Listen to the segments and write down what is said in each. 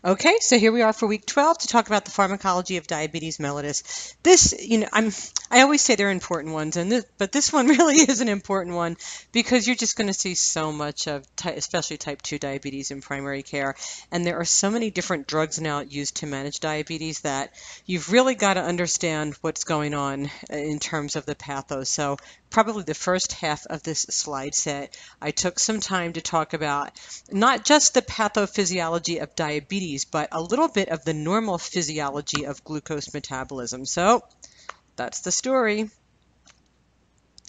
Okay, so here we are for week 12 to talk about the pharmacology of diabetes mellitus. This, I always say they're important ones, but this one really is an important one because you're just going to see so much of, especially type 2 diabetes in primary care, and there are so many different drugs now used to manage diabetes that you've really got to understand what's going on in terms of the pathos. So probably the first half of this slide set, I took some time to talk about not just the pathophysiology of diabetes, but a little bit of the normal physiology of glucose metabolism. So that's the story.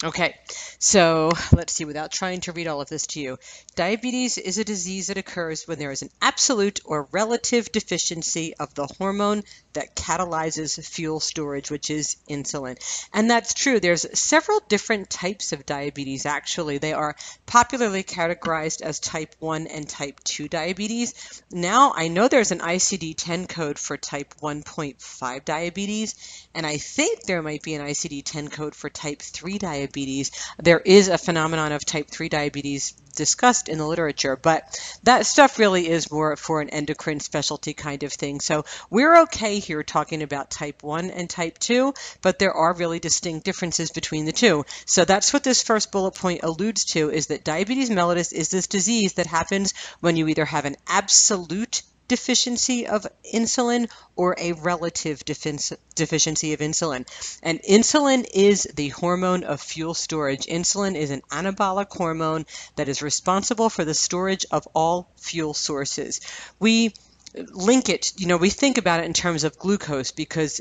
Okay, so let's see, without trying to read all of this to you. Diabetes is a disease that occurs when there is an absolute or relative deficiency of the hormone that catalyzes fuel storage, which is insulin. And that's true. There's several different types of diabetes, actually. They are popularly categorized as type 1 and type 2 diabetes. Now, I know there's an ICD-10 code for type 1.5 diabetes, and I think there might be an ICD-10 code for type 3 diabetes. There is a phenomenon of type 3 diabetes discussed in the literature, but that stuff really is more for an endocrine specialty kind of thing. So we're okay here talking about type 1 and type 2, but there are really distinct differences between the two. So that's what this first bullet point alludes to, is that diabetes mellitus is this disease that happens when you either have an absolute deficiency of insulin or a relative deficiency of insulin. And insulin is the hormone of fuel storage. Insulin is an anabolic hormone that is responsible for the storage of all fuel sources. We link it, we think about it in terms of glucose because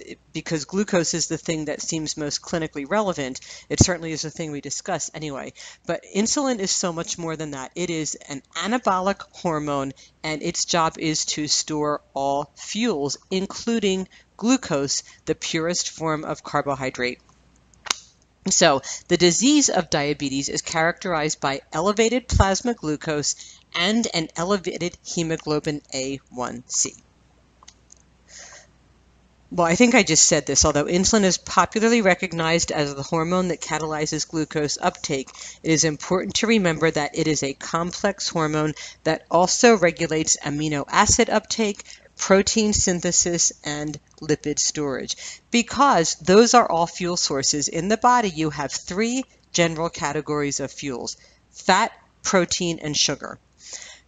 glucose is the thing that seems most clinically relevant. It certainly is the thing we discuss anyway. But insulin is so much more than that. It is an anabolic hormone, and its job is to store all fuels, including glucose, the purest form of carbohydrate. So the disease of diabetes is characterized by elevated plasma glucose and an elevated hemoglobin A1C. Well, I think I just said this. Although insulin is popularly recognized as the hormone that catalyzes glucose uptake, it is important to remember that it is a complex hormone that also regulates amino acid uptake, protein synthesis, and lipid storage. Because those are all fuel sources. In the body, you have three general categories of fuels: fat, protein, and sugar.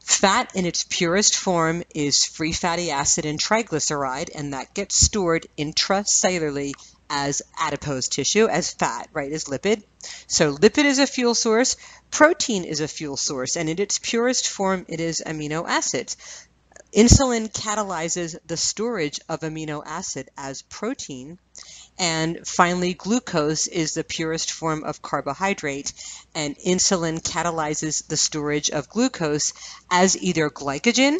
Fat in its purest form is free fatty acid and triglyceride, and that gets stored intracellularly as adipose tissue, as fat, right, as lipid. So lipid is a fuel source, protein is a fuel source, and in its purest form, it is amino acids. Insulin catalyzes the storage of amino acid as protein. And finally, glucose is the purest form of carbohydrate, and insulin catalyzes the storage of glucose as either glycogen,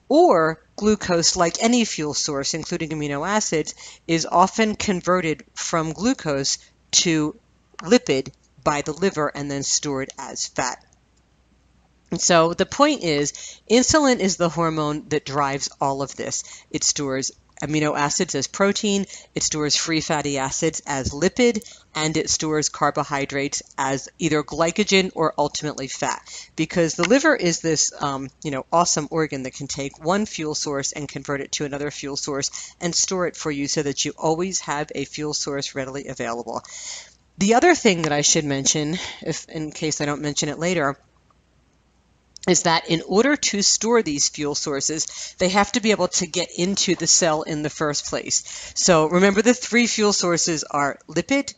or glucose, like any fuel source, including amino acids, is often converted from glucose to lipid by the liver and then stored as fat. So the point is, insulin is the hormone that drives all of this. It stores amino acids as protein, it stores free fatty acids as lipid, and it stores carbohydrates as either glycogen or ultimately fat. Because the liver is this, awesome organ that can take one fuel source and convert it to another fuel source and store it for you so that you always have a fuel source readily available. The other thing that I should mention, if in case I don't mention it later, is that in order to store these fuel sources, they have to be able to get into the cell in the first place. So remember, the three fuel sources are lipid,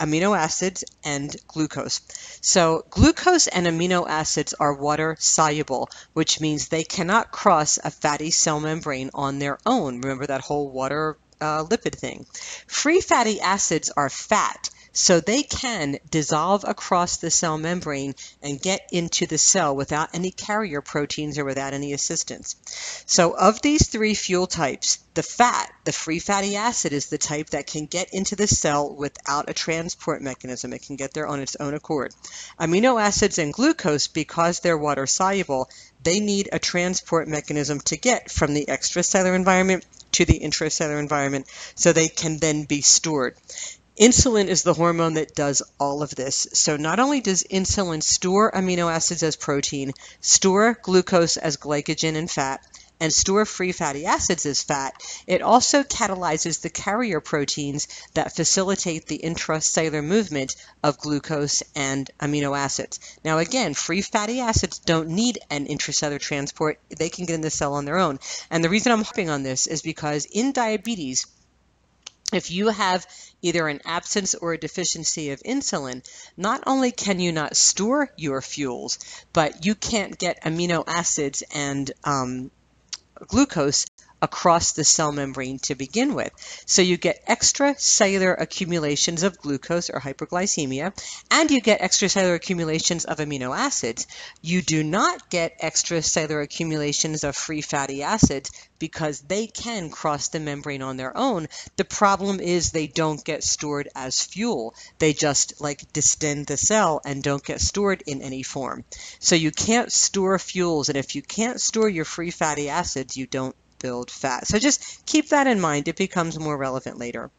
amino acids, and glucose. So glucose and amino acids are water soluble, which means they cannot cross a fatty cell membrane on their own. Remember that whole water lipid thing. Free fatty acids are fat, so they can dissolve across the cell membrane and get into the cell without any carrier proteins or without any assistance. So of these three fuel types, the fat, the free fatty acid, is the type that can get into the cell without a transport mechanism. It can get there on its own accord. Amino acids and glucose, because they're water soluble, they need a transport mechanism to get from the extracellular environment to the intracellular environment so they can then be stored. Insulin is the hormone that does all of this. So not only does insulin store amino acids as protein, store glucose as glycogen and fat, and store free fatty acids as fat, it also catalyzes the carrier proteins that facilitate the intracellular movement of glucose and amino acids. Now again, free fatty acids don't need an intracellular transport. They can get in the cell on their own. And the reason I'm harping on this is because in diabetes, if you have either an absence or a deficiency of insulin, not only can you not store your fuels, but you can't get amino acids and glucose across the cell membrane to begin with. So you get extracellular accumulations of glucose or hyperglycemia, and you get extracellular accumulations of amino acids. You do not get extracellular accumulations of free fatty acids because they can cross the membrane on their own. The problem is they don't get stored as fuel. They just like distend the cell and don't get stored in any form. So you can't store fuels, and if you can't store your free fatty acids, you don't build fat. So just keep that in mind. It becomes more relevant later.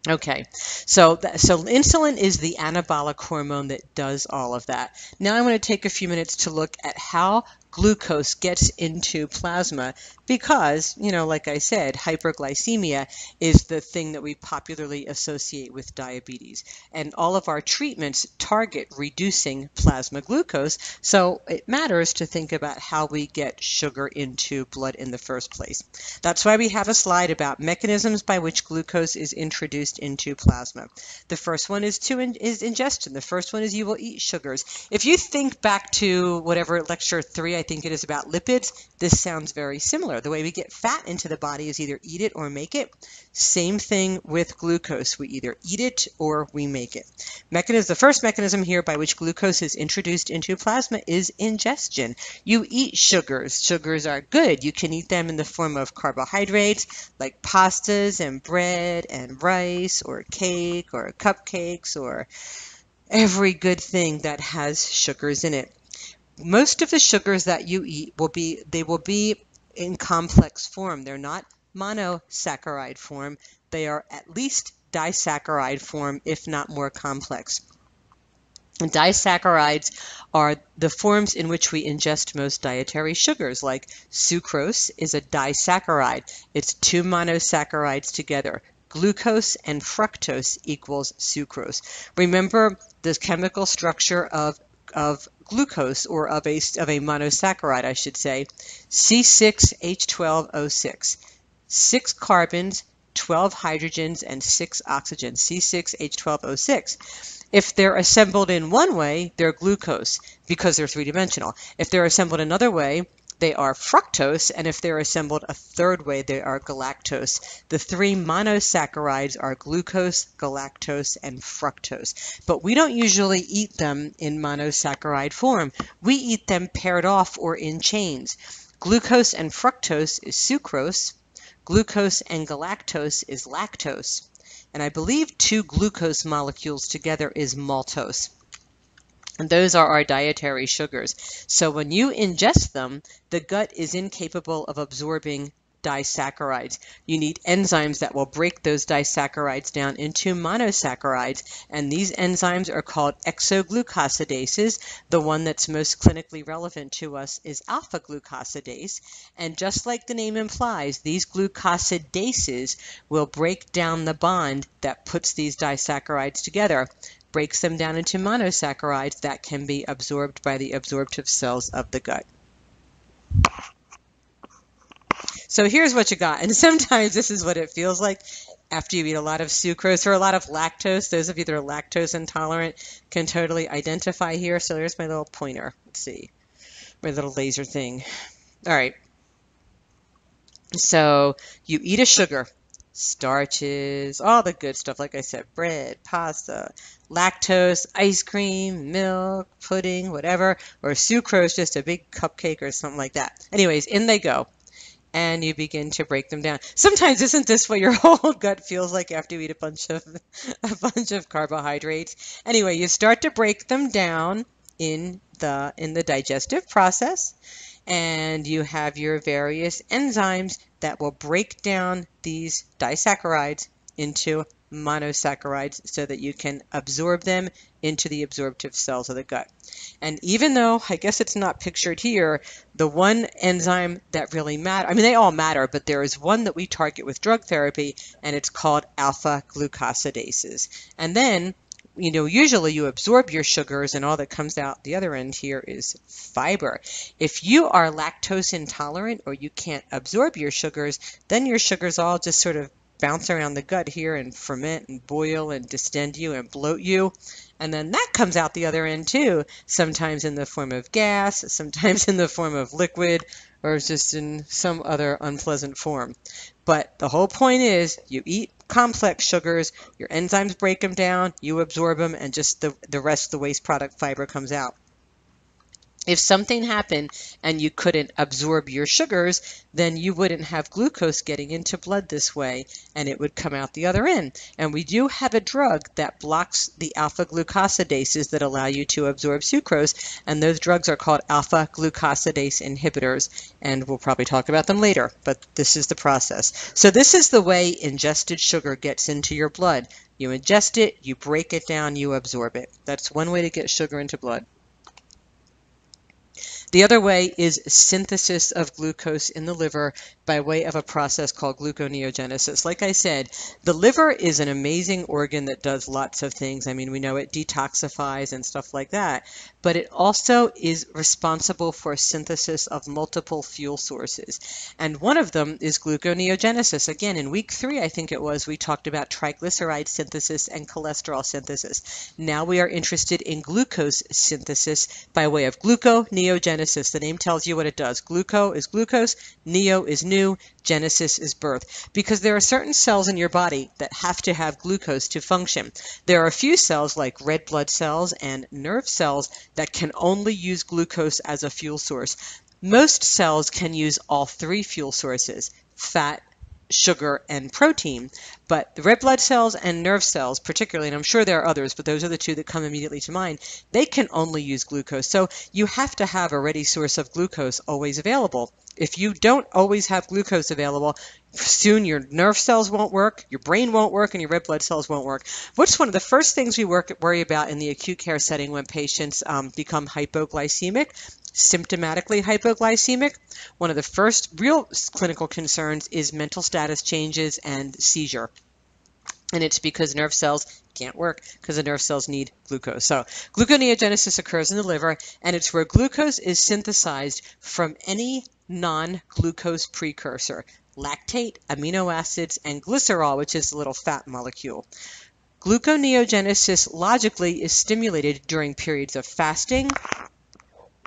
Okay, so insulin is the anabolic hormone that does all of that. Now I'm going to take a few minutes to look at how glucose gets into plasma because, like I said, hyperglycemia is the thing that we popularly associate with diabetes. And all of our treatments target reducing plasma glucose, so it matters to think about how we get sugar into blood in the first place. That's why we have a slide about mechanisms by which glucose is introduced into plasma. The first one is ingestion. The first one is you will eat sugars. If you think back to whatever lecture 3 I think it is about lipids, this sounds very similar. The way we get fat into the body is either eat it or make it. Same thing with glucose. We either eat it or we make it. The first mechanism here by which glucose is introduced into plasma is ingestion. You eat sugars. Sugars are good. You can eat them in the form of carbohydrates like pastas and bread and rice or cake or cupcakes or every good thing that has sugars in it. Most of the sugars that you eat will be in complex form. They're not monosaccharide form. They are at least disaccharide form, if not more complex. And disaccharides are the forms in which we ingest most dietary sugars, like sucrose is a disaccharide. It's 2 monosaccharides together. Glucose and fructose equals sucrose. Remember the chemical structure of glucose, or of a monosaccharide, I should say, C6H12O6. 6 carbons, 12 hydrogens, and 6 oxygens, C6H12O6. If they're assembled in one way, they're glucose because they're three-dimensional. If they're assembled another way, they are fructose, and if they're assembled a third way, they are galactose. The 3 monosaccharides are glucose, galactose, and fructose. But we don't usually eat them in monosaccharide form. We eat them paired off or in chains. Glucose and fructose is sucrose. Glucose and galactose is lactose. And I believe 2 glucose molecules together is maltose. And those are our dietary sugars. So when you ingest them, the gut is incapable of absorbing disaccharides. You need enzymes that will break those disaccharides down into monosaccharides, and these enzymes are called exoglucosidases. The one that's most clinically relevant to us is alpha-glucosidase, and just like the name implies, these glucosidases will break down the bond that puts these disaccharides together, breaks them down into monosaccharides that can be absorbed by the absorptive cells of the gut. So here's what you got, and sometimes this is what it feels like after you eat a lot of sucrose or a lot of lactose. Those of you that are lactose intolerant can totally identify here. So here's my little pointer. Let's see, my little laser thing. All right. So you eat a sugar, starches, all the good stuff, like I said, bread, pasta, lactose, ice cream, milk, pudding, whatever, or sucrose, just a big cupcake or something like that. Anyways, in they go. And you begin to break them down. Sometimes isn't this what your whole gut feels like after you eat a bunch of carbohydrates? Anyway, you start to break them down in the digestive process, and you have your various enzymes that will break down these disaccharides into monosaccharides so that you can absorb them into the absorptive cells of the gut. And even though I guess it's not pictured here, the one enzyme that really matters, I mean, they all matter, but there is one that we target with drug therapy, and it's called alpha glucosidases. And then, usually you absorb your sugars, and all that comes out the other end here is fiber. If you are lactose intolerant or you can't absorb your sugars, then your sugars all just sort of bounce around the gut here and ferment and boil and distend you and bloat you. And then that comes out the other end too, sometimes in the form of gas, sometimes in the form of liquid, or just in some other unpleasant form. But the whole point is you eat complex sugars, your enzymes break them down, you absorb them, and just the rest of the waste product fiber comes out. If something happened and you couldn't absorb your sugars, then you wouldn't have glucose getting into blood this way, and it would come out the other end. And we do have a drug that blocks the alpha glucosidases that allow you to absorb sucrose, and those drugs are called alpha glucosidase inhibitors, and we'll probably talk about them later, but this is the process. So this is the way ingested sugar gets into your blood. You ingest it, you break it down, you absorb it. That's one way to get sugar into blood. The other way is synthesis of glucose in the liver by way of a process called gluconeogenesis. Like I said, the liver is an amazing organ that does lots of things. I mean, we know it detoxifies and stuff like that, but it also is responsible for synthesis of multiple fuel sources. And one of them is gluconeogenesis. Again, in week 3, I think it was, we talked about triglyceride synthesis and cholesterol synthesis. Now we are interested in glucose synthesis by way of gluconeogenesis. The name tells you what it does. Gluco is glucose, neo is new, genesis is birth. Because there are certain cells in your body that have to have glucose to function. There are a few cells like red blood cells and nerve cells that can only use glucose as a fuel source. Most cells can use all 3 fuel sources, fat, sugar, and protein. But the red blood cells and nerve cells particularly, and I'm sure there are others, but those are the 2 that come immediately to mind, they can only use glucose. So you have to have a ready source of glucose always available. If you don't always have glucose available, soon your nerve cells won't work, your brain won't work, and your red blood cells won't work. What's one of the first things we worry about in the acute care setting when patients become hypoglycemic? Symptomatically hypoglycemic, one of the first real clinical concerns is mental status changes and seizure. And it's because nerve cells can't work because the nerve cells need glucose. So gluconeogenesis occurs in the liver, and it's where glucose is synthesized from any non-glucose precursor, lactate, amino acids, and glycerol, which is the little fat molecule. Gluconeogenesis logically is stimulated during periods of fasting.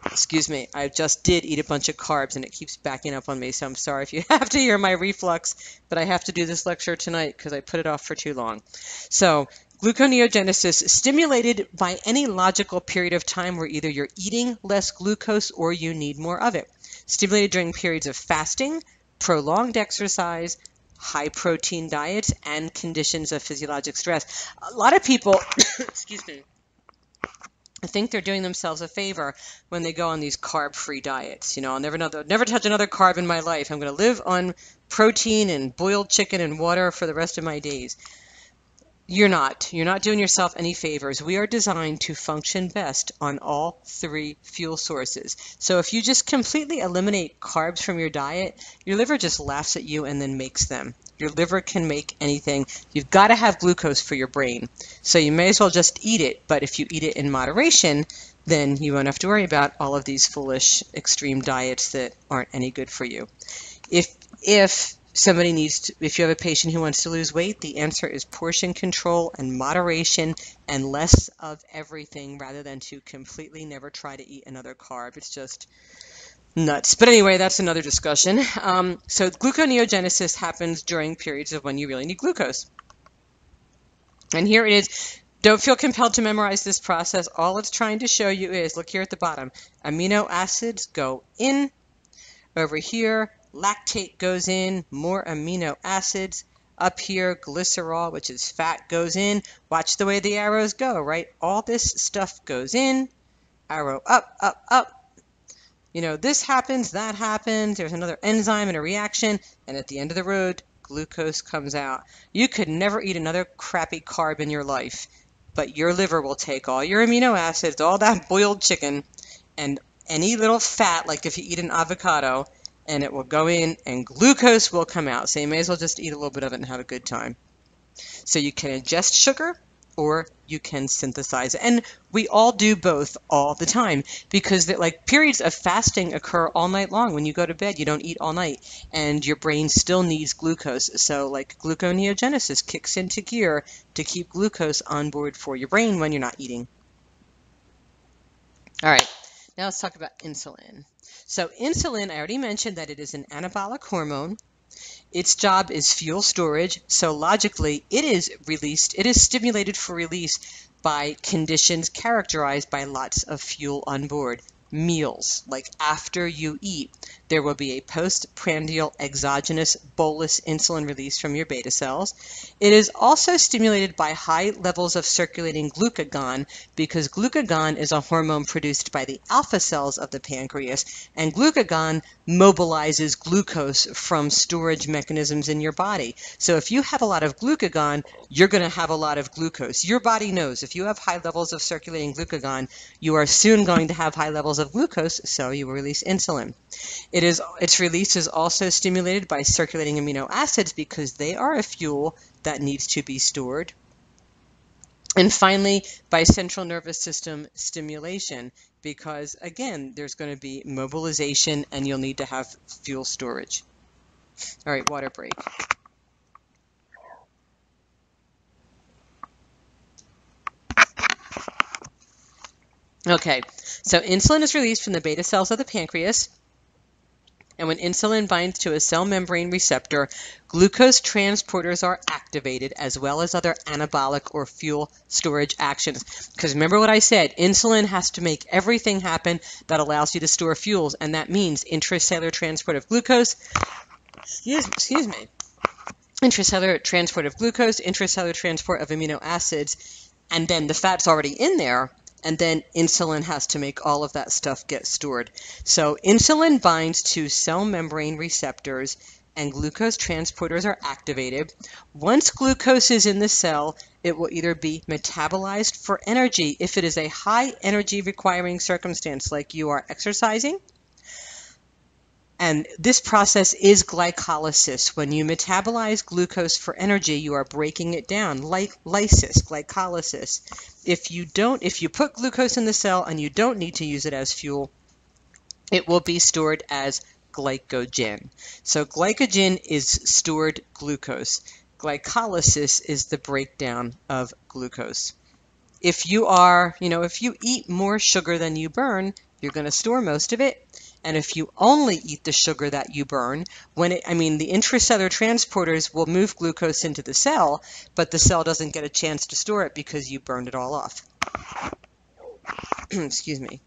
Excuse me, I just did eat a bunch of carbs and it keeps backing up on me, so I'm sorry if you have to hear my reflux, but I have to do this lecture tonight because I put it off for too long. So, gluconeogenesis is stimulated by any logical period of time where either you're eating less glucose or you need more of it. Stimulated during periods of fasting, prolonged exercise, high protein diets, and conditions of physiologic stress. A lot of people, excuse me, I think they're doing themselves a favor when they go on these carb-free diets. I'll never touch another carb in my life. I'm going to live on protein and boiled chicken and water for the rest of my days. You're not doing yourself any favors. We are designed to function best on all 3 fuel sources. So if you just completely eliminate carbs from your diet, your liver just laughs at you and then makes them. Your liver can make anything. You've got to have glucose for your brain. So you may as well just eat it, but if you eat it in moderation, then you won't have to worry about all of these foolish extreme diets that aren't any good for you. If you have a patient who wants to lose weight, the answer is portion control and moderation and less of everything rather than to completely never try to eat another carb. It's just nuts. But anyway, that's another discussion. So gluconeogenesis happens during periods of when you really need glucose. And here it is. Don't feel compelled to memorize this process. All it's trying to show you is, look here at the bottom, amino acids go in. Over here, lactate goes in, more amino acids. Up here, glycerol, which is fat, goes in. Watch the way the arrows go, right? All this stuff goes in. Arrow up, up, up. This happens, that happens. There's another enzyme and a reaction. And at the end of the road, glucose comes out. You could never eat another crappy carb in your life, but your liver will take all your amino acids, all that boiled chicken, and any little fat, like if you eat an avocado, and it will go in and glucose will come out. So you may as well just eat a little bit of it and have a good time. So you can ingest sugar or you can synthesize it. And we all do both all the time because like periods of fasting occur all night long. When you go to bed, you don't eat all night and your brain still needs glucose. So like gluconeogenesis kicks into gear to keep glucose on board for your brain when you're not eating. All right, now let's talk about insulin. So insulin, I already mentioned that it is an anabolic hormone. Its job is fuel storage, so logically it is stimulated for release by conditions characterized by lots of fuel on board. Meals, like after you eat, there will be a postprandial exogenous bolus insulin release from your beta cells. It is also stimulated by high levels of circulating glucagon because glucagon is a hormone produced by the alpha cells of the pancreas, and glucagon mobilizes glucose from storage mechanisms in your body. So if you have a lot of glucagon, you're going to have a lot of glucose. Your body knows if you have high levels of circulating glucagon, you are soon going to have high levels of glucose, so you will release insulin. Its release is also stimulated by circulating amino acids because they are a fuel that needs to be stored. And finally, by central nervous system stimulation, because again, there's going to be mobilization and you'll need to have fuel storage. All right, water break. Okay, so insulin is released from the beta cells of the pancreas. And when insulin binds to a cell membrane receptor, glucose transporters are activated as well as other anabolic or fuel storage actions. Because remember what I said, insulin has to make everything happen that allows you to store fuels, and that means intracellular transport of glucose, excuse me, intracellular transport of glucose, intracellular transport of amino acids, and then the fat's already in there, and then insulin has to make all of that stuff get stored. So insulin binds to cell membrane receptors and glucose transporters are activated. Once glucose is in the cell, it will either be metabolized for energy if it is a high energy requiring circumstance like you are exercising. And this process is glycolysis. When you metabolize glucose for energy, you are breaking it down, like lysis, glycolysis. If you put glucose in the cell and you don't need to use it as fuel, it will be stored as glycogen. So glycogen is stored glucose. Glycolysis is the breakdown of glucose. If you eat more sugar than you burn, you're going to store most of it. And if you only eat the sugar that you burn, the intracellular transporters will move glucose into the cell, but the cell doesn't get a chance to store it because you burned it all off. Excuse me.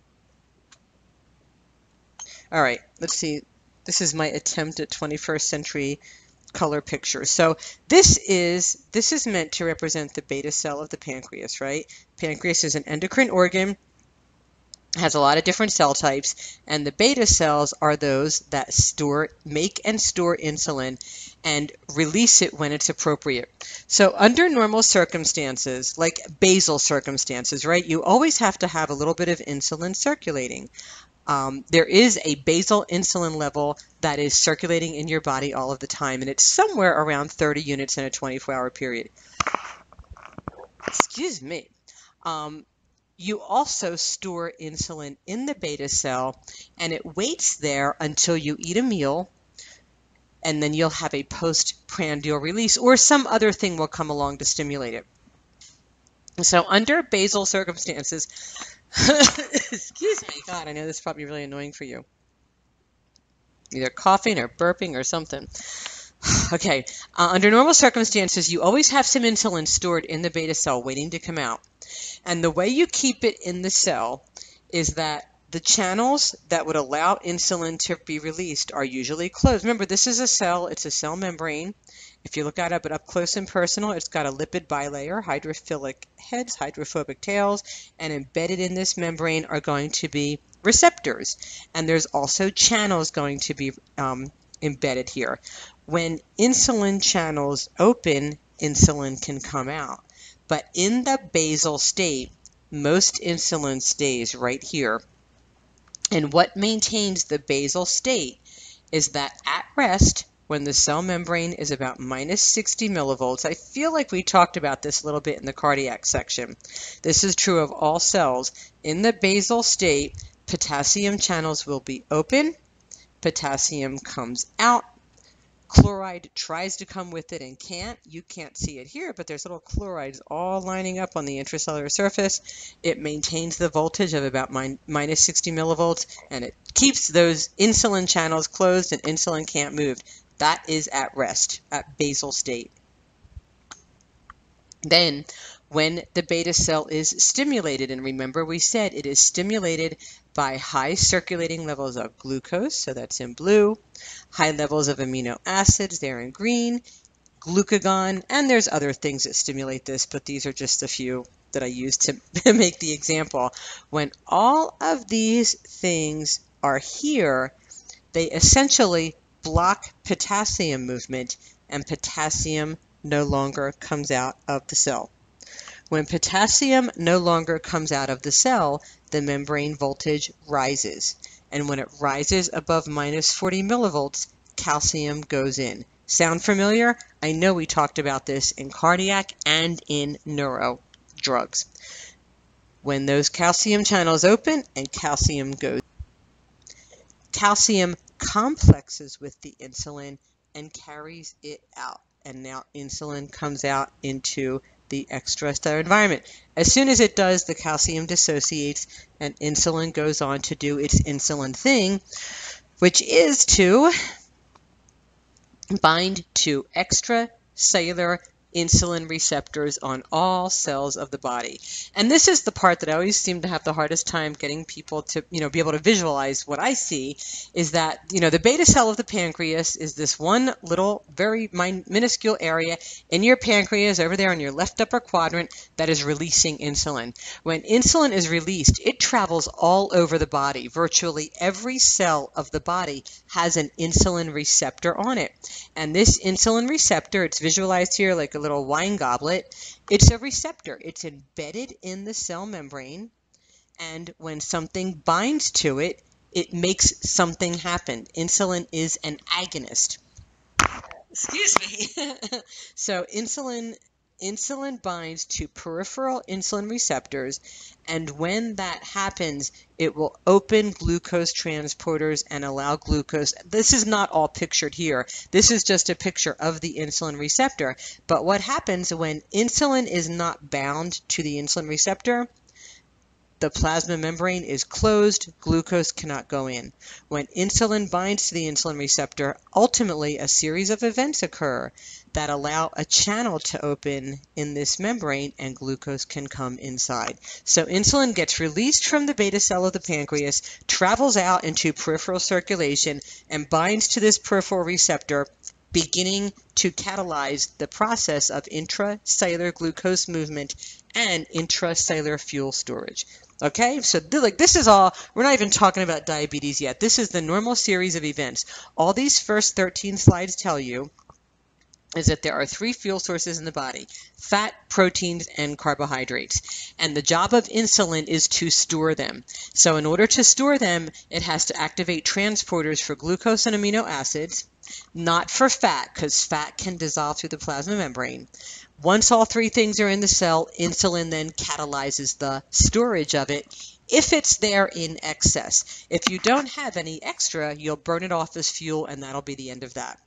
All right, let's see. This is my attempt at 21st century color picture. So this is meant to represent the beta cell of the pancreas, right? Pancreas is an endocrine organ, has a lot of different cell types, and the beta cells are those that make and store insulin and release it when it's appropriate. So under normal circumstances, like basal circumstances, right, you always have to have a little bit of insulin circulating. There is a basal insulin level that is circulating in your body all of the time, and it's somewhere around 30 units in a 24-hour period. Excuse me. You also store insulin in the beta cell, and it waits there until you eat a meal, and then you'll have a postprandial release, or some other thing will come along to stimulate it. So under basal circumstances, excuse me, God, I know this is probably really annoying for you. Either coughing or burping or something. Okay, under normal circumstances, you always have some insulin stored in the beta cell waiting to come out. And the way you keep it in the cell is that the channels that would allow insulin to be released are usually closed. Remember, this is a cell. It's a cell membrane. If you look at it up close and personal, it's got a lipid bilayer, hydrophilic heads, hydrophobic tails, and embedded in this membrane are going to be receptors. And there's also channels going to be embedded here. When insulin channels open, insulin can come out. But in the basal state, most insulin stays right here. And what maintains the basal state is that at rest, when the cell membrane is about minus 60 millivolts, I feel like we talked about this a little bit in the cardiac section. This is true of all cells. In the basal state, potassium channels will be open, potassium comes out, chloride tries to come with it and can't. You can't see it here, but there's little chlorides all lining up on the intracellular surface. It maintains the voltage of about minus 60 millivolts, and it keeps those insulin channels closed and insulin can't move. That is at rest, at basal state. Then, when the beta cell is stimulated, and remember we said it is stimulated by high circulating levels of glucose, so that's in blue, high levels of amino acids, they're in green, glucagon, and there's other things that stimulate this, but these are just a few that I used to make the example. When all of these things are here, they essentially block potassium movement, and potassium no longer comes out of the cell. When potassium no longer comes out of the cell, the membrane voltage rises. And when it rises above minus 40 millivolts, calcium goes in. Sound familiar? I know we talked about this in cardiac and in neuro drugs. When those calcium channels open and calcium goes, calcium complexes with the insulin and carries it out. And now insulin comes out into the extracellular environment. As soon as it does, the calcium dissociates and insulin goes on to do its insulin thing, which is to bind to extracellular insulin receptors on all cells of the body. And this is the part that I always seem to have the hardest time getting people to, be able to visualize. What I see is that, the beta cell of the pancreas is this one little, very minuscule area in your pancreas over there in your left upper quadrant that is releasing insulin. When insulin is released, it travels all over the body. Virtually every cell of the body has an insulin receptor on it. And this insulin receptor, it's visualized here like a little wine goblet. It's a receptor. It's embedded in the cell membrane, and when something binds to it, it makes something happen. Insulin is an agonist. Excuse me. So insulin binds to peripheral insulin receptors, and when that happens, it will open glucose transporters and allow glucose. This is not all pictured here. This is just a picture of the insulin receptor. But what happens when insulin is not bound to the insulin receptor? The plasma membrane is closed, glucose cannot go in. When insulin binds to the insulin receptor, ultimately a series of events occur that allow a channel to open in this membrane and glucose can come inside. So insulin gets released from the beta cell of the pancreas, travels out into peripheral circulation, and binds to this peripheral receptor, beginning to catalyze the process of intracellular glucose movement and intracellular fuel storage. Okay, so this is all, we're not even talking about diabetes yet. This is the normal series of events. All these first 13 slides tell you is that there are 3 fuel sources in the body: fat, proteins, and carbohydrates. And the job of insulin is to store them. So in order to store them, it has to activate transporters for glucose and amino acids, not for fat, because fat can dissolve through the plasma membrane. Once all 3 things are in the cell, insulin then catalyzes the storage of it if it's there in excess. If you don't have any extra, you'll burn it off as fuel, and that'll be the end of that.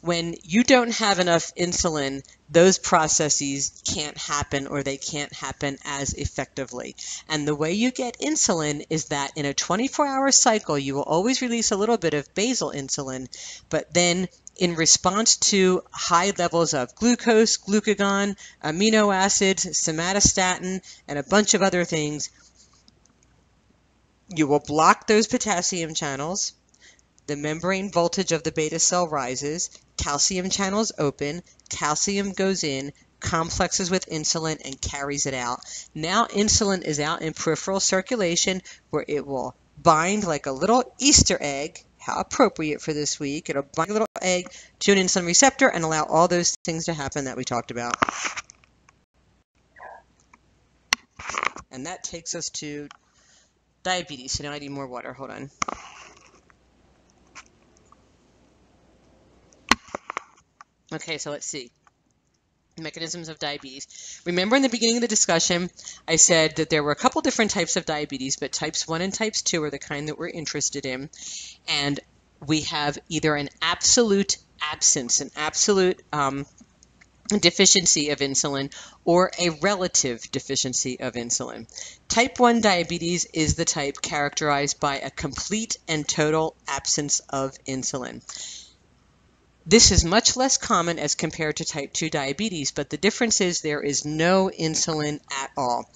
When you don't have enough insulin, those processes can't happen, or they can't happen as effectively. And the way you get insulin is that in a 24-hour cycle, you will always release a little bit of basal insulin, but then in response to high levels of glucose, glucagon, amino acids, somatostatin, and a bunch of other things, you will block those potassium channels. The membrane voltage of the beta cell rises, calcium channels open, calcium goes in, complexes with insulin, and carries it out. Now insulin is out in peripheral circulation, where it will bind like a little Easter egg how appropriate for this week. It'll bind a little egg to an insulin receptor and allow all those things to happen that we talked about. And that takes us to diabetes. So now I need more water. Hold on. Okay, so let's see. Mechanisms of diabetes. Remember in the beginning of the discussion, I said that there were a couple different types of diabetes, but types 1 and types 2 are the kind that we're interested in. And we have either an absolute absence, an absolute deficiency of insulin, or a relative deficiency of insulin. Type 1 diabetes is the type characterized by a complete and total absence of insulin. This is much less common as compared to type 2 diabetes, but the difference is there is no insulin at all.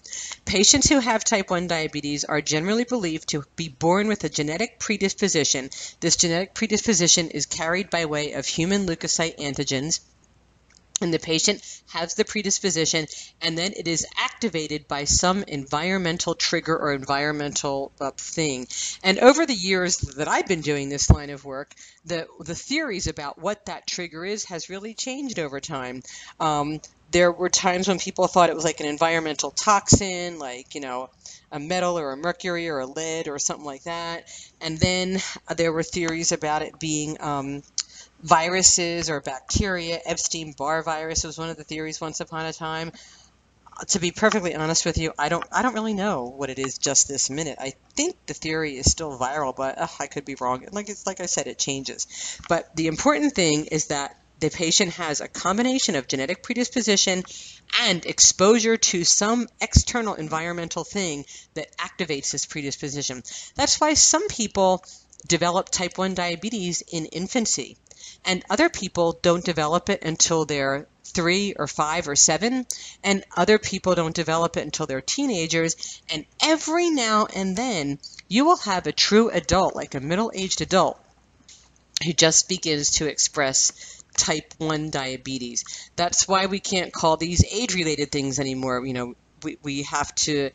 Patients who have type 1 diabetes are generally believed to be born with a genetic predisposition. This genetic predisposition is carried by way of human leukocyte antigens, and the patient has the predisposition, and then it is activated by some environmental trigger or environmental thing. And over the years that I've been doing this line of work, the theories about what that trigger is has really changed over time. There were times when people thought it was like an environmental toxin, like, a metal or a mercury or a lead or something like that. And then there were theories about it being viruses or bacteria. Epstein-Barr virus was one of the theories once upon a time. To be perfectly honest with you, I don't really know what it is just this minute. I think the theory is still viral, but I could be wrong. Like I said, it changes. But the important thing is that the patient has a combination of genetic predisposition and exposure to some external environmental thing that activates this predisposition. That's why some people develop type 1 diabetes in infancy, and other people don't develop it until they're 3 or 5 or 7, and other people don't develop it until they're teenagers. And every now and then you will have a true adult, like a middle-aged adult, who just begins to express type 1 diabetes. That's why we can't call these age-related things anymore. We have to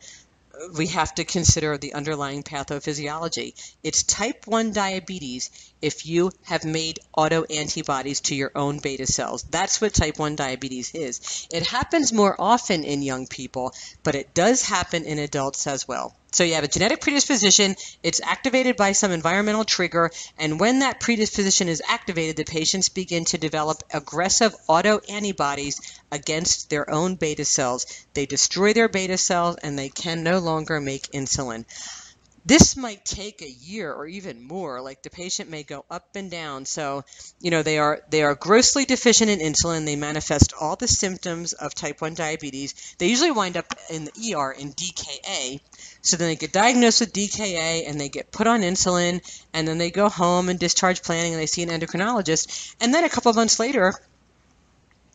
consider the underlying pathophysiology. It's type 1 diabetes if you have made autoantibodies to your own beta cells. That's what type 1 diabetes is. It happens more often in young people, but it does happen in adults as well. So you have a genetic predisposition, it's activated by some environmental trigger, and when that predisposition is activated, the patients begin to develop aggressive autoantibodies against their own beta cells. They destroy their beta cells and they can no longer make insulin. This might take a year or even more. Like, the patient may go up and down. So, they are grossly deficient in insulin. They manifest all the symptoms of type 1 diabetes. They usually wind up in the ER in DKA. So then they get diagnosed with DKA and they get put on insulin, and then they go home and discharge planning and they see an endocrinologist. And then a couple of months later,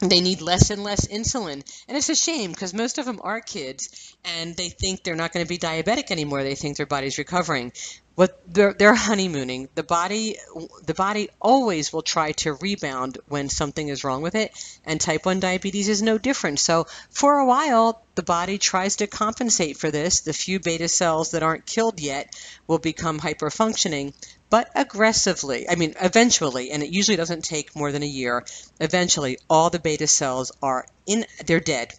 they need less and less insulin. And it's a shame because most of them are kids and they think they're not going to be diabetic anymore. They think their body's recovering. But they're honeymooning. The body always will try to rebound when something is wrong with it, and type 1 diabetes is no different. So for a while, the body tries to compensate for this. The few beta cells that aren't killed yet will become hyperfunctioning, but aggressively. Eventually, and it usually doesn't take more than a year, eventually all the beta cells they're dead.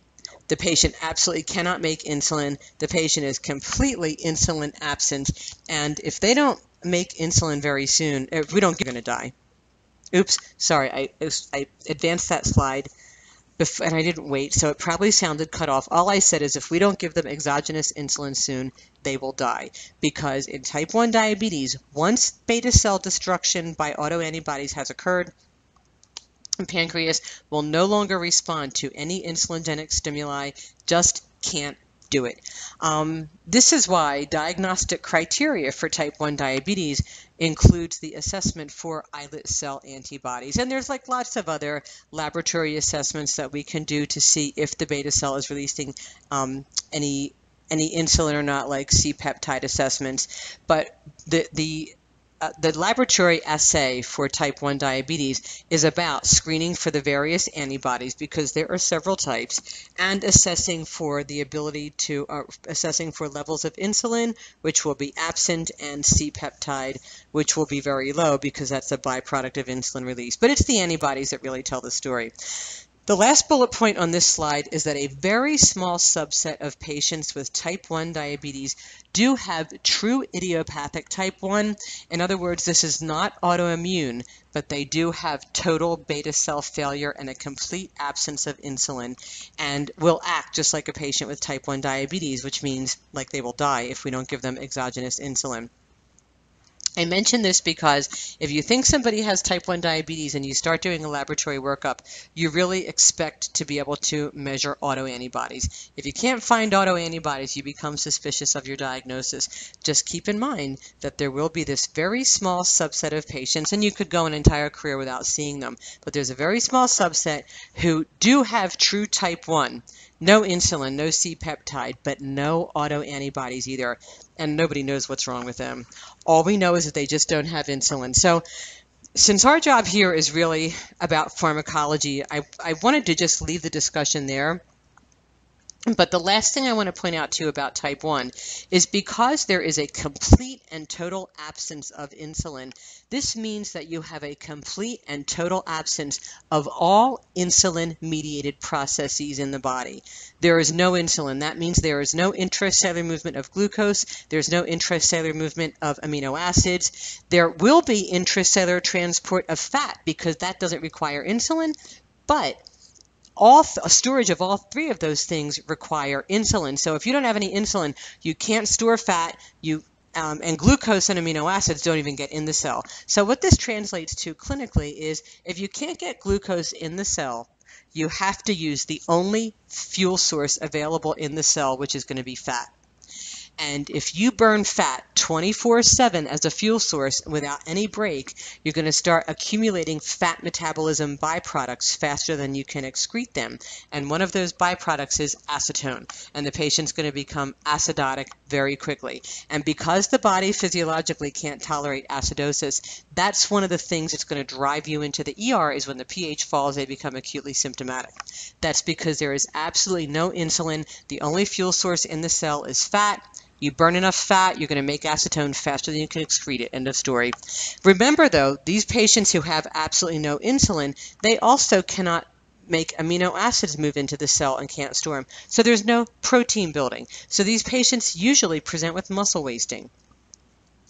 The patient absolutely cannot make insulin. The patient is completely insulin absent. And if they don't make insulin very soon, if we don't, they're going to die. Oops, sorry, I advanced that slide and I didn't wait, so it probably sounded cut off. All I said is if we don't give them exogenous insulin soon, they will die. Because in type 1 diabetes, once beta cell destruction by autoantibodies has occurred, the pancreas will no longer respond to any insulinogenic stimuli, just can't do it. This is why diagnostic criteria for type 1 diabetes includes the assessment for islet cell antibodies. And there's lots of other laboratory assessments that we can do to see if the beta cell is releasing any insulin or not, like C-peptide assessments. But the the laboratory assay for type 1 diabetes is about screening for the various antibodies, because there are several types, and assessing for the ability to, assessing for levels of insulin, which will be absent, and C-peptide, which will be very low because that's a byproduct of insulin release. But it's the antibodies that really tell the story. The last bullet point on this slide is that a very small subset of patients with type 1 diabetes do have true idiopathic type 1. In other words, this is not autoimmune, but they do have total beta cell failure and a complete absence of insulin, and will act just like a patient with type 1 diabetes, which means like they will die if we don't give them exogenous insulin. I mention this because if you think somebody has type 1 diabetes and you start doing a laboratory workup, you really expect to be able to measure autoantibodies. If you can't find autoantibodies, you become suspicious of your diagnosis. Just keep in mind that there will be this very small subset of patients, and you could go an entire career without seeing them, but there's a very small subset who do have true type 1. No insulin, no C-peptide, but no autoantibodies either, and nobody knows what's wrong with them. All we know is that they just don't have insulin. So since our job here is really about pharmacology, I wanted to just leave the discussion there. But the last thing I want to point out to you about type 1 is because there is a complete and total absence of insulin, this means that you have a complete and total absence of all insulin-mediated processes in the body. There is no insulin. That means there is no intracellular movement of glucose. There's no intracellular movement of amino acids. There will be intracellular transport of fat because that doesn't require insulin, but storage of all three of those things require insulin. So if you don't have any insulin, you can't store fat, and glucose and amino acids don't even get in the cell. So what this translates to clinically is if you can't get glucose in the cell, you have to use the only fuel source available in the cell, which is going to be fat. And if you burn fat 24/7 as a fuel source without any break, you're going to start accumulating fat metabolism byproducts faster than you can excrete them. And one of those byproducts is acetone. And the patient's going to become acidotic very quickly. And because the body physiologically can't tolerate acidosis, that's one of the things that's going to drive you into the ER is when the pH falls, they become acutely symptomatic. That's because there is absolutely no insulin. The only fuel source in the cell is fat. You burn enough fat, you're going to make acetone faster than you can excrete it. End of story. Remember, though, these patients who have absolutely no insulin, they also cannot make amino acids move into the cell and can't store them. So there's no protein building. So these patients usually present with muscle wasting.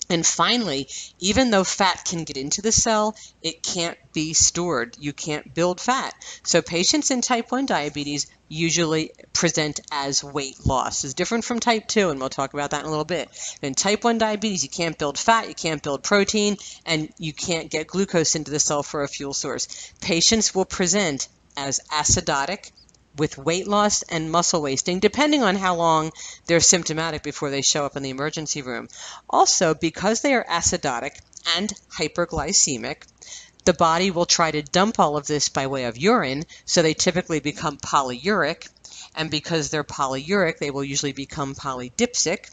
And finally, even though fat can get into the cell, it can't be stored. You can't build fat. So patients in type 1 diabetes usually present as weight loss. It's different from type 2, and we'll talk about that in a little bit. In type 1 diabetes, you can't build fat, you can't build protein, and you can't get glucose into the cell for a fuel source. Patients will present as acidotic, with weight loss and muscle wasting, depending on how long they're symptomatic before they show up in the emergency room. Also, because they are acidotic and hyperglycemic, the body will try to dump all of this by way of urine, so they typically become polyuric, and because they're polyuric, they will usually become polydipsic.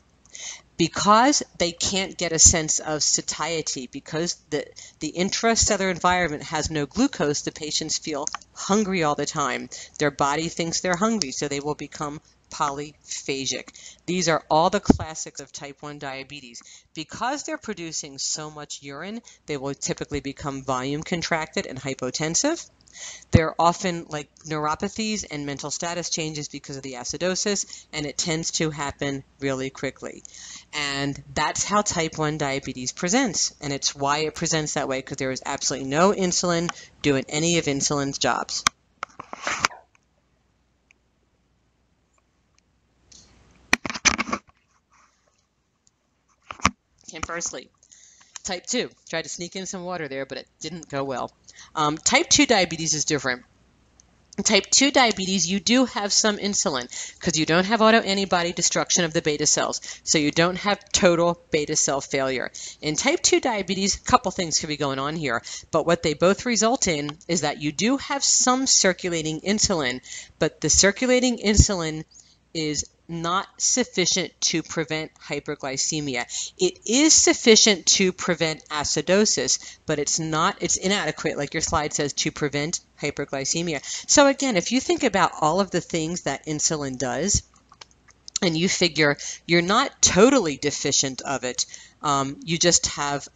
Because they can't get a sense of satiety, because the intracellular environment has no glucose, the patients feel hungry all the time. Their body thinks they're hungry, so they will become polyphagic. These are all the classics of type 1 diabetes. Because they're producing so much urine, they will typically become volume contracted and hypotensive. They're often like neuropathies and mental status changes because of the acidosis, and it tends to happen really quickly. And that's how type 1 diabetes presents, and it's why it presents that way, because there is absolutely no insulin doing any of insulin's jobs. Conversely, type 2. Tried to sneak in some water there, but it didn't go well. Type 2 diabetes is different. In type 2 diabetes, you do have some insulin because you don't have autoantibody destruction of the beta cells, so you don't have total beta cell failure. In type 2 diabetes, a couple things could be going on here, but what they both result in is that you do have some circulating insulin, but the circulating insulin is not sufficient to prevent hyperglycemia. It is sufficient to prevent acidosis, but it's inadequate, like your slide says, to prevent hyperglycemia. So again, if you think about all of the things that insulin does, and you figure you're not totally deficient of it, you just have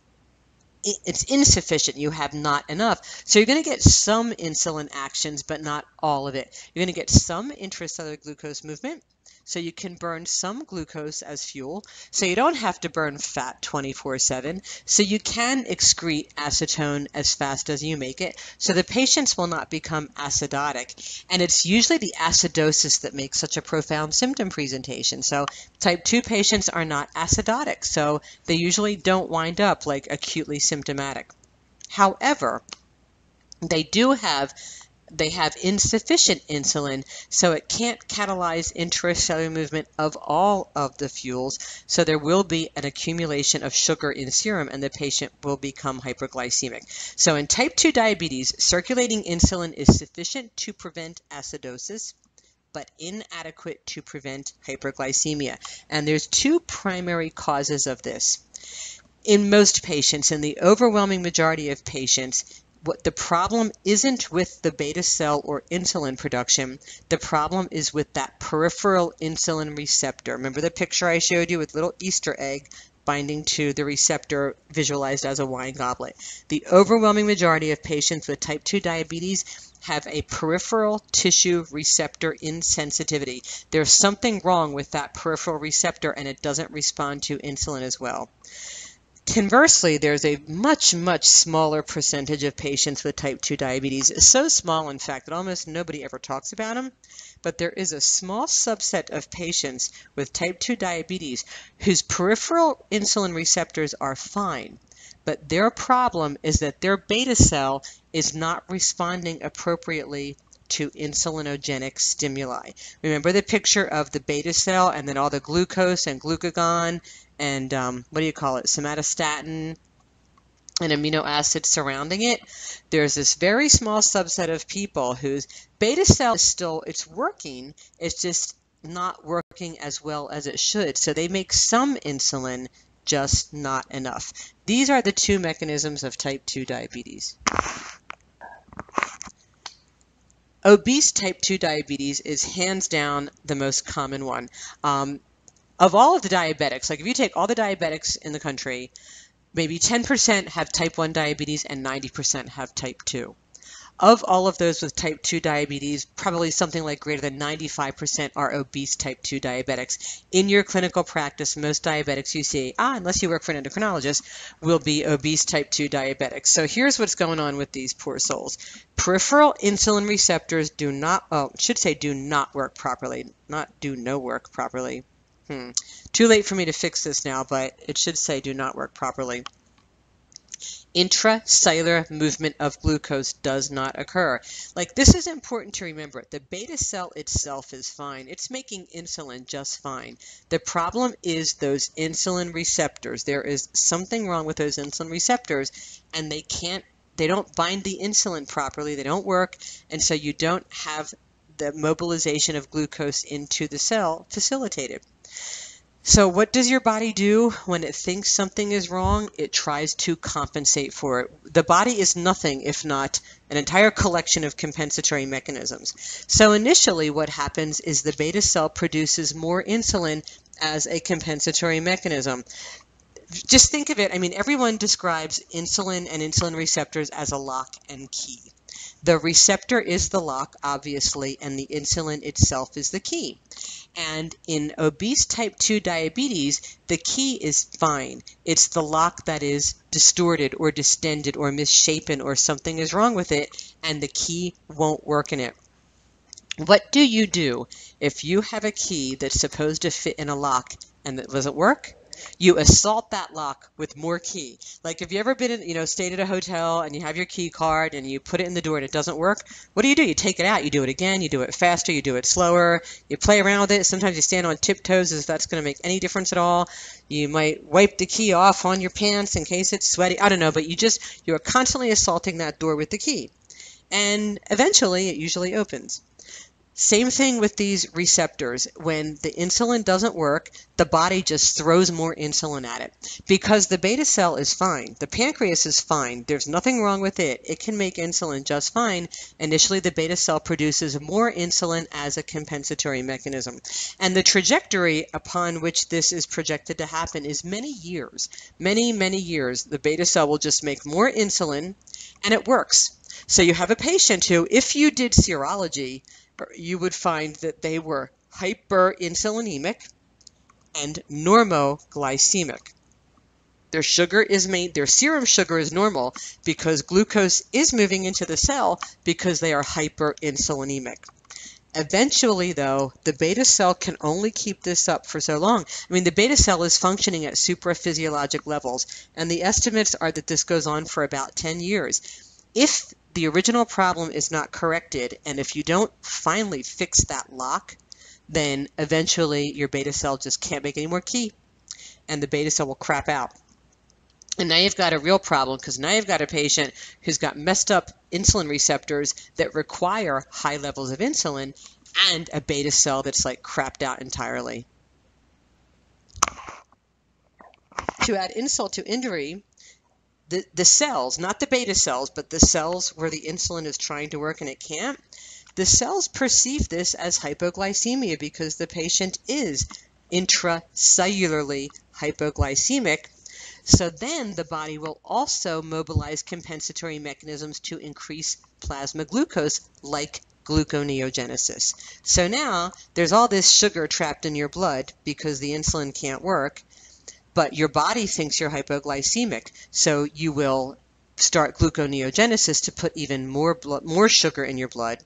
it's insufficient. You have not enough. So you're going to get some insulin actions, but not all of it. You're going to get some intracellular glucose movement, so you can burn some glucose as fuel. So you don't have to burn fat 24/7. So you can excrete acetone as fast as you make it. So the patients will not become acidotic. And it's usually the acidosis that makes such a profound symptom presentation. So type 2 patients are not acidotic. So they usually don't wind up like acutely symptomatic. However, they have insufficient insulin, so it can't catalyze intracellular movement of all of the fuels, so there will be an accumulation of sugar in serum and the patient will become hyperglycemic. So in type 2 diabetes, circulating insulin is sufficient to prevent acidosis, but inadequate to prevent hyperglycemia. And there's two primary causes of this. In most patients, in the overwhelming majority of patients, what the problem isn't with the beta cell or insulin production. The problem is with that peripheral insulin receptor. Remember the picture I showed you with little Easter egg binding to the receptor visualized as a wine goblet. The overwhelming majority of patients with type 2 diabetes have a peripheral tissue receptor insensitivity. There's something wrong with that peripheral receptor and it doesn't respond to insulin as well. Conversely, there's a much, much smaller percentage of patients with type 2 diabetes. It's so small, in fact, that almost nobody ever talks about them. But there is a small subset of patients with type 2 diabetes whose peripheral insulin receptors are fine. But their problem is that their beta cell is not responding appropriately to insulinogenic stimuli. Remember the picture of the beta cell and then all the glucose and glucagon and somatostatin and amino acids surrounding it? There's this very small subset of people whose beta cell is still, it's working, it's just not working as well as it should. So they make some insulin, just not enough. These are the two mechanisms of type 2 diabetes. Obese type 2 diabetes is hands down the most common one. Of all of the diabetics, like if you take all the diabetics in the country, maybe 10% have type 1 diabetes and 90% have type 2. Of all of those with type 2 diabetes, probably something like greater than 95% are obese type 2 diabetics. In your clinical practice, most diabetics you see, unless you work for an endocrinologist, will be obese type 2 diabetics. So here's what's going on with these poor souls. Peripheral insulin receptors do not work properly, not do no work properly. Too late for me to fix this now, but it should say do not work properly. Intracellular movement of glucose does not occur. Like, this is important to remember. The beta cell itself is fine. It's making insulin just fine. The problem is those insulin receptors. There is something wrong with those insulin receptors, and they don't bind the insulin properly. They don't work, and so you don't have the mobilization of glucose into the cell facilitated. So what does your body do when it thinks something is wrong? It tries to compensate for it. The body is nothing if not an entire collection of compensatory mechanisms. So initially what happens is the beta cell produces more insulin as a compensatory mechanism. Just think of it, everyone describes insulin and insulin receptors as a lock and key. The receptor is the lock, obviously, and the insulin itself is the key. And in obese type 2 diabetes, the key is fine. It's the lock that is distorted or distended or misshapen or something is wrong with it, and the key won't work in it. What do you do if you have a key that's supposed to fit in a lock and it doesn't work? You assault that lock with more key. Like, have you ever been stayed at a hotel and you have your key card and you put it in the door and it doesn't work? What do? You take it out. You do it again. You do it faster. You do it slower. You play around with it. Sometimes you stand on tiptoes as if that's going to make any difference at all. You might wipe the key off on your pants in case it's sweaty. I don't know, but you're constantly assaulting that door with the key. And eventually it usually opens. Same thing with these receptors. When the insulin doesn't work, the body just throws more insulin at it because the beta cell is fine. The pancreas is fine. There's nothing wrong with it. It can make insulin just fine. Initially, the beta cell produces more insulin as a compensatory mechanism. And the trajectory upon which this is projected to happen is many years. Many, many years. The beta cell will just make more insulin, and it works. So you have a patient who, if you did serology, you would find that they were hyperinsulinemic and normoglycemic. Their serum sugar is normal because glucose is moving into the cell because they are hyperinsulinemic. Eventually, though, the beta cell can only keep this up for so long. I mean, the beta cell is functioning at supraphysiologic levels, and the estimates are that this goes on for about 10 years. If the original problem is not corrected, and if you don't finally fix that lock, then eventually your beta cell just can't make any more key, and the beta cell will crap out. And now you've got a real problem because now you've got a patient who's got messed up insulin receptors that require high levels of insulin and a beta cell that's like crapped out entirely. To add insult to injury, the cells, not the beta cells, but the cells where the insulin is trying to work and it can't, the cells perceive this as hypoglycemia because the patient is intracellularly hypoglycemic. So then the body will also mobilize compensatory mechanisms to increase plasma glucose, like gluconeogenesis. So now there's all this sugar trapped in your blood because the insulin can't work, but your body thinks you're hypoglycemic, so you will start gluconeogenesis to put even more sugar in your blood.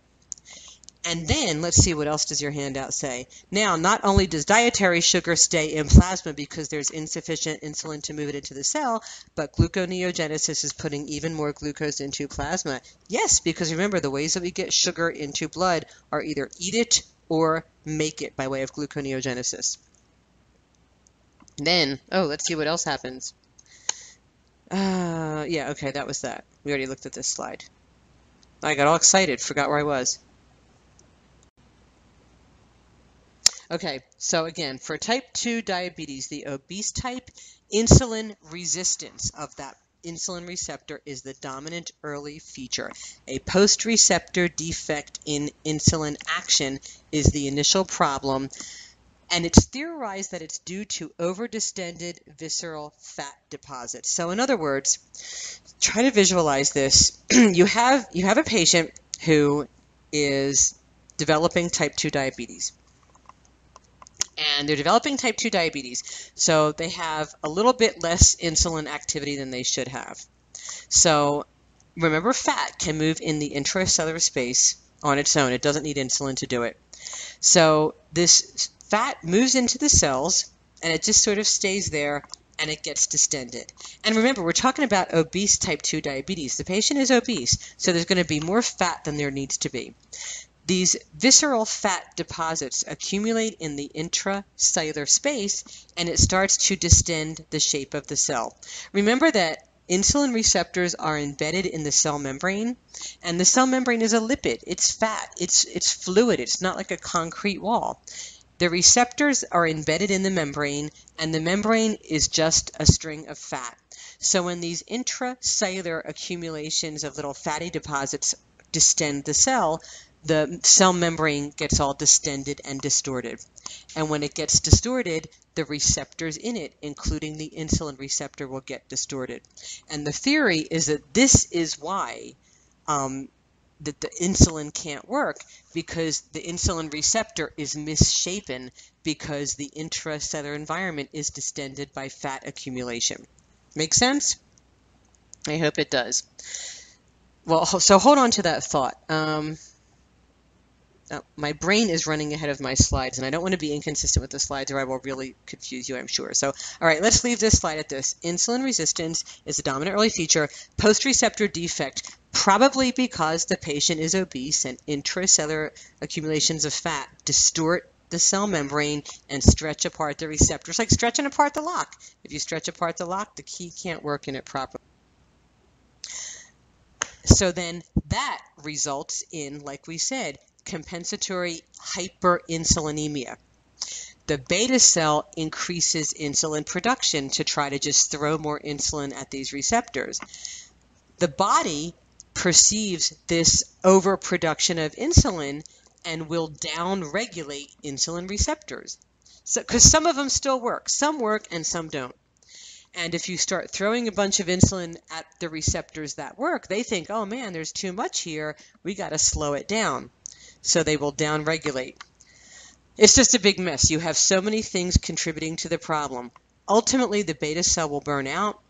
And then, let's see, what else does your handout say? Now, not only does dietary sugar stay in plasma because there's insufficient insulin to move it into the cell, but gluconeogenesis is putting even more glucose into plasma. Yes, because remember, the ways that we get sugar into blood are either eat it or make it by way of gluconeogenesis. Then, let's see what else happens. Yeah, okay, that was that. We already looked at this slide. I got all excited, forgot where I was. Okay, so again, for type 2 diabetes, the obese type, insulin resistance of that insulin receptor is the dominant early feature. A post-receptor defect in insulin action is the initial problem, and it's theorized that it's due to over-distended visceral fat deposits. So in other words, try to visualize this. You have a patient who is developing type 2 diabetes. And they're developing type 2 diabetes, so they have a little bit less insulin activity than they should have. So remember, fat can move in the intracellular space on its own. It doesn't need insulin to do it. So this fat moves into the cells, and it just sort of stays there, and it gets distended. And remember, we're talking about obese type 2 diabetes. The patient is obese, so there's going to be more fat than there needs to be. These visceral fat deposits accumulate in the intracellular space, and it starts to distend the shape of the cell. Remember that insulin receptors are embedded in the cell membrane, and the cell membrane is a lipid. It's fat. It's fluid. It's not like a concrete wall. The receptors are embedded in the membrane, and the membrane is just a string of fat. So when these intracellular accumulations of little fatty deposits distend the cell membrane gets all distended and distorted. And when it gets distorted, the receptors in it, including the insulin receptor, will get distorted. And the theory is that this is why that the insulin can't work, because the insulin receptor is misshapen because the intracellular environment is distended by fat accumulation. Make sense? I hope it does. Well, so hold on to that thought. My brain is running ahead of my slides, and I don't want to be inconsistent with the slides or I will really confuse you, I'm sure. So, all right, let's leave this slide at this. Insulin resistance is a dominant early feature. Post-receptor defect, probably because the patient is obese and intracellular accumulations of fat distort the cell membrane and stretch apart the receptors, like stretching apart the lock. If you stretch apart the lock, the key can't work in it properly. So then that results in, like we said, compensatory hyperinsulinemia. The beta cell increases insulin production to try to just throw more insulin at these receptors. The body perceives this overproduction of insulin and will downregulate insulin receptors. So, because some of them still work. Some work and some don't. And if you start throwing a bunch of insulin at the receptors that work, they think, oh man, there's too much here. We got to slow it down. So they will downregulate. It's just a big mess. You have so many things contributing to the problem. Ultimately, the beta cell will burn out.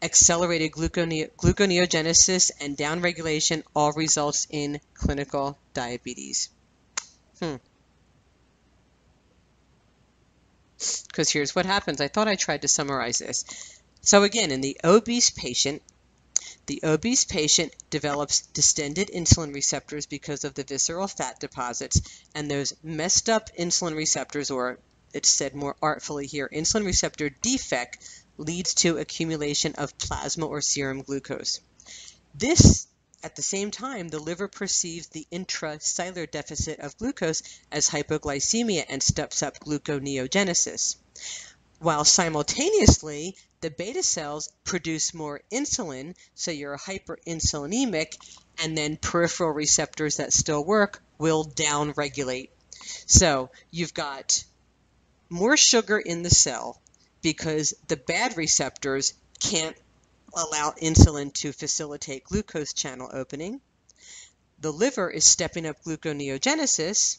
Accelerated gluconeogenesis and downregulation all results in clinical diabetes. Because here's what happens. I thought I tried to summarize this. So again, in the obese patient develops distended insulin receptors because of the visceral fat deposits, and those messed up insulin receptors, or it's said more artfully here, insulin receptor defect, leads to accumulation of plasma or serum glucose. This, at the same time, the liver perceives the intracellular deficit of glucose as hypoglycemia and steps up gluconeogenesis, while simultaneously the beta cells produce more insulin, so you're hyperinsulinemic, and then peripheral receptors that still work will downregulate. So you've got more sugar in the cell because the bad receptors can't allow insulin to facilitate glucose channel opening. The liver is stepping up gluconeogenesis,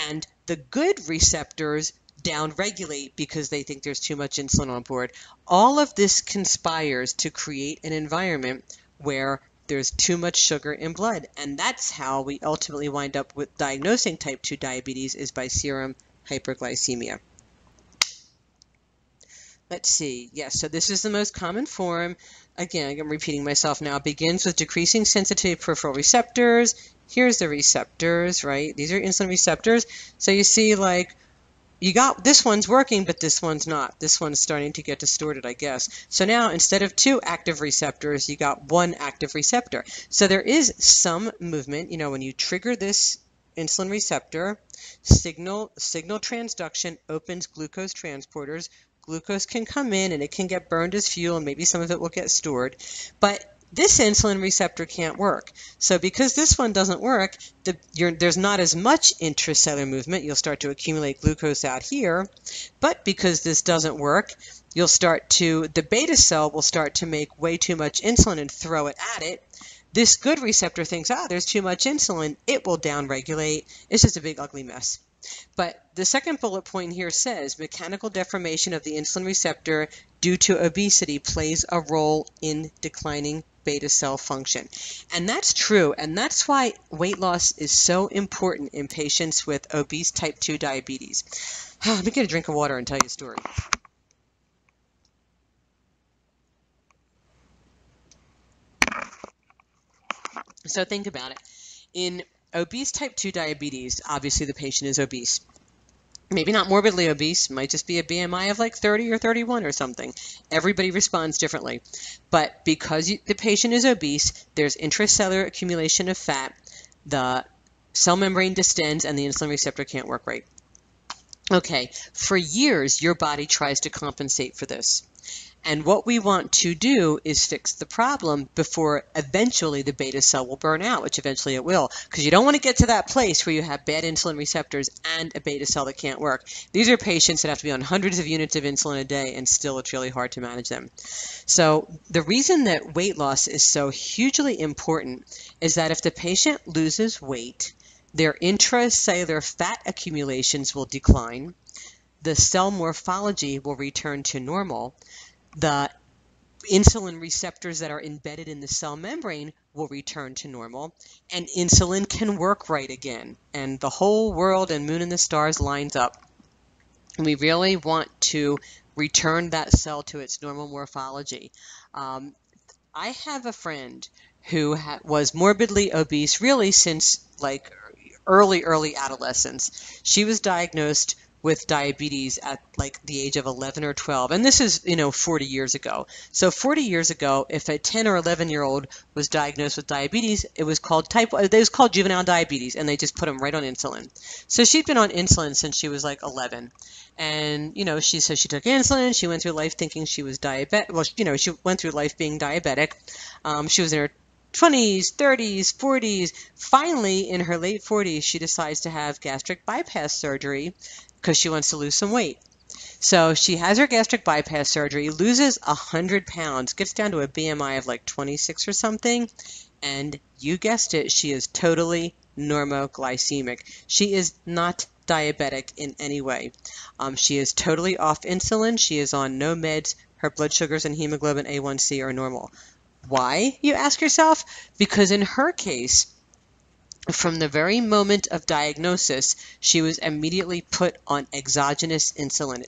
and the good receptors downregulate because they think there's too much insulin on board. All of this conspires to create an environment where there's too much sugar in blood, and that's how we ultimately wind up with diagnosing type 2 diabetes, is by serum hyperglycemia. Let's see. Yes, so this is the most common form. Again, I'm repeating myself now. Begins with decreasing sensitivity of peripheral receptors. Here's the receptors, right? These are insulin receptors. So you see, like, you got this one's working, but this one's not. This one's starting to get distorted, I guess. So now, instead of 2 active receptors, you got 1 active receptor. So there is some movement. You know, when you trigger this insulin receptor, signal transduction opens glucose transporters. Glucose can come in and it can get burned as fuel, and maybe some of it will get stored. But this insulin receptor can't work. So because this one doesn't work, there's not as much intracellular movement. You'll start to accumulate glucose out here. But because this doesn't work, the beta cell will start to make way too much insulin and throw it at it. This good receptor thinks, there's too much insulin. It will downregulate. It's just a big ugly mess. But the second bullet point here says mechanical deformation of the insulin receptor due to obesity plays a role in declining beta cell function. And that's true, and that's why weight loss is so important in patients with obese type 2 diabetes. Let me get a drink of water and tell you a story. So think about it. In obese type 2 diabetes, obviously the patient is obese. Maybe not morbidly obese, might just be a BMI of like 30 or 31 or something. Everybody responds differently. But because the patient is obese, there's intracellular accumulation of fat, the cell membrane distends, and the insulin receptor can't work right. Okay, for years, your body tries to compensate for this. And what we want to do is fix the problem before eventually the beta cell will burn out, which eventually it will. Because you don't want to get to that place where you have bad insulin receptors and a beta cell that can't work. These are patients that have to be on hundreds of units of insulin a day, and still it's really hard to manage them. So the reason that weight loss is so hugely important is that if the patient loses weight, their intracellular fat accumulations will decline, the cell morphology will return to normal, the insulin receptors that are embedded in the cell membrane will return to normal, and insulin can work right again, and the whole world and moon and the stars lines up. And we really want to return that cell to its normal morphology. I have a friend who was morbidly obese really since like early adolescence. She was diagnosed with diabetes at like the age of 11 or 12. And this is, 40 years ago. So 40 years ago, if a 10 or 11-year-old was diagnosed with diabetes, it was called juvenile diabetes, and they just put them right on insulin. So she'd been on insulin since she was like 11. And, she says she took insulin. She went through life thinking she was diabetic. Well, she went through life being diabetic. She was in her 20s, 30s, 40s. Finally, in her late 40s, she decides to have gastric bypass surgery because she wants to lose some weight. So she has her gastric bypass surgery, loses 100 pounds, gets down to a BMI of like 26 or something, and you guessed it, she is totally normoglycemic. She is not diabetic in any way. She is totally off insulin. She is on no meds. Her blood sugars and hemoglobin A1C are normal. Why, you ask yourself? Because in her case, from the very moment of diagnosis, she was immediately put on exogenous insulin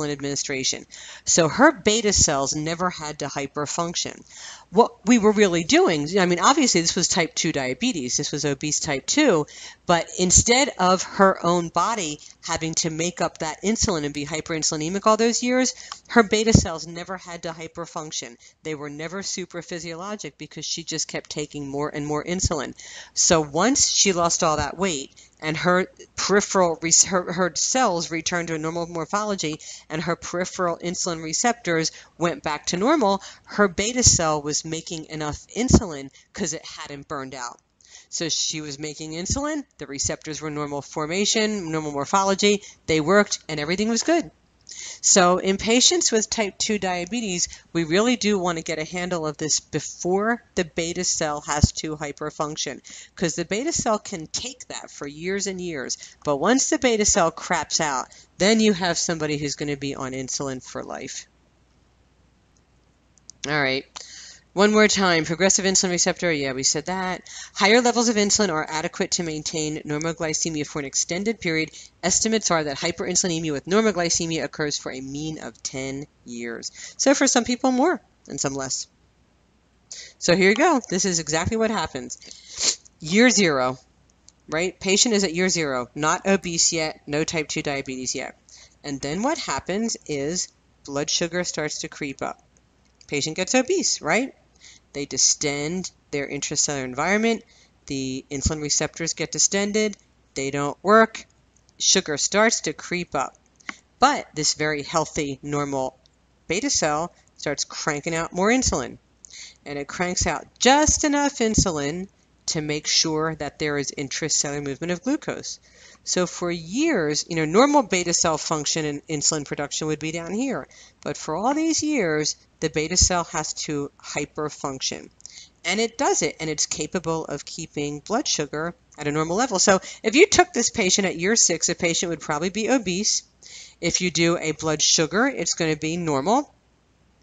administration. So her beta cells never had to hyperfunction. What we were really doing, obviously this was type 2 diabetes, this was obese type 2, but instead of her own body having to make up that insulin and be hyperinsulinemic all those years, her beta cells never had to hyperfunction. They were never super physiologic because she just kept taking more and more insulin. So once she lost all that weight and her cells returned to a normal morphology and her peripheral insulin receptors went back to normal, her beta cell was making enough insulin because it hadn't burned out. So she was making insulin, the receptors were normal formation, normal morphology, they worked, and everything was good. So in patients with type 2 diabetes, we really do want to get a handle of this before the beta cell has to hyperfunction, because the beta cell can take that for years and years. But once the beta cell craps out, then you have somebody who's going to be on insulin for life. All right. One more time, progressive insulin receptor, yeah, we said that. Higher levels of insulin are adequate to maintain normoglycemia for an extended period. Estimates are that hyperinsulinemia with normoglycemia occurs for a mean of 10 years. So for some people more and some less. So here you go. This is exactly what happens. Year 0, right? Patient is at year 0, not obese yet, no type 2 diabetes yet. And then what happens is blood sugar starts to creep up. Patient gets obese, right? They distend their intracellular environment. The insulin receptors get distended. They don't work. Sugar starts to creep up. But this very healthy, normal beta cell starts cranking out more insulin. And it cranks out just enough insulin to make sure that there is intracellular movement of glucose. So for years, normal beta cell function and insulin production would be down here. But for all these years, the beta cell has to hyperfunction. And it does it, and it's capable of keeping blood sugar at a normal level. So if you took this patient at year 6, a patient would probably be obese. If you do a blood sugar, it's going to be normal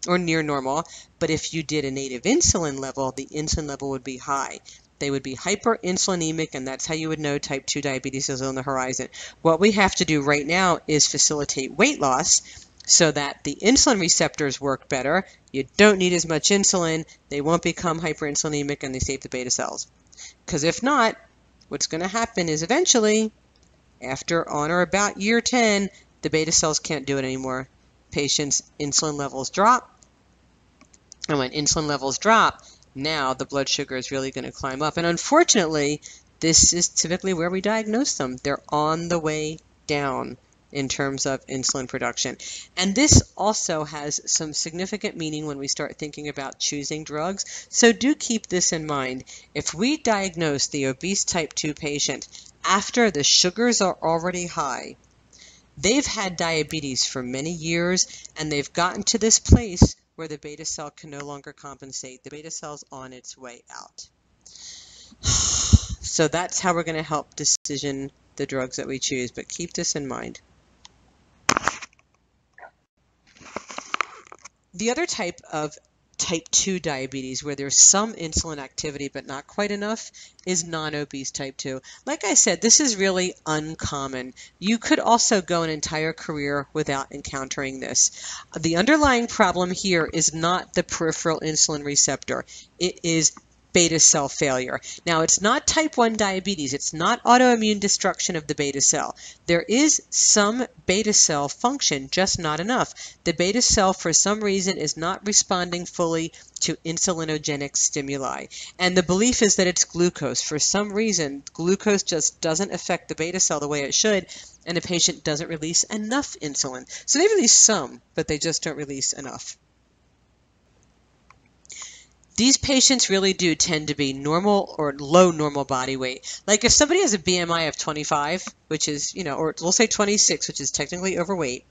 or near normal. But if you did a native insulin level, the insulin level would be high. They would be hyperinsulinemic, and that's how you would know type 2 diabetes is on the horizon. What we have to do right now is facilitate weight loss so that the insulin receptors work better. You don't need as much insulin. They won't become hyperinsulinemic, and they save the beta cells. Because if not, what's going to happen is eventually, after on or about year 10, the beta cells can't do it anymore. Patients' insulin levels drop. And when insulin levels drop, now the blood sugar is really going to climb up. And unfortunately, this is typically where we diagnose them. They're on the way down in terms of insulin production. And this also has some significant meaning when we start thinking about choosing drugs. So do keep this in mind. If we diagnose the obese type 2 patient after the sugars are already high, they've had diabetes for many years, and they've gotten to this place where the beta cell can no longer compensate. The beta cell's on its way out. So that's how we're going to help decision the drugs that we choose, but keep this in mind. The other type of type 2 diabetes, where there's some insulin activity but not quite enough, is non-obese type 2. Like I said, this is really uncommon. You could also go an entire career without encountering this. The underlying problem here is not the peripheral insulin receptor. It is beta cell failure. Now, it's not type 1 diabetes. It's not autoimmune destruction of the beta cell. There is some beta cell function, just not enough. The beta cell, for some reason, is not responding fully to insulinogenic stimuli. And the belief is that it's glucose. For some reason, glucose just doesn't affect the beta cell the way it should, and the patient doesn't release enough insulin. So they release some, but they just don't release enough. These patients really do tend to be normal or low normal body weight. Like if somebody has a BMI of 25, which is, or we'll say 26, which is technically overweight,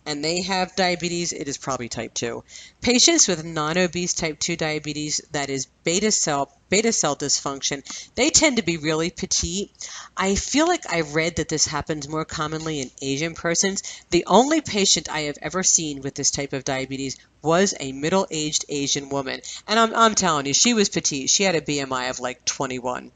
and they have diabetes, it is probably type 2. Patients with non-obese type 2 diabetes, that is beta cell dysfunction, they tend to be really petite. I feel like I read that this happens more commonly in Asian persons. The only patient I have ever seen with this type of diabetes was a middle-aged Asian woman. And I'm telling you, she was petite. She had a BMI of like 21.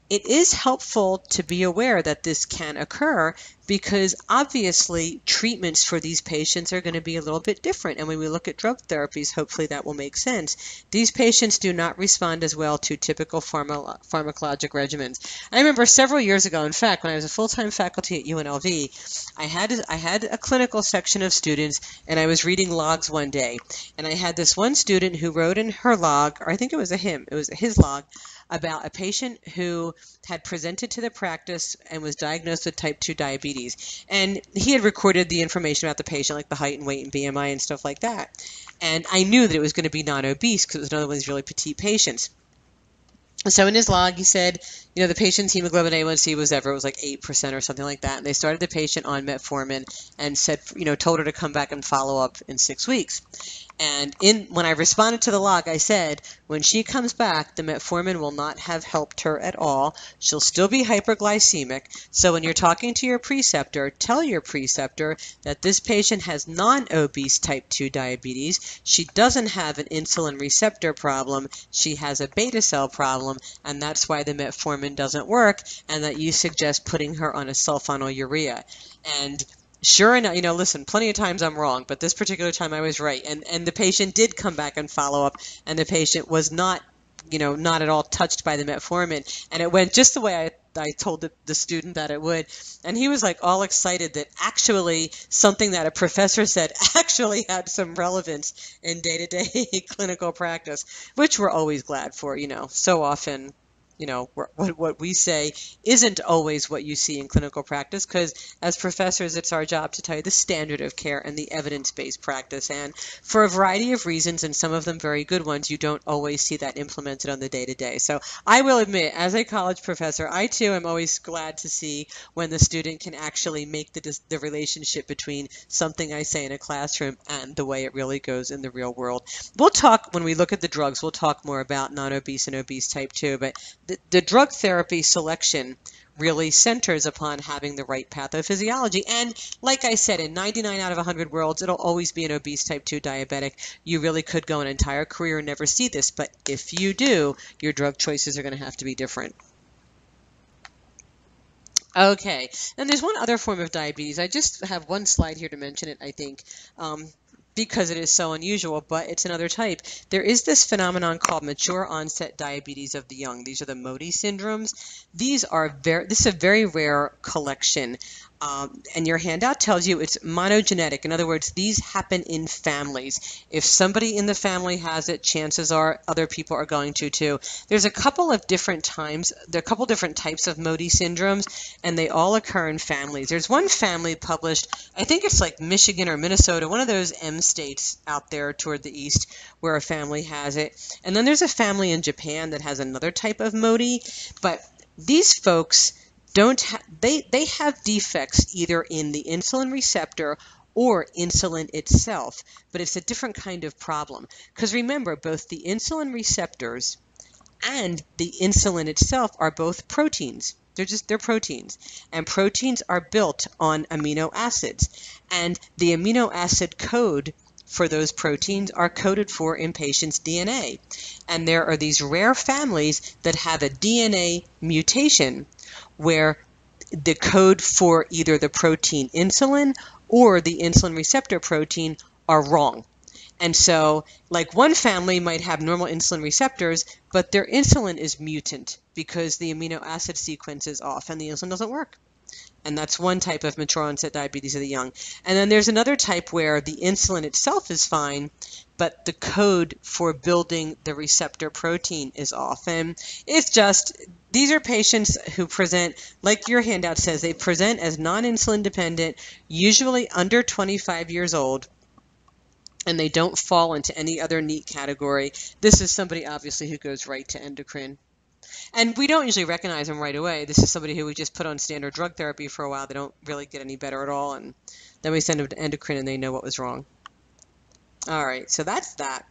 It is helpful to be aware that this can occur because obviously treatments for these patients are going to be a little bit different. And when we look at drug therapies, hopefully that will make sense. These patients do not respond as well to typical pharmacologic regimens. I remember several years ago, in fact, when I was a full-time faculty at UNLV, I had a clinical section of students, and I was reading logs one day. And I had this one student who wrote in her log, or I think it was his log, about a patient who had presented to the practice and was diagnosed with type 2 diabetes. And he had recorded the information about the patient, like the height and weight and BMI and stuff like that. And I knew that it was going to be non-obese because it was another one of these really petite patients. So in his log, he said, the patient's hemoglobin A1C was it was like 8% or something like that. And they started the patient on metformin and said, told her to come back and follow up in 6 weeks. And when I responded to the log, I said, when she comes back, the metformin will not have helped her at all. She'll still be hyperglycemic. So when you're talking to your preceptor, tell your preceptor that this patient has non-obese type 2 diabetes. She doesn't have an insulin receptor problem. She has a beta cell problem, and that's why the metformin doesn't work, and that you suggest putting her on a sulfonylurea. And sure enough, listen, plenty of times I'm wrong, but this particular time I was right. And the patient did come back and follow up, and the patient was not, not at all touched by the metformin. And it went just the way I told the student that it would. And he was like all excited that actually something that a professor said actually had some relevance in day-to-day clinical practice, which we're always glad for, so often. What we say isn't always what you see in clinical practice because as professors, it's our job to tell you the standard of care and the evidence-based practice. And for a variety of reasons, and some of them very good ones, you don't always see that implemented on the day-to-day. So I will admit, as a college professor, I too am always glad to see when the student can actually make the relationship between something I say in a classroom and the way it really goes in the real world. We'll talk, when we look at the drugs, we'll talk more about non-obese and obese type 2, but the drug therapy selection really centers upon having the right pathophysiology. And like I said, in 99 out of 100 worlds, it'll always be an obese type 2 diabetic. You really could go an entire career and never see this, but if you do, your drug choices are going to have to be different. Okay, and there's one other form of diabetes. I just have one slide here to mention it, I think. Because it is so unusual, but it's another type. There is this phenomenon called mature onset diabetes of the young. These are the Modi syndromes. This is a very rare collection. And your handout tells you it's monogenetic. In other words, these happen in families. If somebody in the family has it, chances are other people are going to too. There's a couple of different types of Modi syndromes, and they all occur in families. There's one family published, I think it's like Michigan or Minnesota, one of those M states out there toward the east where a family has it. And then there's a family in Japan that has another type of Modi, but these folks they have defects either in the insulin receptor or insulin itself, but it's a different kind of problem. Because remember, both the insulin receptors and the insulin itself are both proteins. They're proteins. And proteins are built on amino acids. And the amino acid code for those proteins are coded for in patients' DNA. And there are these rare families that have a DNA mutation where the code for either the protein insulin or the insulin receptor protein are wrong. And so, like one family might have normal insulin receptors, but their insulin is mutant because the amino acid sequence is off and the insulin doesn't work. And that's one type of mature onset diabetes of the young. And then there's another type where the insulin itself is fine, but the code for building the receptor protein is off. And it's just, these are patients who present, like your handout says, they present as non-insulin dependent, usually under 25 years old, and they don't fall into any other neat category. This is somebody obviously who goes right to endocrine. And we don't usually recognize them right away. This is somebody who we just put on standard drug therapy for a while. They don't really get any better at all. And then we send them to endocrine and they know what was wrong. All right, so that's that.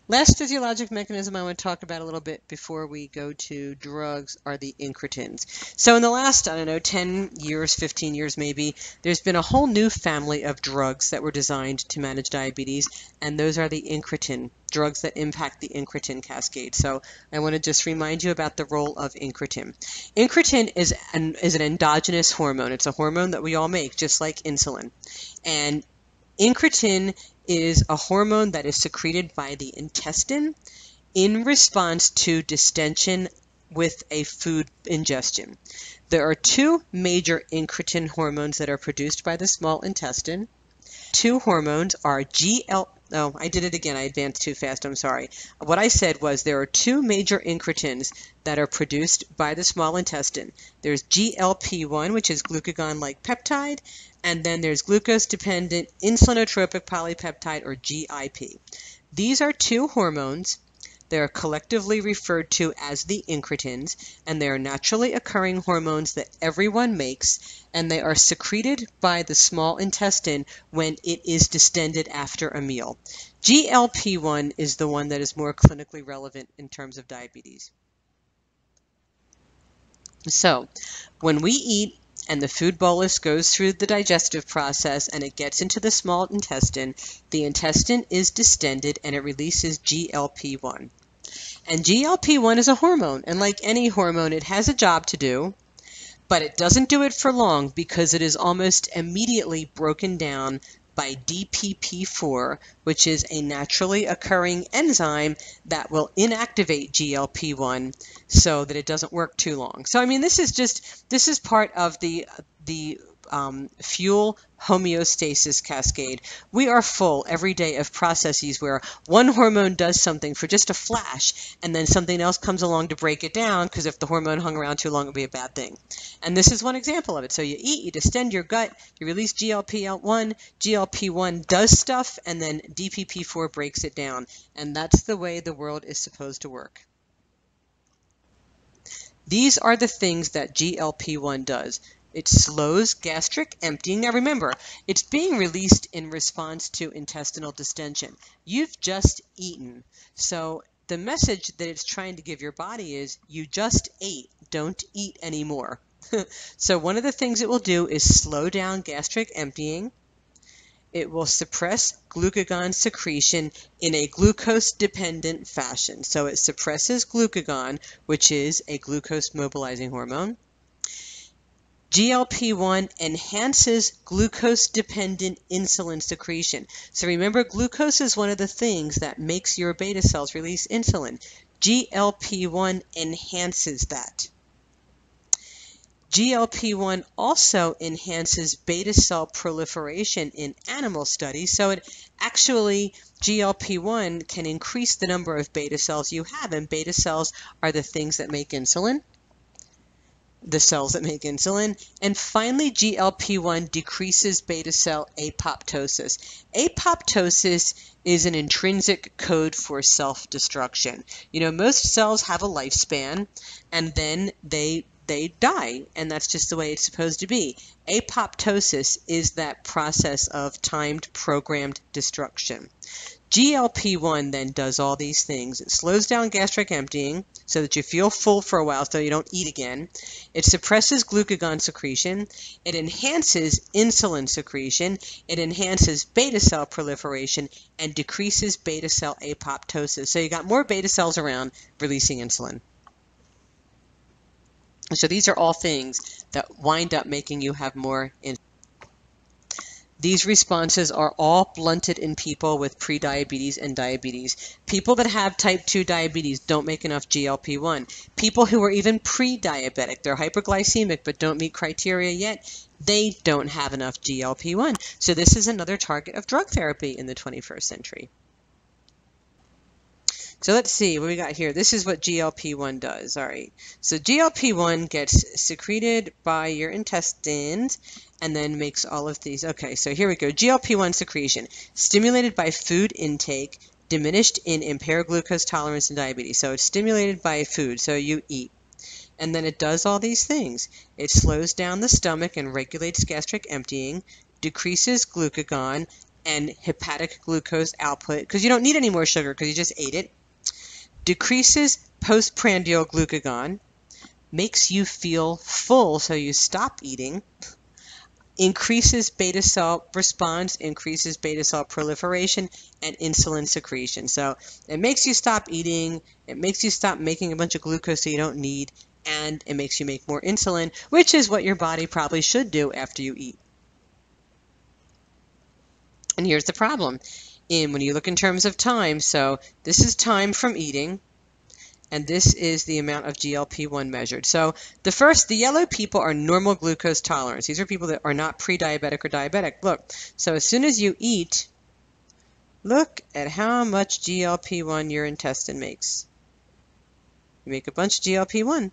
Last physiologic mechanism I want to talk about a little bit before we go to drugs are the incretins. So in the last, 10 years, 15 years maybe, there's been a whole new family of drugs that were designed to manage diabetes, and those are the incretin, drugs that impact the incretin cascade. So I want to just remind you about the role of incretin. Incretin is an endogenous hormone. It's a hormone that we all make, just like insulin. And incretin is a hormone that is secreted by the intestine in response to distension with a food ingestion. There are two major incretin hormones that are produced by the small intestine. Two hormones are Oh, I did it again. I advanced too fast. I'm sorry. What I said was there are two major incretins that are produced by the small intestine. There's GLP-1, which is glucagon-like peptide, and then there's glucose-dependent insulinotropic polypeptide, or GIP. These are two hormones. They are collectively referred to as the incretins, and they are naturally occurring hormones that everyone makes, and they are secreted by the small intestine when it is distended after a meal. GLP-1 is the one that is more clinically relevant in terms of diabetes. So, when we eat and the food bolus goes through the digestive process and it gets into the small intestine, the intestine is distended and it releases GLP-1. And GLP-1 is a hormone, and like any hormone, it has a job to do, but it doesn't do it for long because it is almost immediately broken down by DPP-4, which is a naturally occurring enzyme that will inactivate GLP-1 so that it doesn't work too long. So, I mean, this is part of the fuel homeostasis cascade. We are full every day of processes where one hormone does something for just a flash, and then something else comes along to break it down, because if the hormone hung around too long, it would be a bad thing. And this is one example of it. So you eat, you distend your gut, you release GLP-1, GLP-1 does stuff, and then DPP-4 breaks it down. And that's the way the world is supposed to work. These are the things that GLP-1 does. It slows gastric emptying. Now remember, it's being released in response to intestinal distension. You've just eaten. So the message that it's trying to give your body is, you just ate, don't eat anymore. So one of the things it will do is slow down gastric emptying. It will suppress glucagon secretion in a glucose-dependent fashion. So it suppresses glucagon, which is a glucose-mobilizing hormone. GLP-1 enhances glucose-dependent insulin secretion. So remember, glucose is one of the things that makes your beta cells release insulin. GLP-1 enhances that. GLP-1 also enhances beta cell proliferation in animal studies, so GLP-1 can increase the number of beta cells you have, and beta cells are the things that make insulin. The cells that make insulin. And finally, GLP-1 decreases beta cell apoptosis. Apoptosis is an intrinsic code for self-destruction. Most cells have a lifespan, and then they die, and that's just the way it's supposed to be. Apoptosis is that process of timed, programmed destruction. GLP-1 then does all these things. It slows down gastric emptying so that you feel full for a while so you don't eat again. It suppresses glucagon secretion. It enhances insulin secretion. It enhances beta cell proliferation and decreases beta cell apoptosis. So you got more beta cells around releasing insulin. So these are all things that wind up making you have more insulin. These responses are all blunted in people with prediabetes and diabetes. People that have type 2 diabetes don't make enough GLP-1. People who are even pre-diabetic, they're hyperglycemic but don't meet criteria yet, they don't have enough GLP-1. So this is another target of drug therapy in the 21st century. So let's see what we got here. This is what GLP-1 does. All right. So GLP-1 gets secreted by your intestines and then makes all of these. Okay, so here we go. GLP-1 secretion, stimulated by food intake, diminished in impaired glucose tolerance and diabetes. So it's stimulated by food, so you eat. And then it does all these things. It slows down the stomach and regulates gastric emptying, decreases glucagon and hepatic glucose output, because you don't need any more sugar because you just ate it. Decreases postprandial glucagon, makes you feel full so you stop eating, increases beta cell response, increases beta cell proliferation, and insulin secretion. So it makes you stop eating, it makes you stop making a bunch of glucose that you don't need, and it makes you make more insulin, which is what your body probably should do after you eat. And here's the problem. When you look in terms of time, so this is time from eating, and this is the amount of GLP-1 measured. So the yellow people are normal glucose tolerance. These are people that are not pre-diabetic or diabetic. Look, so as soon as you eat, look at how much GLP-1 your intestine makes. You make a bunch of GLP-1.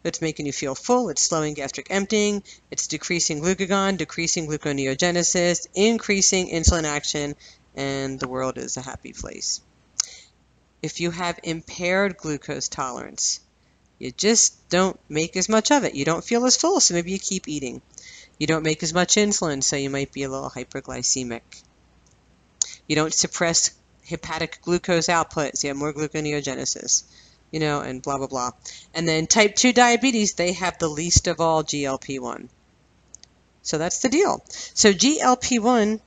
It's making you feel full, it's slowing gastric emptying, it's decreasing glucagon, decreasing gluconeogenesis, increasing insulin action, and the world is a happy place. If you have impaired glucose tolerance, you just don't make as much of it. You don't feel as full, so maybe you keep eating. You don't make as much insulin, so you might be a little hyperglycemic. You don't suppress hepatic glucose output, so you have more gluconeogenesis, and blah, blah, blah. And then type 2 diabetes, they have the least of all GLP-1. So that's the deal. So GLP-1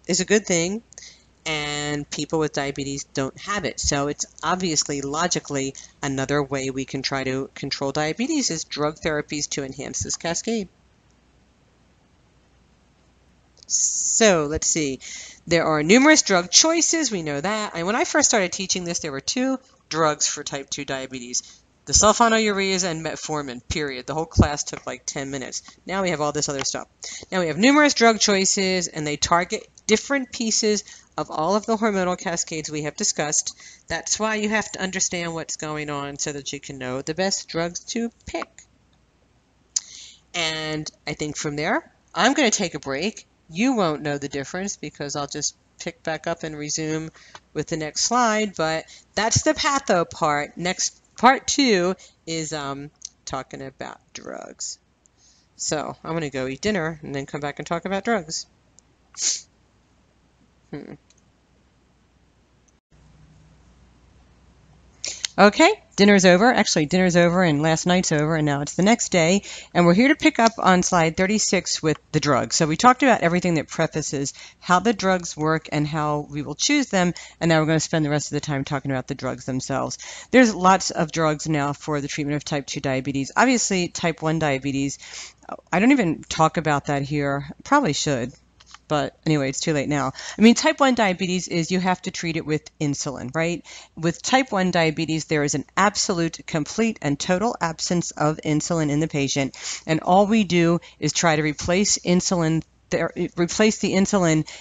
is a good thing, and people with diabetes don't have it. So it's obviously, logically, another way we can try to control diabetes is drug therapies to enhance this cascade. So let's see. There are numerous drug choices. We know that. And when I first started teaching this, there were 2 drugs for type 2 diabetes. The sulfonylureas and metformin, period. The whole class took like 10 minutes. Now we have all this other stuff. Now we have numerous drug choices, and they target different pieces of all of the hormonal cascades we have discussed. That's why you have to understand what's going on so that you can know the best drugs to pick. And I think from there, I'm going to take a break. You won't know the difference because I'll just pick back up and resume with the next slide, but that's the patho part. Next, part 2 is talking about drugs. So I'm going to go eat dinner and then come back and talk about drugs. Okay, dinner's over. Actually, dinner's over and last night's over, and now it's the next day. And we're here to pick up on slide 36 with the drugs. So we talked about everything that prefaces how the drugs work and how we will choose them, and now we're going to spend the rest of the time talking about the drugs themselves. There's lots of drugs now for the treatment of type 2 diabetes. Obviously, type 1 diabetes, I don't even talk about that here. Probably should. But anyway, it's too late now. I mean, type 1 diabetes is you have to treat it with insulin, right? With type 1 diabetes, there is an absolute, complete, and total absence of insulin in the patient. And all we do is try to replace the insulin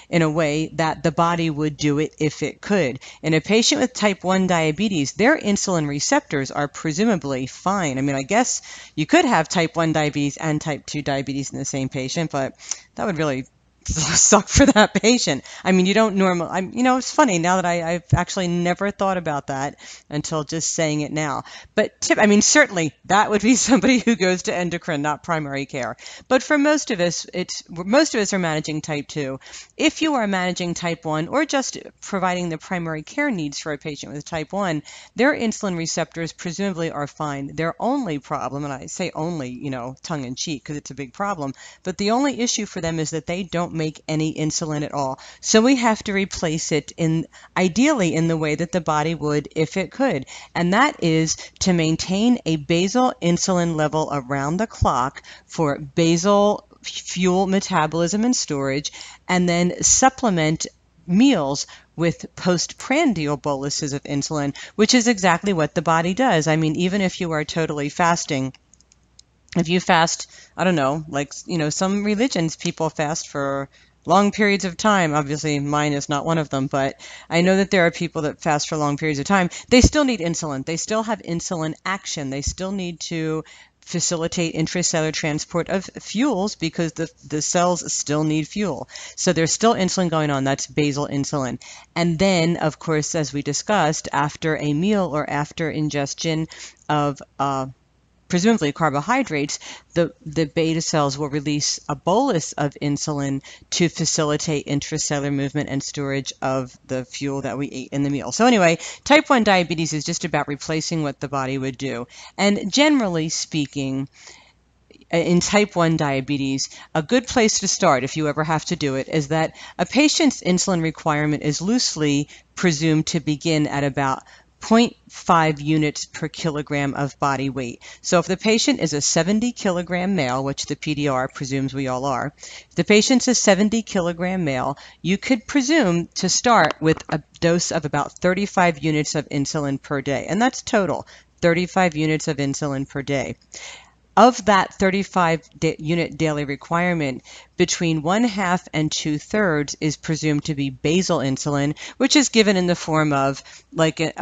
in a way that the body would do it if it could. In a patient with type 1 diabetes, their insulin receptors are presumably fine. I mean, I guess you could have type 1 diabetes and type 2 diabetes in the same patient, but that would really suck for that patient. I mean, you don't normally, it's funny now that I've actually never thought about that until just saying it now. But certainly that would be somebody who goes to endocrine, not primary care. But for most of us, most of us are managing type 2. If you are managing type 1 or just providing the primary care needs for a patient with type 1, their insulin receptors presumably are fine. Their only problem, and I say only, tongue in cheek because it's a big problem, but the only issue for them is that they don't make any insulin at all. So we have to replace it ideally in the way that the body would if it could. And that is to maintain a basal insulin level around the clock for basal fuel metabolism and storage, and then supplement meals with postprandial boluses of insulin, which is exactly what the body does. I mean, even if you are totally fasting, if you fast, I don't know, like, some religions, people fast for long periods of time. Obviously, mine is not one of them, but I know that there are people that fast for long periods of time. They still need insulin. They still have insulin action. They still need to facilitate intracellular transport of fuels because the cells still need fuel. So there's still insulin going on. That's basal insulin. And then, of course, as we discussed, after a meal or after ingestion of presumably carbohydrates, the beta cells will release a bolus of insulin to facilitate intracellular movement and storage of the fuel that we ate in the meal. So anyway, type 1 diabetes is just about replacing what the body would do. And generally speaking, in type 1 diabetes, a good place to start, if you ever have to do it, is that a patient's insulin requirement is loosely presumed to begin at about 0.5 units per kilogram of body weight. So if the patient is a 70 kilogram male, which the PDR presumes we all are, if the patient's a 70 kilogram male, you could presume to start with a dose of about 35 units of insulin per day. And that's total, 35 units of insulin per day. Of that 35-unit daily requirement, between 1/2 and 2/3 is presumed to be basal insulin, which is given in the form of like an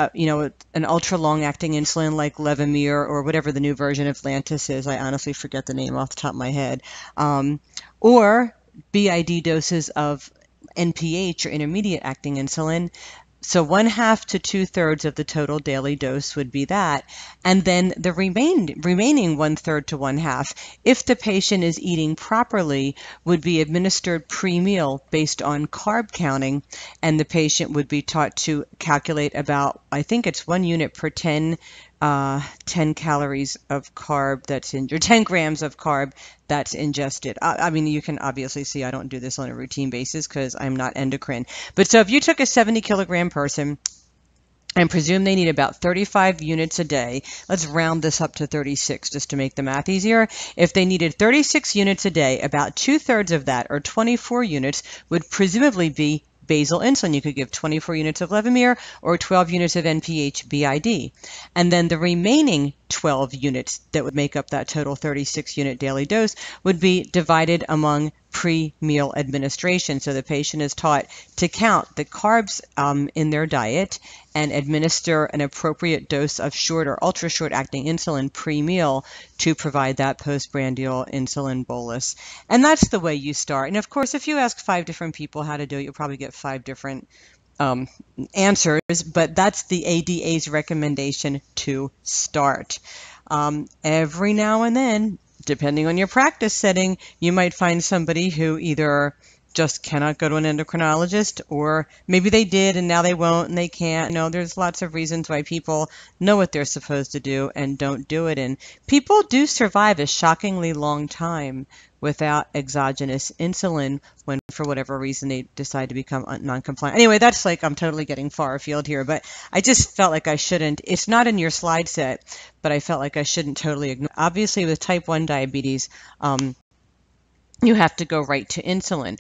ultra-long-acting insulin like Levemir or whatever the new version of Lantus is. I honestly forget the name off the top of my head. Or BID doses of NPH or intermediate-acting insulin. So 1/2 to 2/3 of the total daily dose would be that. And then the remaining 1/3 to 1/2, if the patient is eating properly, would be administered pre-meal based on carb counting. And the patient would be taught to calculate about, I think it's 1 unit per 10 calories of carb that's in, or 10 grams of carb that's ingested. I mean, you can obviously see I don't do this on a routine basis because I'm not endocrine. But so if you took a 70 kilogram person and presume they need about 35 units a day, let's round this up to 36 just to make the math easier. If they needed 36 units a day, about 2/3 of that, or 24 units, would presumably be basal insulin. You could give 24 units of Levemir or 12 units of NPH BID. And then the remaining 12 units that would make up that total 36 unit daily dose would be divided among pre-meal administration. So the patient is taught to count the carbs in their diet and administer an appropriate dose of short or ultra short acting insulin pre-meal to provide that postprandial insulin bolus. And that's the way you start. And of course, if you ask 5 different people how to do it, you'll probably get 5 different answers, but that's the ADA's recommendation to start. Every now and then, depending on your practice setting, you might find somebody who either just cannot go to an endocrinologist, or maybe they did and now they won't and they can't. There's lots of reasons why people know what they're supposed to do and don't do it. And people do survive a shockingly long time without exogenous insulin when, for whatever reason, they decide to become non-compliant. Anyway, that's like, I'm totally getting far afield here, but I just felt like I shouldn't. It's not in your slide set, but I felt like I shouldn't totally ignore. Obviously, with type 1 diabetes, you have to go right to insulin.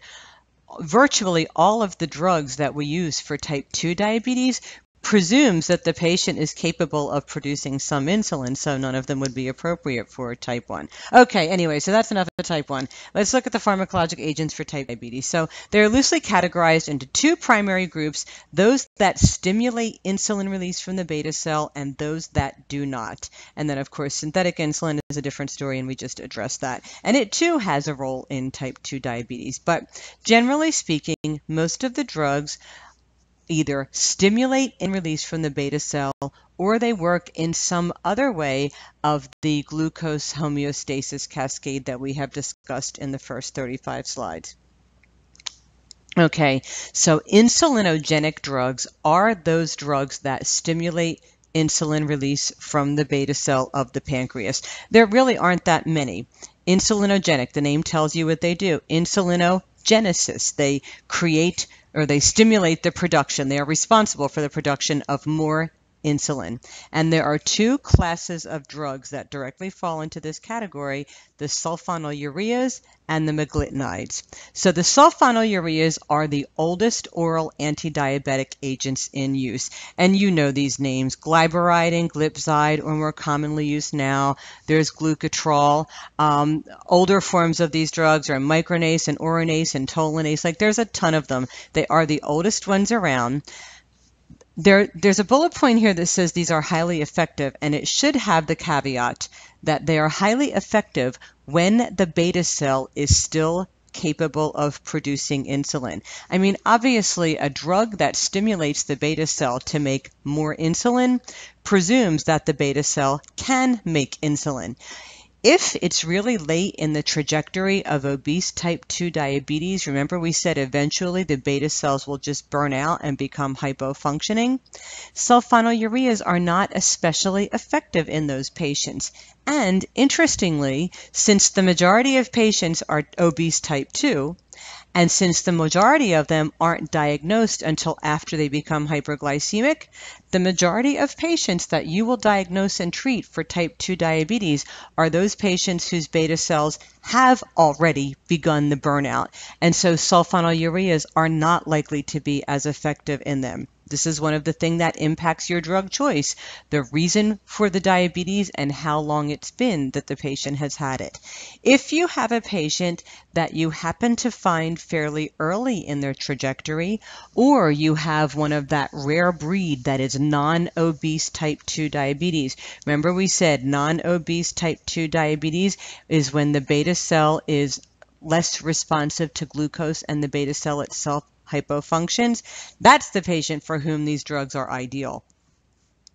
Virtually all of the drugs that we use for type 2 diabetes presumes that the patient is capable of producing some insulin, so none of them would be appropriate for type 1. Okay, anyway, so that's enough of type 1. Let's look at the pharmacologic agents for type diabetes. So they're loosely categorized into 2 primary groups, those that stimulate insulin release from the beta cell and those that do not. And then, of course, synthetic insulin is a different story, and we just addressed that. And it, too, has a role in type 2 diabetes. But generally speaking, most of the drugs either stimulate and release from the beta cell, or they work in some other way of the glucose homeostasis cascade that we have discussed in the first 35 slides. Okay, so insulinogenic drugs are those drugs that stimulate insulin release from the beta cell of the pancreas. There really aren't that many. Insulinogenic, the name tells you what they do. Insulinogenesis, they create or they stimulate the production. They are responsible for the production of more insulin. And there are two classes of drugs that directly fall into this category, the sulfonylureas and the meglitinides. So the sulfonylureas are the oldest oral anti-diabetic agents in use. And you know these names, glyburide and glipzide are more commonly used now. There's glucotrol. Older forms of these drugs are micronase and oronase and tolinase. Like there's a ton of them. They are the oldest ones around. There's a bullet point here that says these are highly effective, and it should have the caveat that they are highly effective when the beta cell is still capable of producing insulin. I mean, obviously, a drug that stimulates the beta cell to make more insulin presumes that the beta cell can make insulin. If it's really late in the trajectory of obese type 2 diabetes, remember we said eventually the beta cells will just burn out and become hypofunctioning, sulfonylureas are not especially effective in those patients. And interestingly, since the majority of patients are obese type 2, and since the majority of them aren't diagnosed until after they become hyperglycemic, the majority of patients that you will diagnose and treat for type 2 diabetes are those patients whose beta cells have already begun the burnout. And so sulfonylureas are not likely to be as effective in them. This is one of the things that impacts your drug choice, the reason for the diabetes and how long it's been that the patient has had it. If you have a patient that you happen to find fairly early in their trajectory, or you have one of that rare breed that is non-obese type 2 diabetes. Remember we said non-obese type 2 diabetes is when the beta cell is less responsive to glucose and the beta cell itself hypofunctions. That's the patient for whom these drugs are ideal.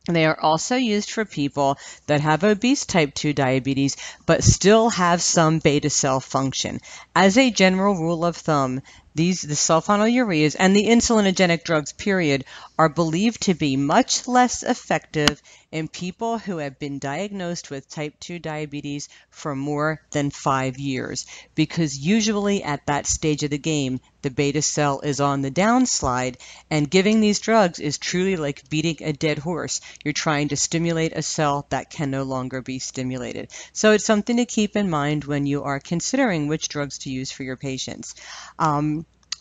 They are also used for people that have obese type 2 diabetes but still have some beta cell function. As a general rule of thumb, the sulfonylureas and the insulinogenic drugs, period, are believed to be much less effective in people who have been diagnosed with type 2 diabetes for more than 5 years, because usually at that stage of the game, the beta cell is on the downslide, and giving these drugs is truly like beating a dead horse. You're trying to stimulate a cell that can no longer be stimulated. So it's something to keep in mind when you are considering which drugs to use for your patients.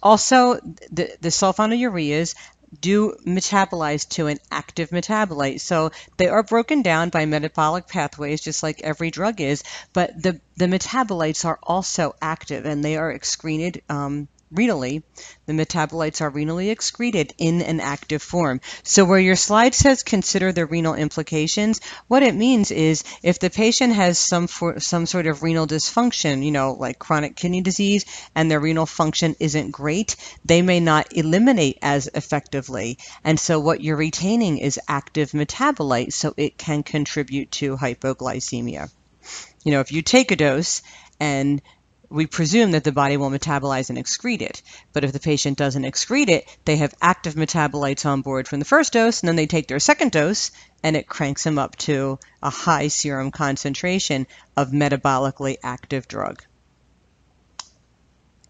Also, the sulfonylureas do metabolize to an active metabolite. So they are broken down by metabolic pathways just like every drug is, but the metabolites are also active and they are excreted renally. The metabolites are renally excreted in an active form. So where your slide says consider the renal implications, what it means is if the patient has some sort of renal dysfunction, like chronic kidney disease, and their renal function isn't great, they may not eliminate as effectively. And so what you're retaining is active metabolite, so it can contribute to hypoglycemia. If you take a dose and we presume that the body will metabolize and excrete it. But if the patient doesn't excrete it, they have active metabolites on board from the first dose, and then they take their second dose, and it cranks them up to a high serum concentration of metabolically active drug.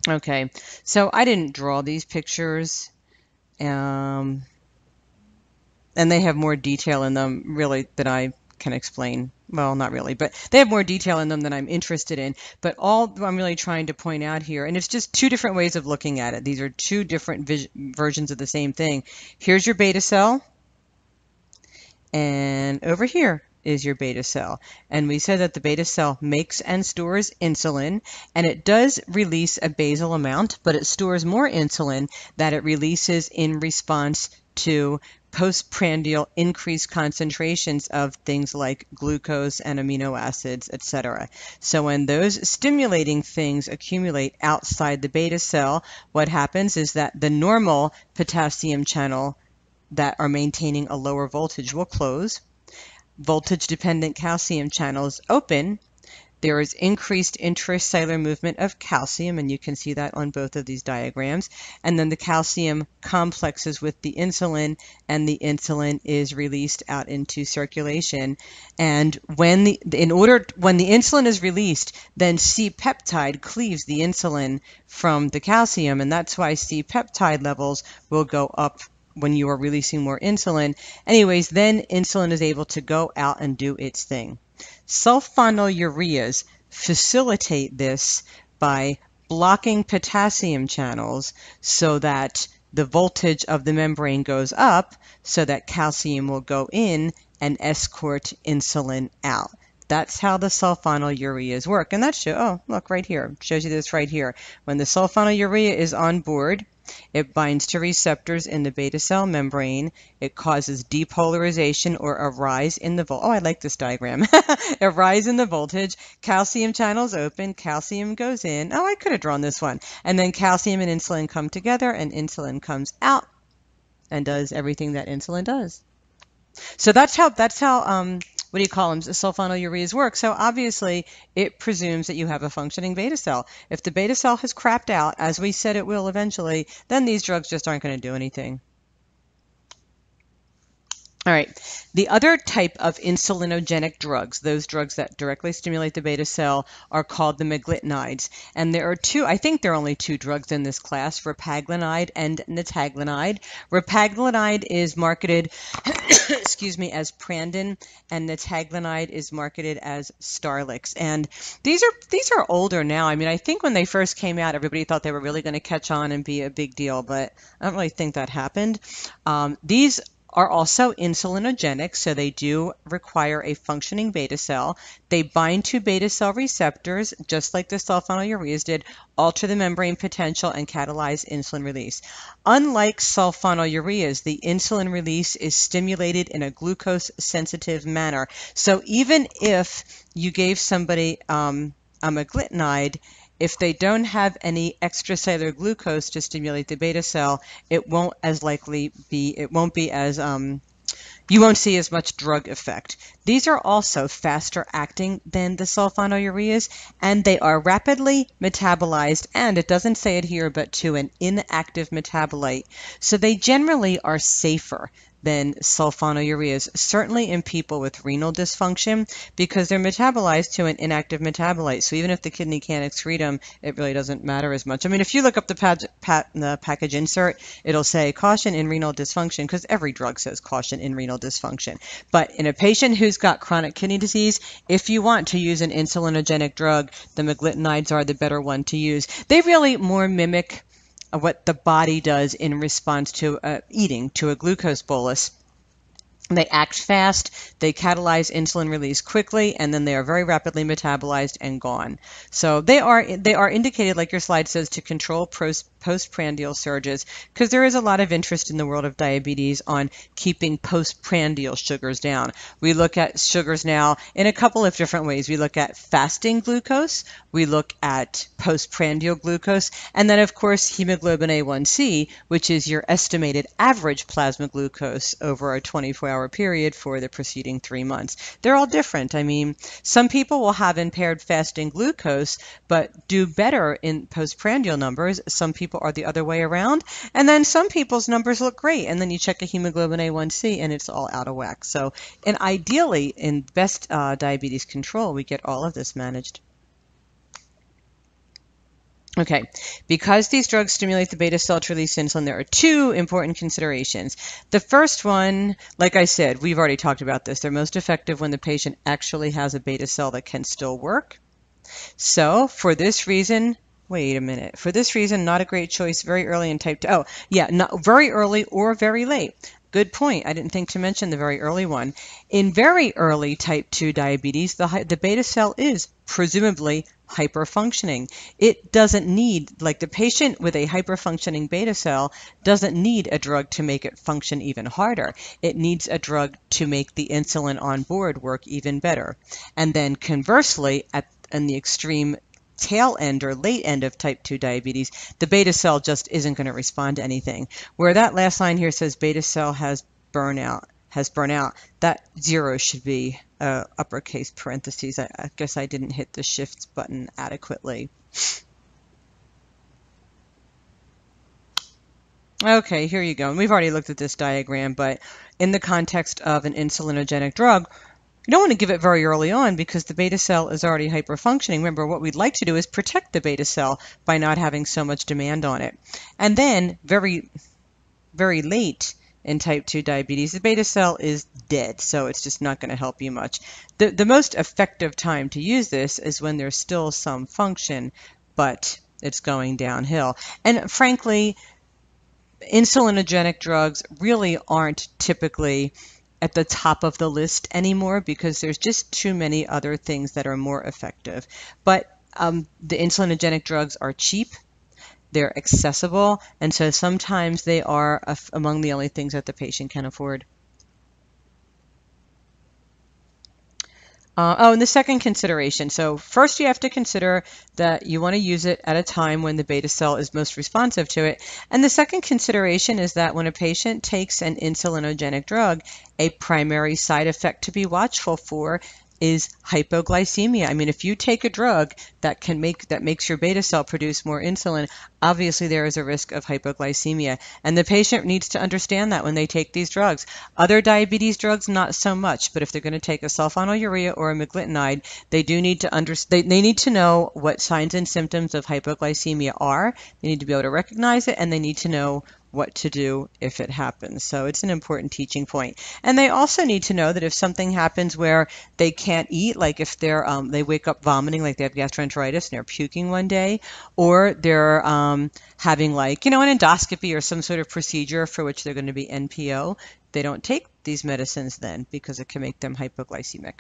Okay, so I didn't draw these pictures, and they have more detail in them, really, than I can explain. Well, not really, but they have more detail in them than I'm interested in. But all I'm really trying to point out here, and it's just two different ways of looking at it. These are two different versions of the same thing. Here's your beta cell, and over here is your beta cell. And we said that the beta cell makes and stores insulin, and it does release a basal amount, but it stores more insulin that it releases in response to postprandial increased concentrations of things like glucose and amino acids, etc. So when those stimulating things accumulate outside the beta cell, what happens is that the normal potassium channel that are maintaining a lower voltage will close. Voltage-dependent calcium channels open. There is increased intracellular movement of calcium, and you can see that on both of these diagrams. And then the calcium complexes with the insulin, and the insulin is released out into circulation. And when the insulin is released, then C-peptide cleaves the insulin from the calcium, and that's why C-peptide levels will go up when you are releasing more insulin. Anyways, then insulin is able to go out and do its thing. Sulfonylureas facilitate this by blocking potassium channels so that the voltage of the membrane goes up so that calcium will go in and escort insulin out. That's how the sulfonylureas work. And that oh, look right here. It shows you this right here. When the sulfonylurea is on board, it binds to receptors in the beta cell membrane. It causes depolarization or a rise in the voltage. Oh, I like this diagram. A rise in the voltage. Calcium channels open. Calcium goes in. Oh, I could have drawn this one. And then calcium and insulin come together, and insulin comes out and does everything that insulin does. So that's how what do you call them, sulfonylureas work. So obviously it presumes that you have a functioning beta cell. If the beta cell has crapped out, as we said it will eventually, then these drugs just aren't going to do anything. All right, the other type of insulinogenic drugs, those drugs that directly stimulate the beta cell, are called the meglitinides. And there are two, I think there are only two drugs in this class, repaglinide and nitaglynide. Repaglinide is marketed, excuse me, as Prandin, and nitaglynide is marketed as Starlix. And these are older now. I mean, I think when they first came out, everybody thought they were really going to catch on and be a big deal, but I don't really think that happened. These are also insulinogenic, so they do require a functioning beta cell. They bind to beta cell receptors, just like the sulfonylureas did, alter the membrane potential, and catalyze insulin release. Unlike sulfonylureas, the insulin release is stimulated in a glucose-sensitive manner. So even if you gave somebody a meglitinide, if they don't have any extracellular glucose to stimulate the beta cell, it won't as likely be, it won't be as, you won't see as much drug effect. These are also faster acting than the sulfonylureas, and they are rapidly metabolized, and it doesn't say it here, but to an inactive metabolite. So they generally are safer than sulfonylureas, certainly in people with renal dysfunction, because they're metabolized to an inactive metabolite. So even if the kidney can't excrete them, it really doesn't matter as much. I mean, if you look up the package insert, it'll say caution in renal dysfunction, because every drug says caution in renal dysfunction. But in a patient who's got chronic kidney disease, if you want to use an insulinogenic drug, the meglitinides are the better one to use. They really more mimic what the body does in response to eating, to a glucose bolus. They act fast, they catalyze insulin release quickly, and then they are very rapidly metabolized and gone. So they are indicated, like your slide says, to control postprandial surges, because there is a lot of interest in the world of diabetes on keeping postprandial sugars down. We look at sugars now in a couple of different ways. We look at fasting glucose, we look at postprandial glucose, and then of course hemoglobin A1C, which is your estimated average plasma glucose over a 24-hour period for the preceding 3 months. They're all different. I mean, some people will have impaired fasting glucose but do better in postprandial numbers. Some people are the other way around. And then some people's numbers look great. And then you check a hemoglobin A1C and it's all out of whack. So, and ideally, in best diabetes control, we get all of this managed. Okay, because these drugs stimulate the beta cell to release insulin, there are two important considerations. The first one, like I said, we've already talked about this. They're most effective when the patient actually has a beta cell that can still work. So for this reason, wait a minute. For this reason, not a great choice very early in type 2. Oh, yeah, not very early or very late. Good point. I didn't think to mention the very early one. In very early type 2 diabetes, the beta cell is presumably hyperfunctioning. It doesn't need, like the patient with a hyperfunctioning beta cell doesn't need a drug to make it function even harder. It needs a drug to make the insulin on board work even better. And then conversely, in the extreme tail end or late end of type 2 diabetes, the beta cell just isn't going to respond to anything. Where that last line here says beta cell has burnout, that 0 should be uppercase parentheses. I guess I didn't hit the shift button adequately. Okay, here you go. And we've already looked at this diagram, but in the context of an insulinogenic drug, you don't want to give it very early on because the beta cell is already hyperfunctioning. Remember, what we'd like to do is protect the beta cell by not having so much demand on it. And then very, very late in type 2 diabetes, the beta cell is dead, so it's just not going to help you much. The most effective time to use this is when there's still some function, but it's going downhill. And frankly, insulinogenic drugs really aren't typically at the top of the list anymore because there's just too many other things that are more effective. But the insulinogenic drugs are cheap, they're accessible, and so sometimes they are among the only things that the patient can afford. And the second consideration. So first you have to consider that you want to use it at a time when the beta cell is most responsive to it. And the second consideration is that when a patient takes an insulinogenic drug, a primary side effect to be watchful for is hypoglycemia. I mean, if you take a drug that makes your beta cell produce more insulin, obviously there is a risk of hypoglycemia. And the patient needs to understand that when they take these drugs. Other diabetes drugs, not so much, but if they're going to take a sulfonylurea or a meglitide, they do need to they need to know what signs and symptoms of hypoglycemia are. They need to be able to recognize it, and they need to know what to do if it happens. So it's an important teaching point. And they also need to know that if something happens where they can't eat, like if they're they wake up vomiting, like they have gastroenteritis and they're puking one day, or they're having like, an endoscopy or some sort of procedure for which they're going to be NPO, they don't take these medicines then because it can make them hypoglycemic.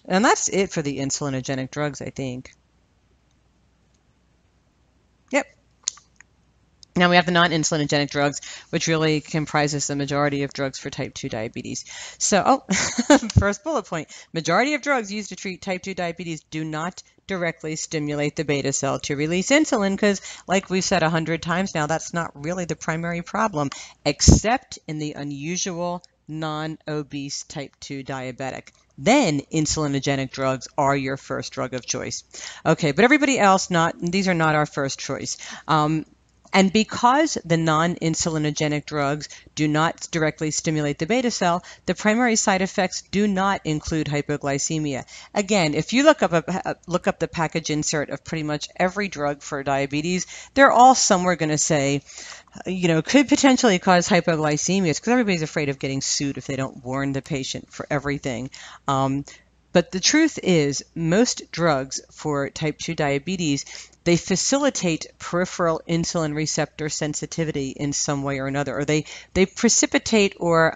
And that's it for the insulinogenic drugs, I think. Yep. Now we have the non-insulinogenic drugs, which really comprises the majority of drugs for type 2 diabetes. So, first bullet point, majority of drugs used to treat type 2 diabetes do not directly stimulate the beta cell to release insulin because, like we've said 100 times now, that's not really the primary problem, except in the unusual non-obese type 2 diabetic. Then insulinogenic drugs are your first drug of choice. Okay, but everybody else, these are not our first choice. And because the non-insulinogenic drugs do not directly stimulate the beta cell, the primary side effects do not include hypoglycemia. Again, if you look up the package insert of pretty much every drug for diabetes, they're all somewhere going to say, could potentially cause hypoglycemia. It's because everybody's afraid of getting sued if they don't warn the patient for everything. But the truth is, most drugs for type 2 diabetes, they facilitate peripheral insulin receptor sensitivity in some way or another, or they precipitate or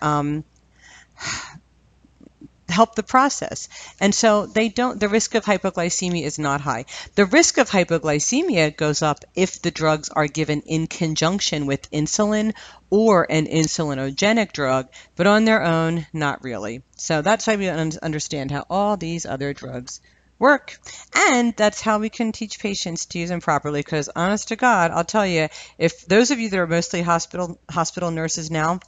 help the process. And so the risk of hypoglycemia is not high. The risk of hypoglycemia goes up if the drugs are given in conjunction with insulin or an insulinogenic drug, but on their own, not really. So that's how we understand how all these other drugs work. And that's how we can teach patients to use them properly, because honest to God, I'll tell you, if those of you that are mostly hospital nurses now,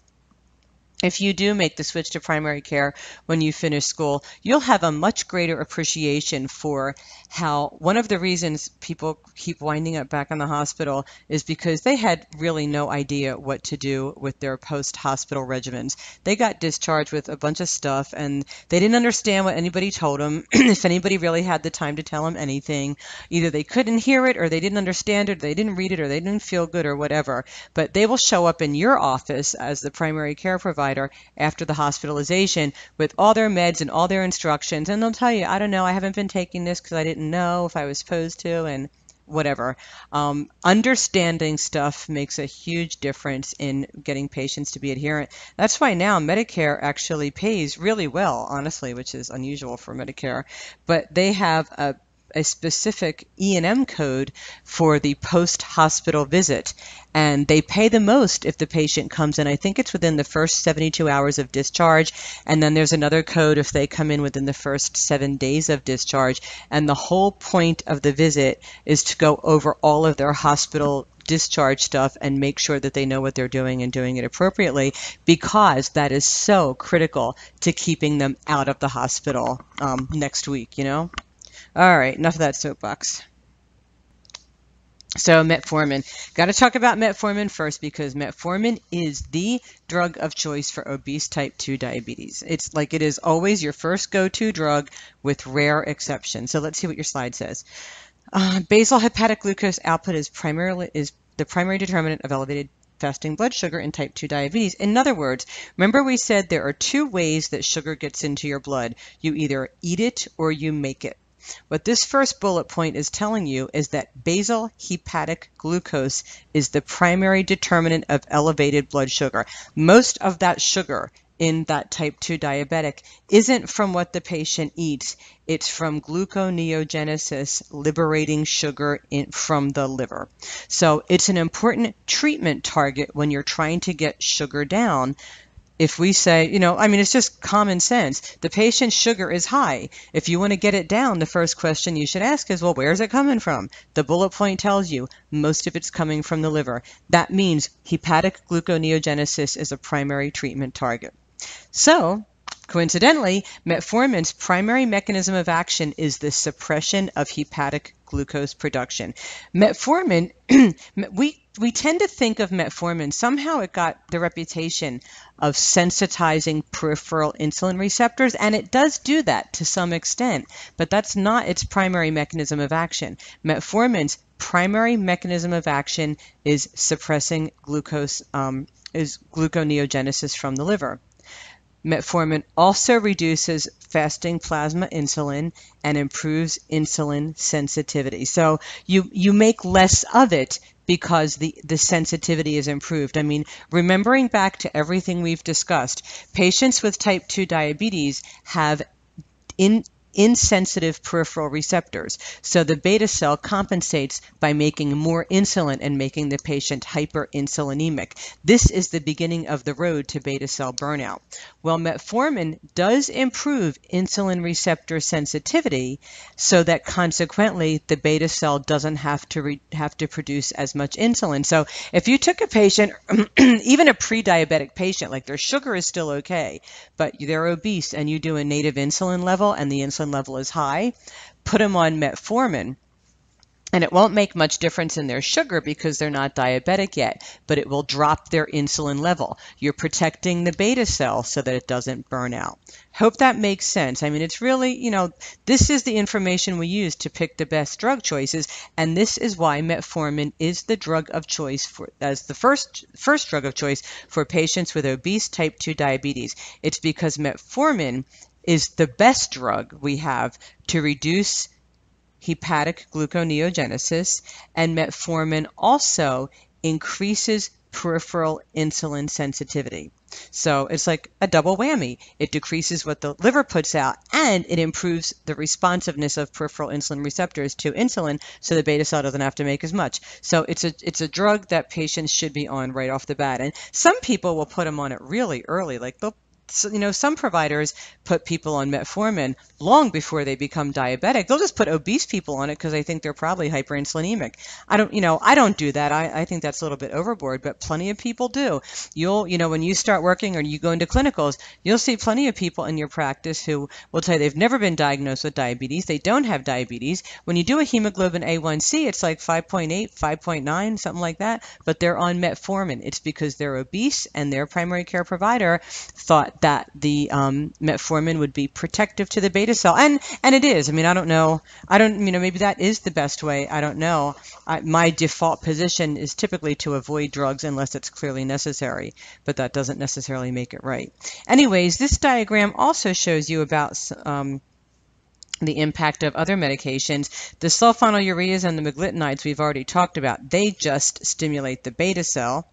if you do make the switch to primary care when you finish school, you'll have a much greater appreciation for how one of the reasons people keep winding up back in the hospital is because they had really no idea what to do with their post-hospital regimens. They got discharged with a bunch of stuff and they didn't understand what anybody told them. If anybody really had the time to tell them anything, either they couldn't hear it or they didn't understand it, or they didn't read it, or they didn't feel good or whatever. But they will show up in your office as the primary care provider after the hospitalization with all their meds and all their instructions, and they'll tell you, I don't know, I haven't been taking this because I didn't know if I was supposed to, and whatever. Understanding stuff makes a huge difference in getting patients to be adherent. That's why now Medicare actually pays really well, honestly, which is unusual for Medicare, but they have a specific E&M code for the post-hospital visit, and they pay the most if the patient comes in. I think it's within the first 72 hours of discharge, and then there's another code if they come in within the first 7 days of discharge, and the whole point of the visit is to go over all of their hospital discharge stuff and make sure that they know what they're doing and doing it appropriately, because that is so critical to keeping them out of the hospital next week, All right, enough of that soapbox. So metformin. Got to talk about metformin first because metformin is the drug of choice for obese type 2 diabetes. It's like it is always your first go-to drug with rare exceptions. So let's see what your slide says. Basal hepatic glucose output is the primary determinant of elevated fasting blood sugar in type 2 diabetes. In other words, remember we said there are two ways that sugar gets into your blood. You either eat it or you make it. What this first bullet point is telling you is that basal hepatic glucose is the primary determinant of elevated blood sugar. Most of that sugar in that type 2 diabetic isn't from what the patient eats, it's from gluconeogenesis liberating sugar from the liver. So it's an important treatment target when you're trying to get sugar down. If we say, it's just common sense. The patient's sugar is high. If you want to get it down, the first question you should ask is, well, where is it coming from? The bullet point tells you most of it's coming from the liver. That means hepatic gluconeogenesis is a primary treatment target. So, coincidentally, metformin's primary mechanism of action is the suppression of hepatic glucose production. Metformin, we tend to think of metformin, somehow it got the reputation of sensitizing peripheral insulin receptors, and it does do that to some extent, but that's not its primary mechanism of action. Metformin's primary mechanism of action is suppressing gluconeogenesis from the liver. Metformin also reduces fasting plasma insulin and improves insulin sensitivity. So you make less of it because the sensitivity is improved. I mean, remembering back to everything we've discussed, patients with type 2 diabetes have insensitive peripheral receptors. So the beta cell compensates by making more insulin and making the patient hyperinsulinemic. This is the beginning of the road to beta cell burnout. Well, metformin does improve insulin receptor sensitivity so that consequently the beta cell doesn't have to produce as much insulin. So if you took a patient, even a pre-diabetic patient, like their sugar is still okay, but they're obese and you do a native insulin level and the insulin level is high, put them on metformin, and it won't make much difference in their sugar because they're not diabetic yet, but it will drop their insulin level. You're protecting the beta cell so that it doesn't burn out. Hope that makes sense. I mean, it's really, this is the information we use to pick the best drug choices, and this is why metformin is the drug of choice as the first drug of choice for patients with obese type 2 diabetes. It's because metformin is the best drug we have to reduce hepatic gluconeogenesis, and metformin also increases peripheral insulin sensitivity. So it's like a double whammy. It decreases what the liver puts out, and it improves the responsiveness of peripheral insulin receptors to insulin, so the beta cell doesn't have to make as much. So it's a drug that patients should be on right off the bat. And some people will put them on it really early, like some providers put people on metformin long before they become diabetic. They'll just put obese people on it because they think they're probably hyperinsulinemic. I don't do that. I think that's a little bit overboard, but plenty of people do. When you start working or you go into clinicals, you'll see plenty of people in your practice who will tell you they've never been diagnosed with diabetes. They don't have diabetes. When you do a hemoglobin A1C, it's like 5.8, 5.9, something like that, but they're on metformin. It's because they're obese and their primary care provider thought that the metformin would be protective to the beta cell, and it is. I mean, I don't know. Maybe that is the best way. I don't know. My default position is typically to avoid drugs unless it's clearly necessary, but that doesn't necessarily make it right. Anyways, this diagram also shows you about the impact of other medications. The sulfonylureas and the meglitinides we've already talked about. They just stimulate the beta cell.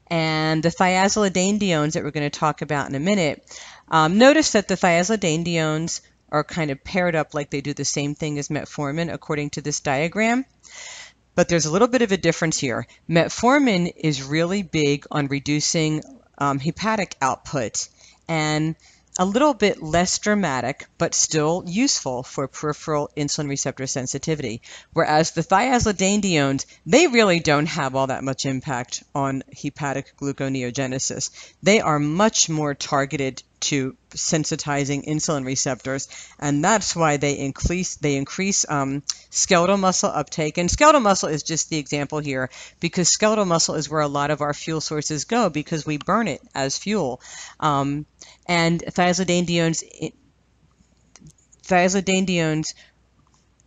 And the thiazolidinediones that we're going to talk about in a minute, notice that the thiazolidinediones are kind of paired up like they do the same thing as metformin according to this diagram. But there's a little bit of a difference here. Metformin is really big on reducing hepatic output and a little bit less dramatic, but still useful for peripheral insulin receptor sensitivity. Whereas the thiazolidinediones, they really don't have all that much impact on hepatic gluconeogenesis. They are much more targeted to sensitizing insulin receptors, and that's why they increase skeletal muscle uptake. And skeletal muscle is just the example here because skeletal muscle is where a lot of our fuel sources go because we burn it as fuel. And thiazolidinediones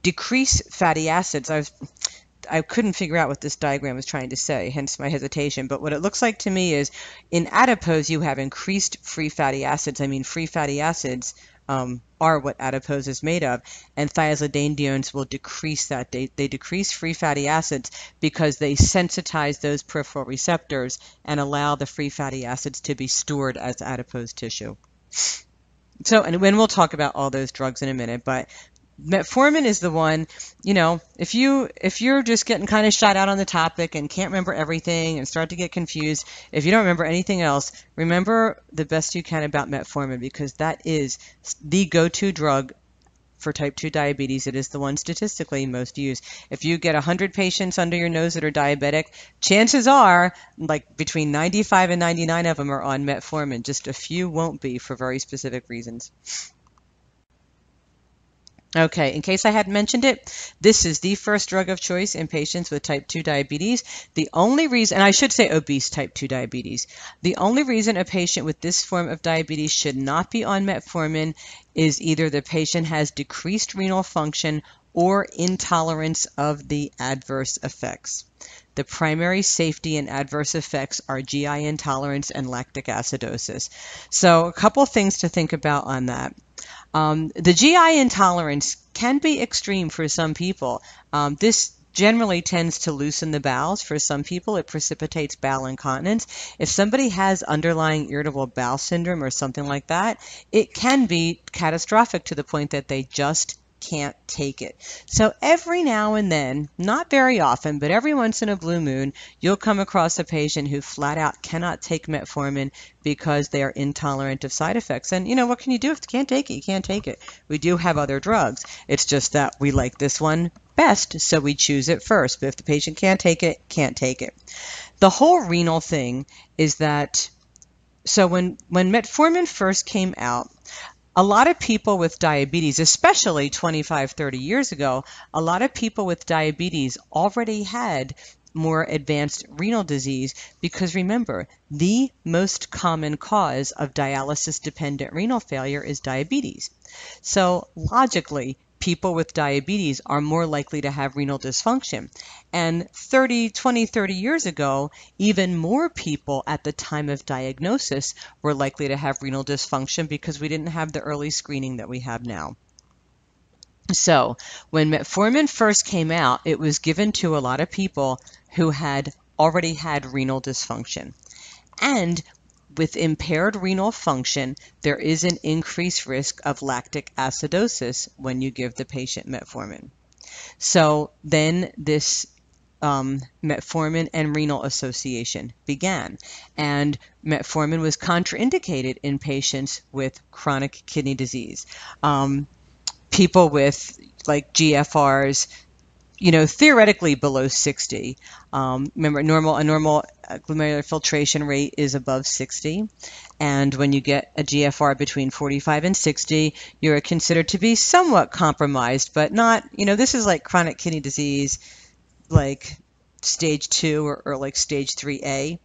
decrease fatty acids. I couldn't figure out what this diagram was trying to say, hence my hesitation. But what it looks like to me is in adipose, you have increased free fatty acids. I mean, free fatty acids are what adipose is made of, and thiazidinediones will decrease that. They decrease free fatty acids because they sensitize those peripheral receptors and allow the free fatty acids to be stored as adipose tissue. So, and when we'll talk about all those drugs in a minute, but metformin is the one, you know, if you're just getting kind of shot out on the topic and can't remember everything and start to get confused, if you don't remember anything else, remember the best you can about metformin, because that is the go-to drug for type 2 diabetes. It is the one statistically most used. If you get 100 patients under your nose that are diabetic, chances are like between 95 and 99 of them are on metformin. Just a few won't be for very specific reasons. Okay, in case I hadn't mentioned it, this is the first drug of choice in patients with type 2 diabetes. The only reason, and I should say obese type 2 diabetes, the only reason a patient with this form of diabetes should not be on metformin is either the patient has decreased renal function or intolerance of the adverse effects. The primary safety and adverse effects are GI intolerance and lactic acidosis. So a couple things to think about on that. The GI intolerance can be extreme for some people. This generally tends to loosen the bowels. For some people, it precipitates bowel incontinence. If somebody has underlying irritable bowel syndrome or something like that, it can be catastrophic to the point that they just can't take it. So every now and then, not very often, but every once in a blue moon, you'll come across a patient who flat out cannot take metformin because they are intolerant of side effects. And, you know, what can you do? If you can't take it, you can't take it. We do have other drugs. It's just that we like this one best, so we choose it first. But if the patient can't take it, can't take it. The whole renal thing is that, so when metformin first came out, a lot of people with diabetes, especially 25, 30 years ago, a lot of people with diabetes already had more advanced renal disease because remember, the most common cause of dialysis-dependent renal failure is diabetes. So logically, people with diabetes are more likely to have renal dysfunction. And 20, 30 years ago, even more people at the time of diagnosis were likely to have renal dysfunction because we didn't have the early screening that we have now. So when metformin first came out, it was given to a lot of people who had already had renal dysfunction. And with impaired renal function, there is an increased risk of lactic acidosis when you give the patient metformin. So then this metformin and renal association began, and metformin was contraindicated in patients with chronic kidney disease. People with like GFRs, you know, theoretically below 60. Remember, a normal glomerular filtration rate is above 60. And when you get a GFR between 45 and 60, you're considered to be somewhat compromised, but not, you know, this is like chronic kidney disease, like stage 2 or like stage 3A.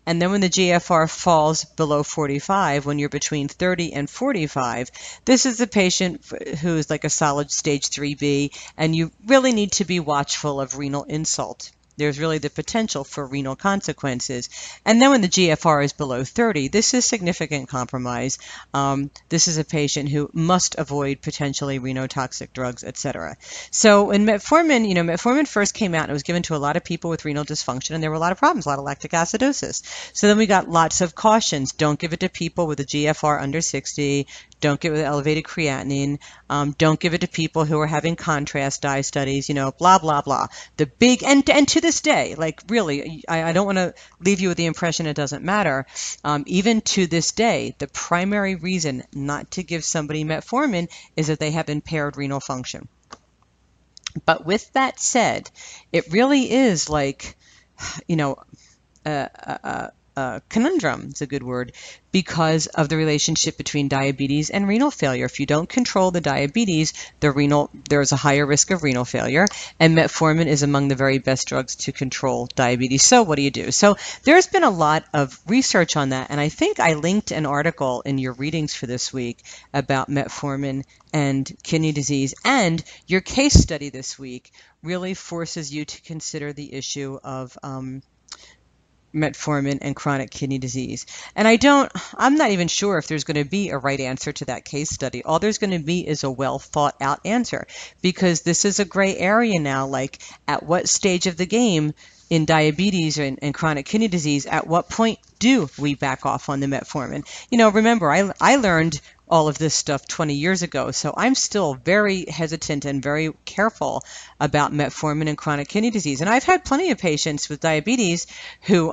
And then when the GFR falls below 45, when you're between 30 and 45, this is the patient who is like a solid stage 3B, and you really need to be watchful of renal insult. There's really the potential for renal consequences. And then when the GFR is below 30, this is significant compromise. This is a patient who must avoid potentially renotoxic drugs, etc. So when metformin, you know, metformin first came out, and it was given to a lot of people with renal dysfunction, and there were a lot of problems, a lot of lactic acidosis. So then we got lots of cautions. Don't give it to people with a GFR under 60. Don't give it with elevated creatinine. Don't give it to people who are having contrast dye studies, you know, blah, blah, blah. The big, and to this day, like really, I don't want to leave you with the impression it doesn't matter. Even to this day, the primary reason not to give somebody metformin is that they have impaired renal function. But with that said, it really is like, you know, conundrum is a good word, because of the relationship between diabetes and renal failure. If you don't control the diabetes, there's a higher risk of renal failure, and metformin is among the very best drugs to control diabetes. So what do you do? So there's been a lot of research on that, and I think I linked an article in your readings for this week about metformin and kidney disease, and your case study this week really forces you to consider the issue of metformin and chronic kidney disease. And I'm not even sure if there's going to be a right answer to that case study. All there's going to be is a well thought out answer, because this is a gray area now. Like, at what stage of the game in diabetes and chronic kidney disease, at what point do we back off on the metformin? Remember, I learned all of this stuff 20 years ago, so I'm still very hesitant and very careful about metformin and chronic kidney disease. And I've had plenty of patients with diabetes who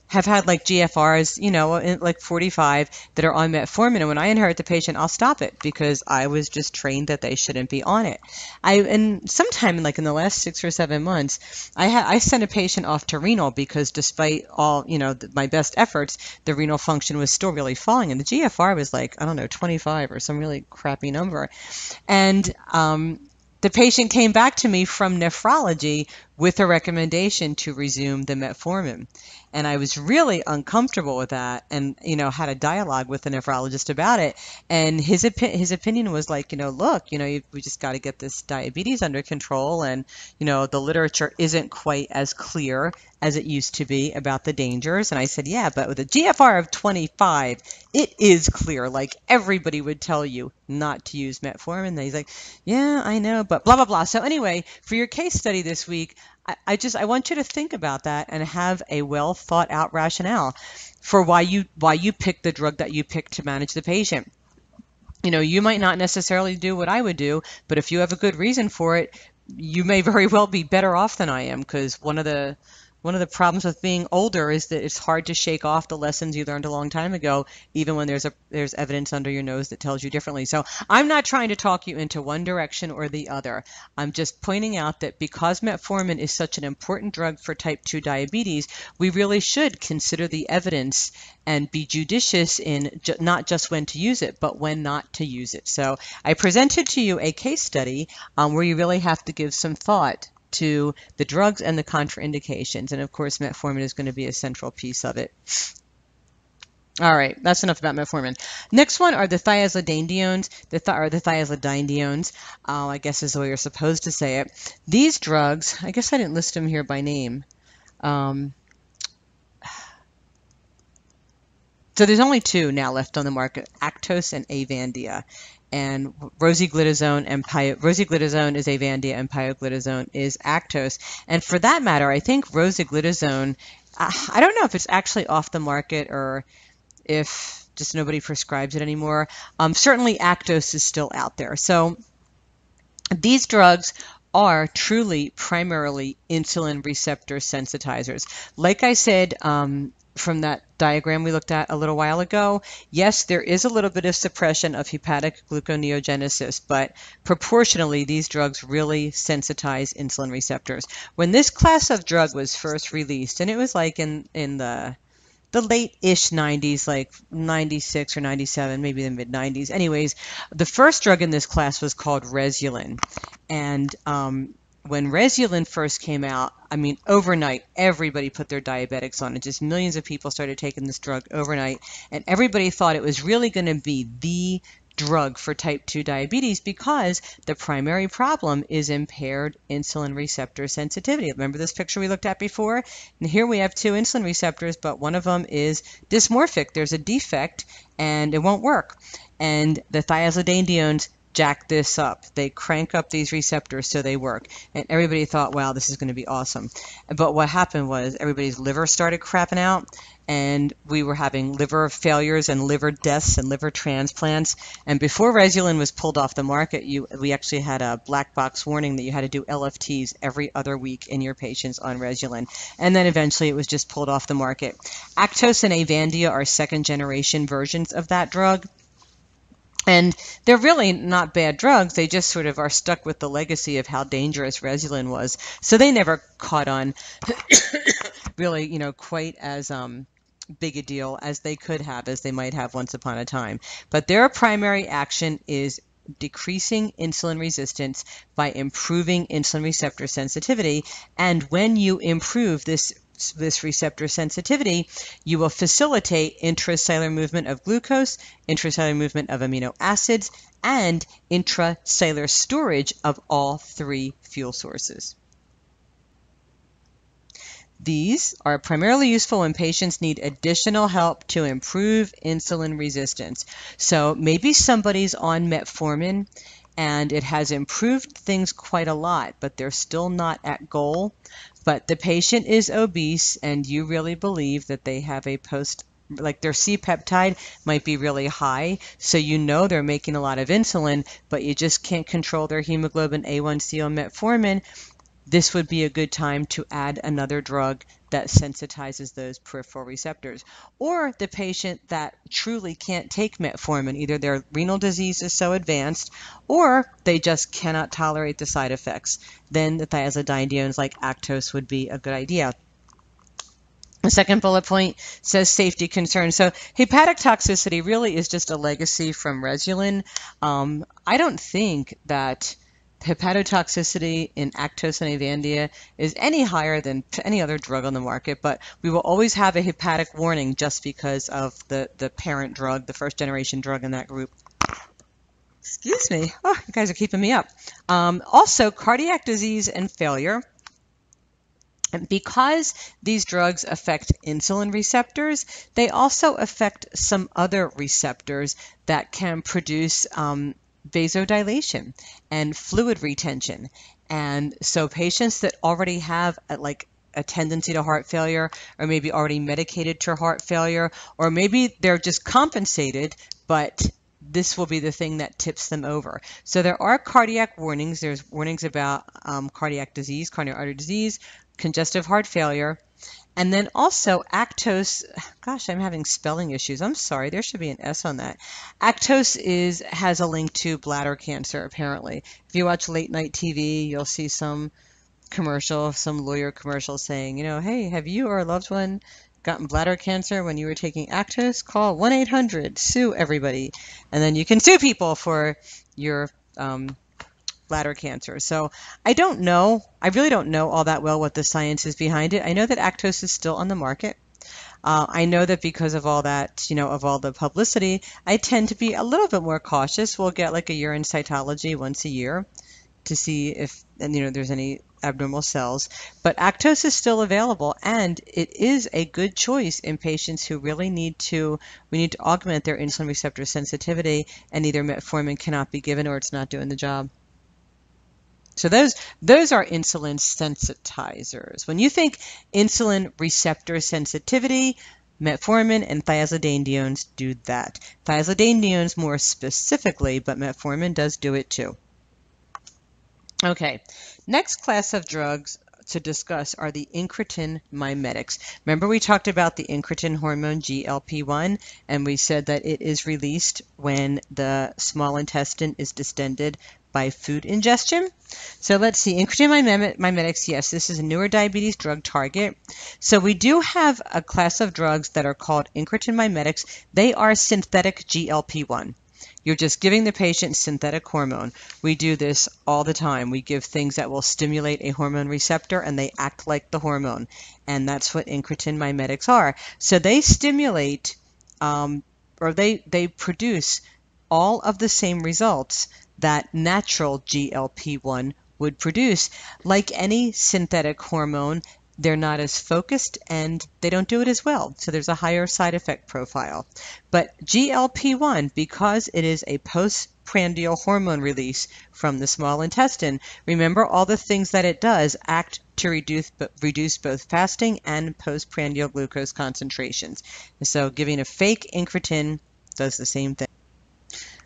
have had like GFRs, like 45, that are on metformin. And when I inherit the patient, I'll stop it because I was just trained that they shouldn't be on it. And sometime like in the last 6 or 7 months, I sent a patient off to renal because despite all, my best efforts, the renal function was still really falling. And the GFR was like, I don't know, 25 or some really crappy number. And the patient came back to me from nephrology with a recommendation to resume the metformin. And I was really uncomfortable with that, and, had a dialogue with the nephrologist about it. And his opinion was like, look, we just got to get this diabetes under control. And, the literature isn't quite as clear as it used to be about the dangers. And I said, yeah, but with a GFR of 25, it is clear. Like, everybody would tell you not to use metformin. And he's like, yeah, I know, but blah, blah, blah. So anyway, for your case study this week, I want you to think about that and have a well thought out rationale for why you pick the drug that you pick to manage the patient. You might not necessarily do what I would do, but if you have a good reason for it, you may very well be better off than I am, because one of the problems with being older is that it's hard to shake off the lessons you learned a long time ago, even when there's evidence under your nose that tells you differently. So I'm not trying to talk you into one direction or the other. I'm just pointing out that because metformin is such an important drug for type 2 diabetes, we really should consider the evidence and be judicious in not just when to use it, but when not to use it. So I presented to you a case study where you really have to give some thought to the drugs and the contraindications. And of course, metformin is going to be a central piece of it. All right, that's enough about metformin. Next one are the thiazolidinediones, the thiazolidinediones, I guess is the way you're supposed to say it. These drugs, I guess I didn't list them here by name. So there's only 2 now left on the market, Actos and Avandia. And rosiglitazone is Avandia and pioglitazone is Actos. And for that matter, I think rosiglitazone, I don't know if it's actually off the market or if just nobody prescribes it anymore. Certainly Actos is still out there. So these drugs are truly primarily insulin receptor sensitizers. Like I said, from that diagram we looked at a little while ago, yes, there is a little bit of suppression of hepatic gluconeogenesis, but proportionally, these drugs really sensitize insulin receptors. When this class of drug was first released, and it was like in the late-ish 90s, like 96 or 97, maybe the mid-90s. Anyways, the first drug in this class was called Resulin. And when Resulin first came out, I mean, overnight, everybody put their diabetics on it. Just millions of people started taking this drug overnight. And everybody thought it was really going to be the drug for type 2 diabetes because the primary problem is impaired insulin receptor sensitivity. Remember this picture we looked at before? And here we have 2 insulin receptors, but one of them is dysmorphic. There's a defect and it won't work. And the thiazolidinediones jack this up. They crank up these receptors so they work. And everybody thought, wow, this is going to be awesome. But what happened was everybody's liver started crapping out, and we were having liver failures and liver deaths and liver transplants. And before Resulin was pulled off the market, we actually had a black box warning that you had to do LFTs every other week in your patients on Resulin. And then eventually it was just pulled off the market. Actos and Avandia are second generation versions of that drug. And they're really not bad drugs. They just sort of are stuck with the legacy of how dangerous Resulin was. So they never caught on really, quite as big a deal as they could have, as they might have once upon a time. But their primary action is decreasing insulin resistance by improving insulin receptor sensitivity. And when you improve this this receptor sensitivity, you will facilitate intracellular movement of glucose, intracellular movement of amino acids, and intracellular storage of all three fuel sources. These are primarily useful when patients need additional help to improve insulin resistance. So maybe somebody's on metformin and it has improved things quite a lot, but they're still not at goal. But the patient is obese and you really believe that they have a like their C-peptide might be really high, so you know they're making a lot of insulin, but you just can't control their hemoglobin A1C on metformin. This would be a good time to add another drug that sensitizes those peripheral receptors. Or the patient that truly can't take metformin, either their renal disease is so advanced or they just cannot tolerate the side effects. Then the thiazidinediones like Actos would be a good idea. The second bullet point says safety concerns. So hepatic toxicity really is just a legacy from Resulin. I don't think that hepatotoxicity in Actos and Avandia is any higher than any other drug on the market, but we will always have a hepatic warning just because of the parent drug, the first generation drug in that group. Excuse me. Oh, you guys are keeping me up. Also, cardiac disease and failure. And because these drugs affect insulin receptors, they also affect some other receptors that can produce vasodilation and fluid retention. And so patients that already have a tendency to heart failure, or maybe already medicated to heart failure, or maybe they're just compensated, but this will be the thing that tips them over. So there are cardiac warnings. There's warnings about cardiac disease, coronary artery disease, congestive heart failure, and then also Actos. Gosh, I'm having spelling issues. I'm sorry. There should be an S on that. Actos has a link to bladder cancer, apparently. If you watch late night TV, you'll see some commercial, some lawyer commercial saying, hey, have you or a loved one gotten bladder cancer when you were taking Actos? Call 1-800, sue everybody. And then you can sue people for your bladder cancer. So I don't know. I really don't know all that well what the science is behind it. I know that Actos is still on the market. I know that because of all that, of all the publicity, I tend to be a little bit more cautious. We'll get like a urine cytology once a year to see if there's any abnormal cells. But Actos is still available, and it is a good choice in patients who really need to augment their insulin receptor sensitivity, and either metformin cannot be given or it's not doing the job. So those are insulin sensitizers. When you think insulin receptor sensitivity, metformin and thiazidinediones do that. Thiazidinediones more specifically, but metformin does do it too. Okay, next class of drugs to discuss are the incretin mimetics. Remember we talked about the incretin hormone GLP-1, and we said that it is released when the small intestine is distended by food ingestion. So let's see, incretin mimetics, yes, this is a newer diabetes drug target. So we do have a class of drugs that are called incretin mimetics. They are synthetic GLP-1. You're just giving the patient synthetic hormone. We do this all the time. We give things that will stimulate a hormone receptor and they act like the hormone. And that's what incretin mimetics are. So they stimulate or they produce all of the same results that natural GLP-1 would produce. Like any synthetic hormone, they're not as focused and they don't do it as well. So there's a higher side effect profile. But GLP-1, because it is a postprandial hormone release from the small intestine, remember all the things that it does act to reduce both fasting and postprandial glucose concentrations. So giving a fake incretin does the same thing.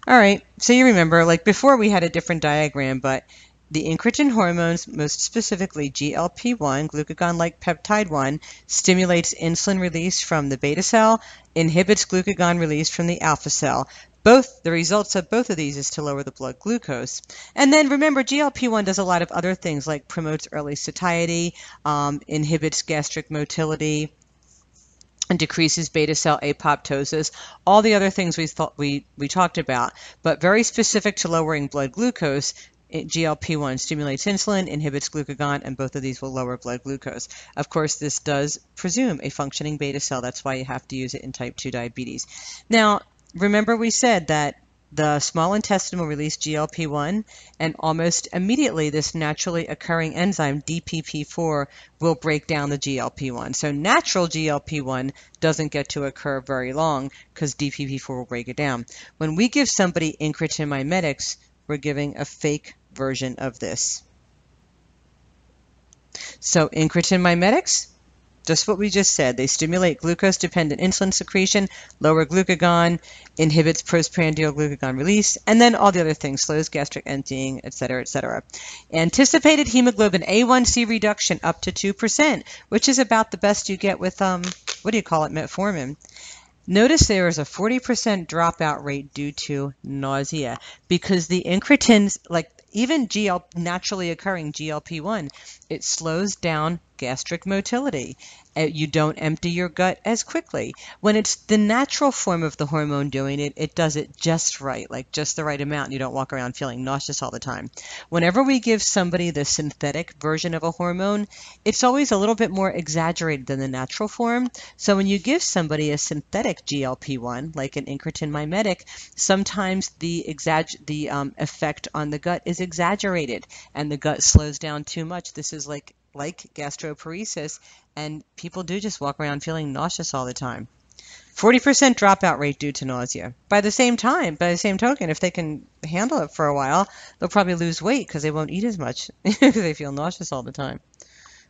All right, so you remember, like before we had a different diagram, but the incretin hormones, most specifically GLP-1, glucagon-like peptide 1, stimulates insulin release from the beta cell, inhibits glucagon release from the alpha cell. The results of both of these is to lower the blood glucose. And then remember, GLP-1 does a lot of other things, like promotes early satiety, inhibits gastric motility, and decreases beta cell apoptosis, all the other things we talked about. But very specific to lowering blood glucose, GLP-1 stimulates insulin, inhibits glucagon, and both of these will lower blood glucose. Of course, this does presume a functioning beta cell. That's why you have to use it in type 2 diabetes. Now, remember we said that the small intestine will release GLP-1, and almost immediately this naturally occurring enzyme, DPP-4, will break down the GLP-1. So natural GLP-1 doesn't get to occur very long because DPP-4 will break it down. When we give somebody incretin mimetics, we're giving a fake version of this. So incretin mimetics, just what we just said. They stimulate glucose-dependent insulin secretion, lower glucagon, inhibits postprandial glucagon release, and then all the other things, slows gastric emptying, etc., etc. Anticipated hemoglobin A1C reduction up to 2%, which is about the best you get with, metformin. Notice there is a 40% dropout rate due to nausea because the incretins, like even naturally occurring GLP-1, it slows down gastric motility. You don't empty your gut as quickly. When it's the natural form of the hormone doing it, it does it just right, like just the right amount. You don't walk around feeling nauseous all the time. Whenever we give somebody the synthetic version of a hormone, it's always a little bit more exaggerated than the natural form. So when you give somebody a synthetic GLP-1, like an incretin mimetic, sometimes the effect on the gut is exaggerated and the gut slows down too much. This is like gastroparesis, and people do just walk around feeling nauseous all the time. 40% dropout rate due to nausea. By the same token, if they can handle it for a while, they'll probably lose weight because they won't eat as much because they feel nauseous all the time.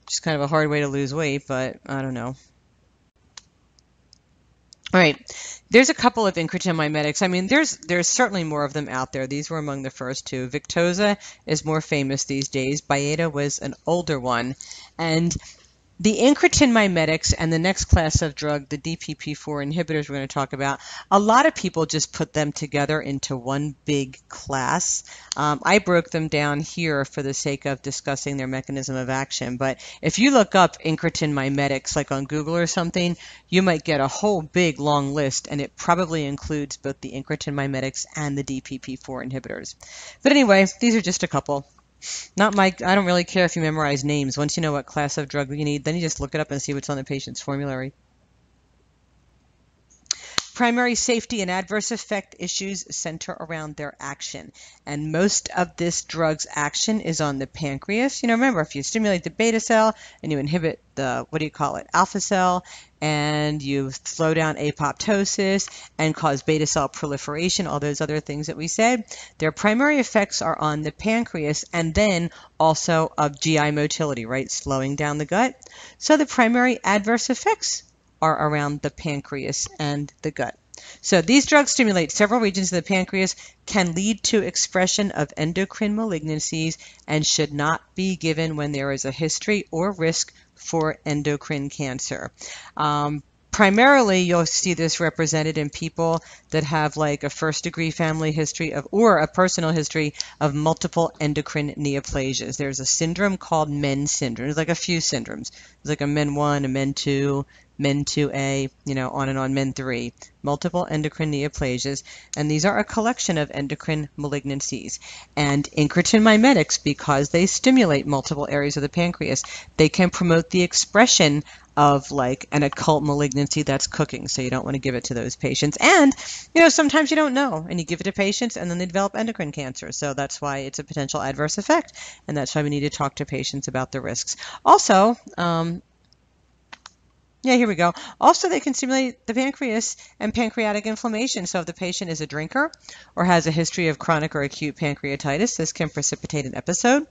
Which is kind of a hard way to lose weight, but I don't know. All right, there's a couple of incretin mimetics. I mean, there's certainly more of them out there. These were among the first two. Victoza is more famous these days. Byetta was an older one. And the incretin mimetics and the next class of drug, the DPP-4 inhibitors we're going to talk about, a lot of people just put them together into one big class. I broke them down here for the sake of discussing their mechanism of action. But if you look up incretin mimetics, like on Google or something, you might get a whole big long list, and it probably includes both the incretin mimetics and the DPP-4 inhibitors. But anyway, these are just a couple. I don't really care if you memorize names. Once you know what class of drug you need, then you just look it up and see what's on the patient's formulary. Primary safety and adverse effect issues center around their action. And most of this drug's action is on the pancreas. Remember, if you stimulate the beta cell and you inhibit the, alpha cell, and you slow down apoptosis and cause beta cell proliferation, all those other things that we said, their primary effects are on the pancreas and then also of GI motility, right? Slowing down the gut. So the primary adverse effects are around the pancreas and the gut. So these drugs stimulate several regions of the pancreas, can lead to expression of endocrine malignancies, and should not be given when there is a history or risk for endocrine cancer. Primarily, you'll see this represented in people that have like a first-degree family history of, or a personal history of multiple endocrine neoplasias. There's a syndrome called MEN syndrome. There's like a few syndromes. There's like a MEN1, a MEN2, MEN2A, on and on, MEN3, multiple endocrine neoplasias, and these are a collection of endocrine malignancies. And incretin mimetics, because they stimulate multiple areas of the pancreas, they can promote the expression of like an occult malignancy that's cooking, so you don't want to give it to those patients. And, sometimes you don't know, and you give it to patients, and then they develop endocrine cancer, so that's why it's a potential adverse effect, and that's why we need to talk to patients about the risks. Also, here we go. Also, they can stimulate the pancreas and pancreatic inflammation. So if the patient is a drinker or has a history of chronic or acute pancreatitis, this can precipitate an episode.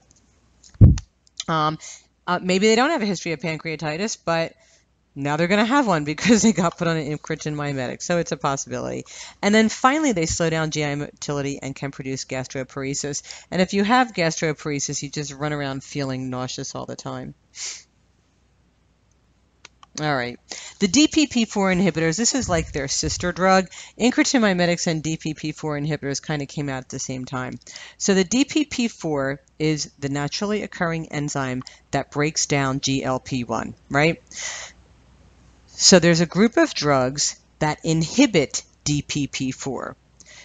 Maybe they don't have a history of pancreatitis, but now they're going to have one because they got put on an incretin mimetic. So it's a possibility. And then finally, they slow down GI motility and can produce gastroparesis. And if you have gastroparesis, you just run around feeling nauseous all the time. All right. The DPP-4 inhibitors, this is like their sister drug. Incretin mimetics and DPP-4 inhibitors kind of came out at the same time. So the DPP-4 is the naturally occurring enzyme that breaks down GLP-1, right? So there's a group of drugs that inhibit DPP-4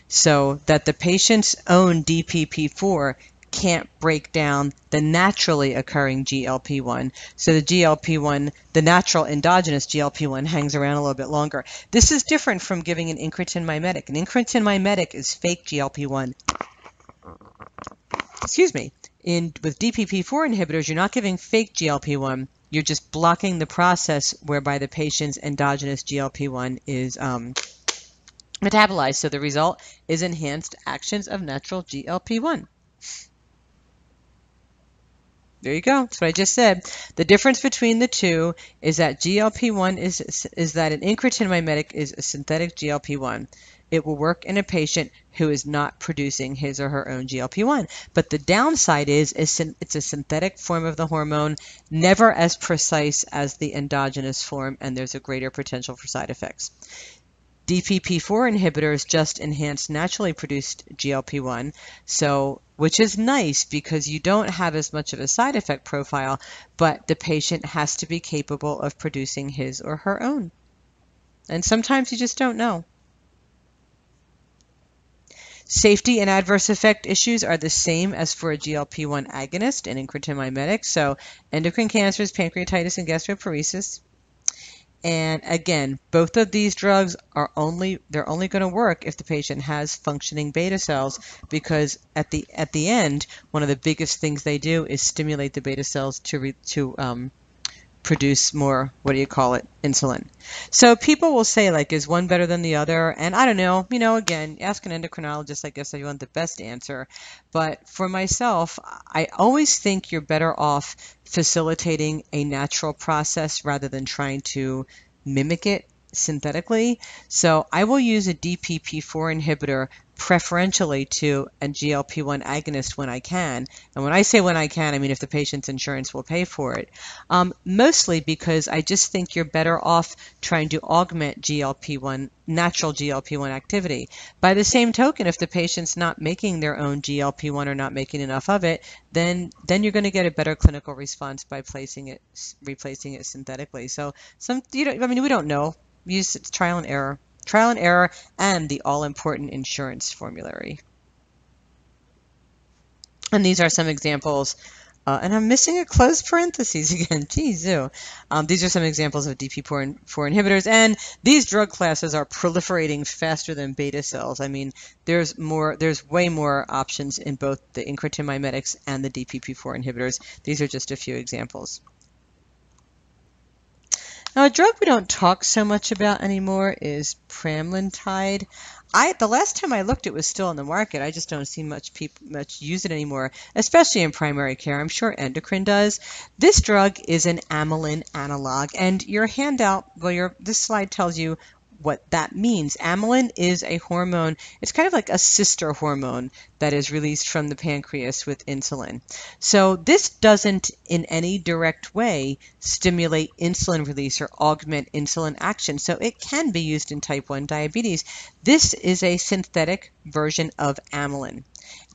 so that the patient's own DPP-4 can't break down the naturally occurring GLP-1. So the GLP-1, the natural endogenous GLP-1, hangs around a little bit longer. This is different from giving an incretin mimetic. An incretin mimetic is fake GLP-1. Excuse me. With DPP-4 inhibitors, you're not giving fake GLP-1. You're just blocking the process whereby the patient's endogenous GLP-1 is metabolized. So the result is enhanced actions of natural GLP-1. There you go. That's what I just said. The difference between the two is that GLP-1 is that an incretin mimetic is a synthetic GLP-1. It will work in a patient who is not producing his or her own GLP-1. But the downside is it's a synthetic form of the hormone, never as precise as the endogenous form, and there's a greater potential for side effects. DPP-4 inhibitors just enhance naturally produced GLP-1, which is nice because you don't have as much of a side effect profile, but the patient has to be capable of producing his or her own. And sometimes you just don't know. Safety and adverse effect issues are the same as for a GLP-1 agonist and incretin mimetics, so endocrine cancers, pancreatitis, and gastroparesis. And again, both of these drugs they're only going to work if the patient has functioning beta cells, because at the end, one of the biggest things they do is stimulate the beta cells to produce more, insulin. So people will say, like, is one better than the other? And I don't know, again, ask an endocrinologist, I guess, if you want the best answer. But for myself, I always think you're better off facilitating a natural process rather than trying to mimic it synthetically. So I will use a DPP-4 inhibitor preferentially to a GLP-1 agonist when I can. And when I say when I can, I mean if the patient's insurance will pay for it. Mostly because I just think you're better off trying to augment natural GLP-1 activity. By the same token, if the patient's not making their own GLP-1 or not making enough of it, then you're going to get a better clinical response by replacing it synthetically. So we don't know. Use trial and error, and the all-important insurance formulary. And these are some examples. And I'm missing a closed parentheses again. Geez, these are some examples of DPP-4 inhibitors, and these drug classes are proliferating faster than beta cells. I mean, there's way more options in both the incretin mimetics and the DPP-4 inhibitors. These are just a few examples. Now, a drug we don't talk so much about anymore is pramlintide. The last time I looked, it was still on the market. I just don't see much use it anymore, especially in primary care. I'm sure endocrine does. This drug is an amylin analog, and your handout, this slide tells you what that means. Amylin is a hormone. It's kind of like a sister hormone that is released from the pancreas with insulin. So this doesn't in any direct way stimulate insulin release or augment insulin action. So it can be used in type 1 diabetes. This is a synthetic version of amylin.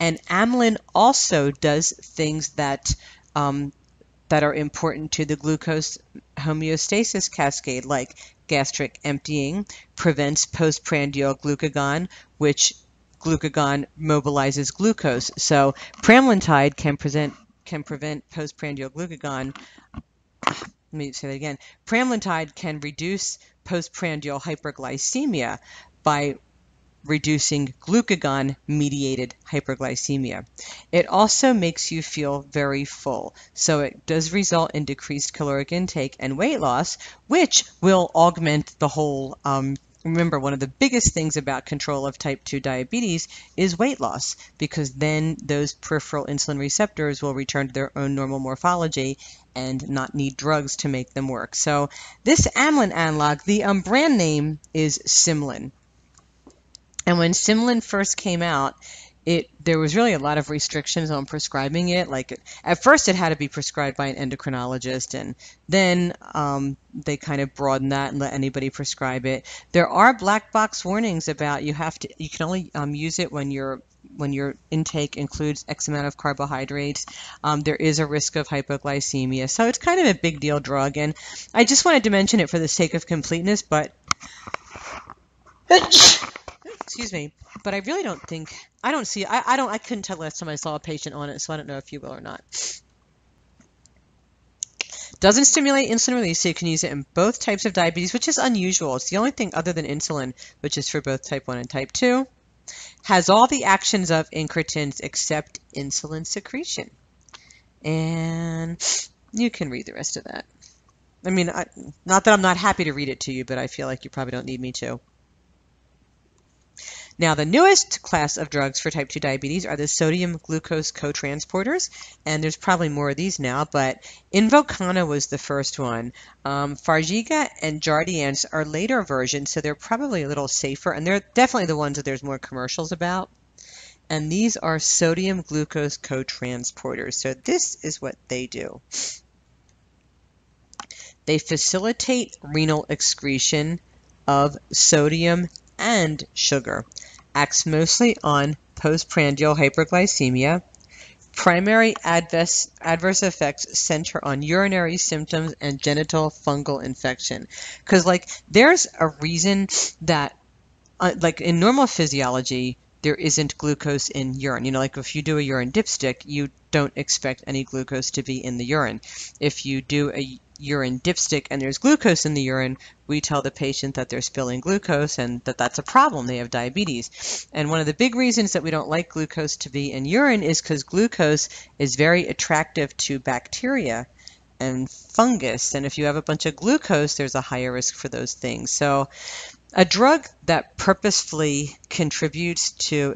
And amylin also does things that are important to the glucose homeostasis cascade, like gastric emptying, prevents postprandial glucagon, which glucagon mobilizes glucose. So pramlintide can prevent postprandial glucagon. Let me say that again. Pramlintide can reduce postprandial hyperglycemia by reducing glucagon-mediated hyperglycemia. It also makes you feel very full, so it does result in decreased caloric intake and weight loss, which will augment the whole. Remember, one of the biggest things about control of type 2 diabetes is weight loss, because then those peripheral insulin receptors will return to their own normal morphology and not need drugs to make them work. So this amylin analog, the brand name is Simlin. And when Simlin first came out, there was really a lot of restrictions on prescribing it. Like, at first it had to be prescribed by an endocrinologist, and then they kind of broadened that and let anybody prescribe it. There are black box warnings about you can only use it when your intake includes X amount of carbohydrates. There is a risk of hypoglycemia. So it's kind of a big deal drug, and I just wanted to mention it for the sake of completeness, but excuse me, but I really don't think, I couldn't tell last time I saw a patient on it, so I don't know if you will or not. Doesn't stimulate insulin release, so you can use it in both types of diabetes, which is unusual. It's the only thing other than insulin, which is for both type 1 and type 2. Has all the actions of incretins except insulin secretion. And you can read the rest of that. I mean, not that I'm not happy to read it to you, but I feel like you probably don't need me to. Now, the newest class of drugs for type 2 diabetes are the sodium glucose cotransporters, and there's probably more of these now, but Invokana was the first one. Farxiga and Jardiance are later versions, so they're probably a little safer, and they're definitely the ones that there's more commercials about. And these are sodium glucose cotransporters, so this is what they do. They facilitate renal excretion of sodium and sugar. Acts mostly on postprandial hyperglycemia. Primary adverse effects center on urinary symptoms and genital fungal infection. Because, like, there's a reason that, like, in normal physiology, there isn't glucose in urine. You know, like if you do a urine dipstick, you don't expect any glucose to be in the urine. If you do a urine dipstick and there's glucose in the urine, we tell the patient that they're spilling glucose and that that's a problem. They have diabetes. And one of the big reasons that we don't like glucose to be in urine is because glucose is very attractive to bacteria and fungus. And if you have a bunch of glucose, there's a higher risk for those things. So a drug that purposefully contributes to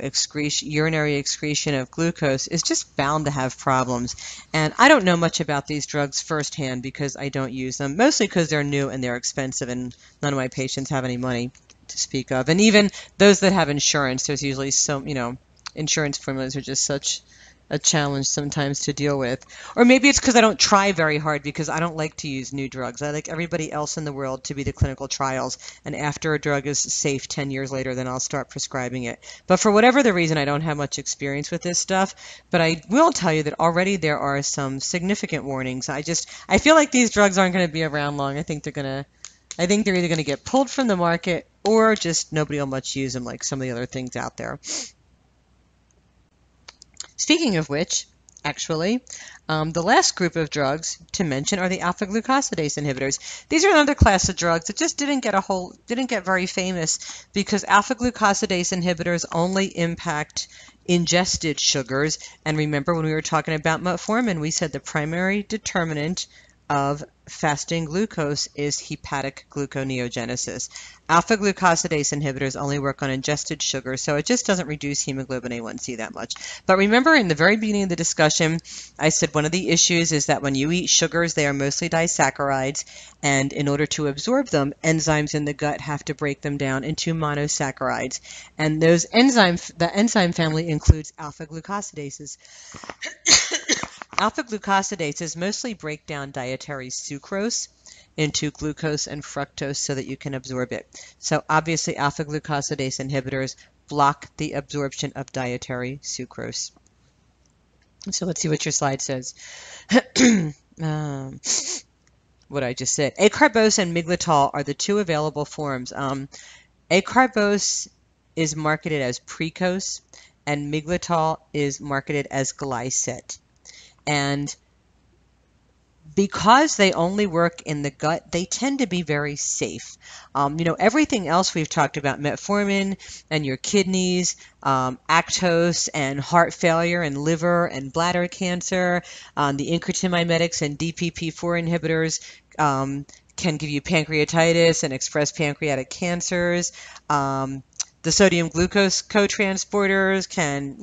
urinary excretion of glucose is just bound to have problems. And I don't know much about these drugs firsthand because I don't use them, mostly because they're new and they're expensive and none of my patients have any money to speak of. And even those that have insurance, there's usually insurance formulas are just such a challenge sometimes to deal with. Or maybe it's because I don't try very hard because I don't like to use new drugs. I like everybody else in the world to be the clinical trials. And after a drug is safe 10 years later, then I'll start prescribing it. But for whatever the reason, I don't have much experience with this stuff. But I will tell you that already there are some significant warnings. I feel like these drugs aren't going to be around long. I think they're either going to get pulled from the market or just nobody will much use them like some of the other things out there. Speaking of which, actually, the last group of drugs to mention are the alpha-glucosidase inhibitors. These are another class of drugs that just didn't get very famous because alpha-glucosidase inhibitors only impact ingested sugars. And remember when we were talking about metformin, we said the primary determinant of fasting glucose is hepatic gluconeogenesis. Alpha-glucosidase inhibitors only work on ingested sugar, so it just doesn't reduce hemoglobin A1c that much. But remember in the very beginning of the discussion, I said one of the issues is that when you eat sugars, they are mostly disaccharides, and in order to absorb them, enzymes in the gut have to break them down into monosaccharides. And the enzyme family includes alpha-glucosidases. Alpha-glucosidases mostly break down dietary sucrose into glucose and fructose so that you can absorb it. So obviously alpha-glucosidase inhibitors block the absorption of dietary sucrose. So let's see what your slide says. What I just said. Acarbose and Miglatol are the two available forms. Acarbose is marketed as Precose and Miglatol is marketed as Glycet. And because they only work in the gut, they tend to be very safe. Everything else we've talked about, metformin and your kidneys, Actose and heart failure and liver and bladder cancer, the incretin mimetics and DPP-4 inhibitors can give you pancreatitis and express pancreatic cancers. The sodium glucose cotransporters can,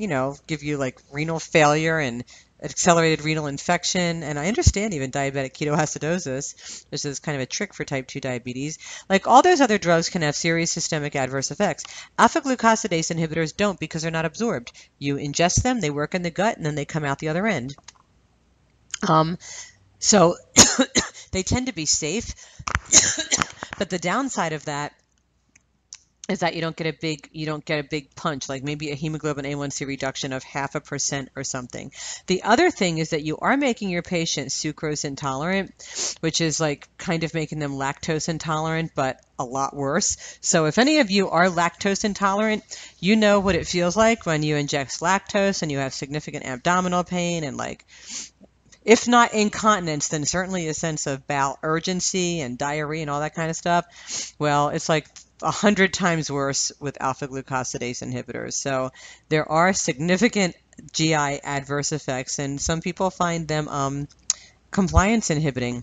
give you like renal failure and accelerated renal infection, and I understand even diabetic ketoacidosis, which is kind of a trick for type 2 diabetes. Like all those other drugs can have serious systemic adverse effects. Alpha-glucosidase inhibitors don't because they're not absorbed. You ingest them, they work in the gut, and then they come out the other end. So they tend to be safe, but the downside of that is that you don't get a big punch, like maybe a hemoglobin A1C reduction of 0.5% or something. The other thing is that you are making your patient sucrose intolerant, which is like kind of making them lactose intolerant, but a lot worse. So if any of you are lactose intolerant, you know what it feels like when you ingest lactose and you have significant abdominal pain and, like, if not incontinence, then certainly a sense of bowel urgency and diarrhea and all that kind of stuff. Well, it's like 100 times worse with alpha glucosidase inhibitors. So there are significant GI adverse effects, and some people find them compliance inhibiting.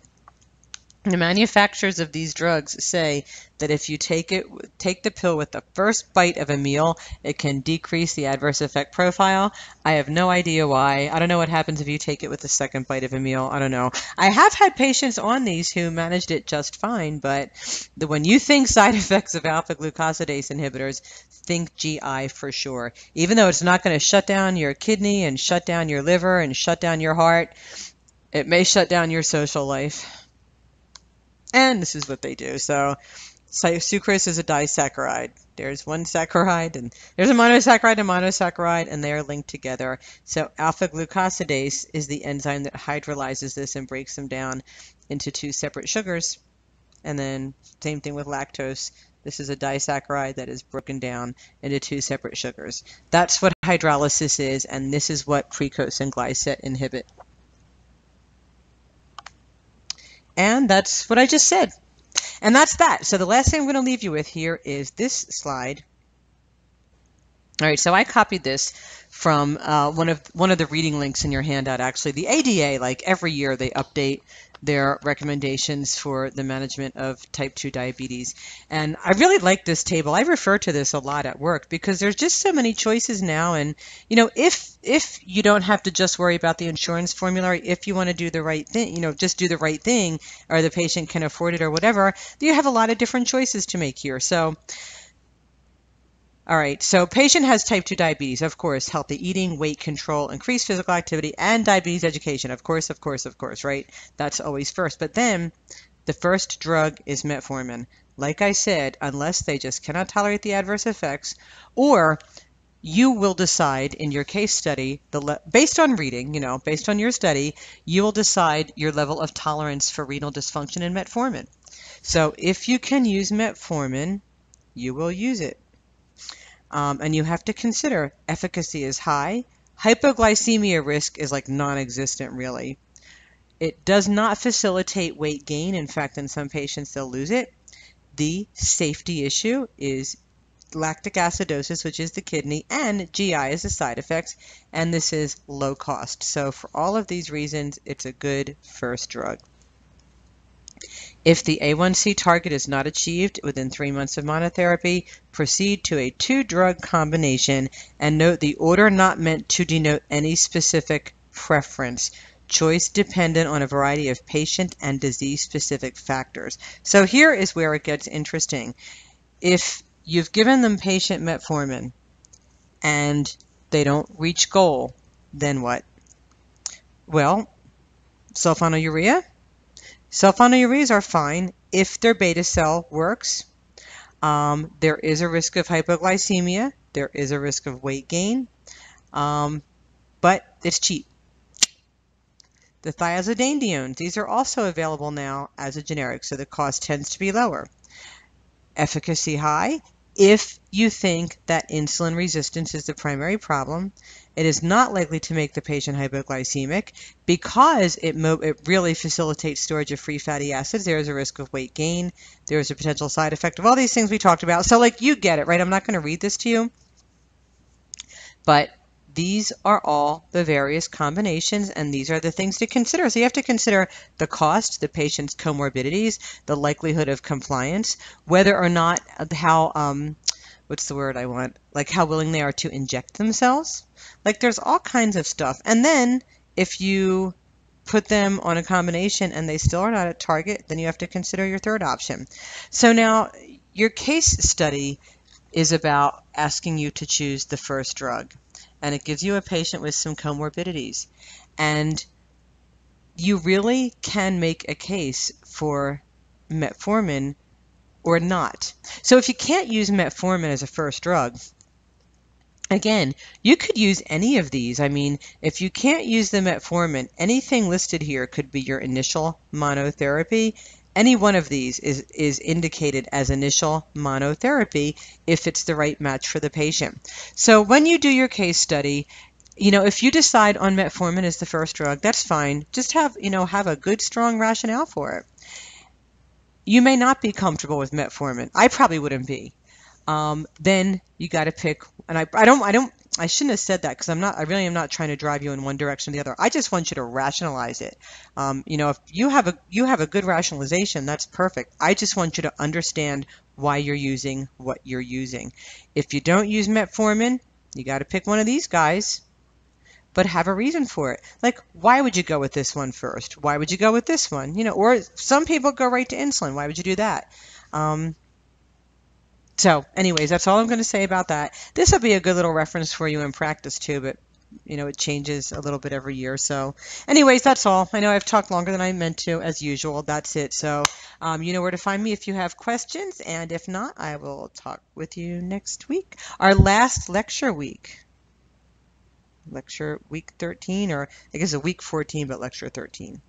The manufacturers of these drugs say that if you take the pill with the first bite of a meal, it can decrease the adverse effect profile. I have no idea why. I don't know what happens if you take it with the second bite of a meal. I don't know. I have had patients on these who managed it just fine, but when you think side effects of alpha glucosidase inhibitors, think GI for sure. Even though it's not going to shut down your kidney and shut down your liver and shut down your heart, it may shut down your social life. And this is what they do. So sucrose is a disaccharide. There's one saccharide, and there's a monosaccharide, and they are linked together. So alpha glucosidase is the enzyme that hydrolyzes this and breaks them down into two separate sugars. And then same thing with lactose. This is a disaccharide that is broken down into two separate sugars. That's what hydrolysis is, and this is what precoce and glycet inhibit. And that's what I just said. And that's that. So the last thing I'm going to leave you with here is this slide. All right, so I copied this from one of the reading links in your handout, actually. The ADA, like every year, they update their recommendations for the management of type 2 diabetes. And I really like this table. I refer to this a lot at work because there's just so many choices now. And, you know, if you don't have to just worry about the insurance formulary, if you want to do the right thing, you know, just do the right thing, or the patient can afford it or whatever, you have a lot of different choices to make here. So, all right, so patient has type 2 diabetes, of course, healthy eating, weight control, increased physical activity, and diabetes education. Of course, right? That's always first. But then the first drug is metformin. Like I said, unless they just cannot tolerate the adverse effects, or you will decide in your case study, based on reading, you know, based on your study, you will decide your level of tolerance for renal dysfunction in metformin. So if you can use metformin, you will use it. And you have to consider efficacy is high. Hypoglycemia risk is like non-existent, really. It does not facilitate weight gain. In fact, in some patients, they'll lose it. The safety issue is lactic acidosis, which is the kidney, and GI is a side effect, and this is low cost. So for all of these reasons, it's a good first drug. If the A1C target is not achieved within 3 months of monotherapy, proceed to a 2-drug combination, and note the order not meant to denote any specific preference. Choice dependent on a variety of patient and disease-specific factors. So here is where it gets interesting. If you've given them patient metformin and they don't reach goal, then what? Well, sulfonylurea? Sulfonylureas are fine if their beta cell works. There is a risk of hypoglycemia. There is a risk of weight gain, but it's cheap. The thiazidinediones, these are also available now as a generic, so the cost tends to be lower. Efficacy high if you think that insulin resistance is the primary problem. It is not likely to make the patient hypoglycemic because it really facilitates storage of free fatty acids. There is a risk of weight gain. There is a potential side effect of all these things we talked about. So, like, you get it, right? I'm not going to read this to you. But these are all the various combinations, and these are the things to consider. So you have to consider the cost, the patient's comorbidities, the likelihood of compliance, whether or not what's the word I want? Like how willing they are to inject themselves. Like there's all kinds of stuff. And then if you put them on a combination and they still are not at target, then you have to consider your third option. So now your case study is about asking you to choose the first drug. And it gives you a patient with some comorbidities. And you really can make a case for metformin or not. So if you can't use metformin as a first drug, again, you could use any of these. I mean, if you can't use the metformin, anything listed here could be your initial monotherapy. Any one of these is indicated as initial monotherapy if it's the right match for the patient. So when you do your case study, if you decide on metformin as the first drug, that's fine. Just have a good, strong rationale for it. You may not be comfortable with metformin. I probably wouldn't be. Then you got to pick, and I shouldn't have said that because I really am not trying to drive you in one direction or the other. I just want you to rationalize it. If you have a good rationalization, that's perfect. I just want you to understand why you're using what you're using. If you don't use metformin, you got to pick one of these guys, but have a reason for it. Like, why would you go with this one first? Why would you go with this one? Or some people go right to insulin. Why would you do that? So anyways, that's all I'm going to say about that. This will be a good little reference for you in practice too, but it changes a little bit every year. So anyways, that's all. I know I've talked longer than I meant to, as usual. That's it. So you know where to find me if you have questions, and if not, I will talk with you next week. Our last lecture week. Lecture week 13, or I guess a week 14, but lecture 13.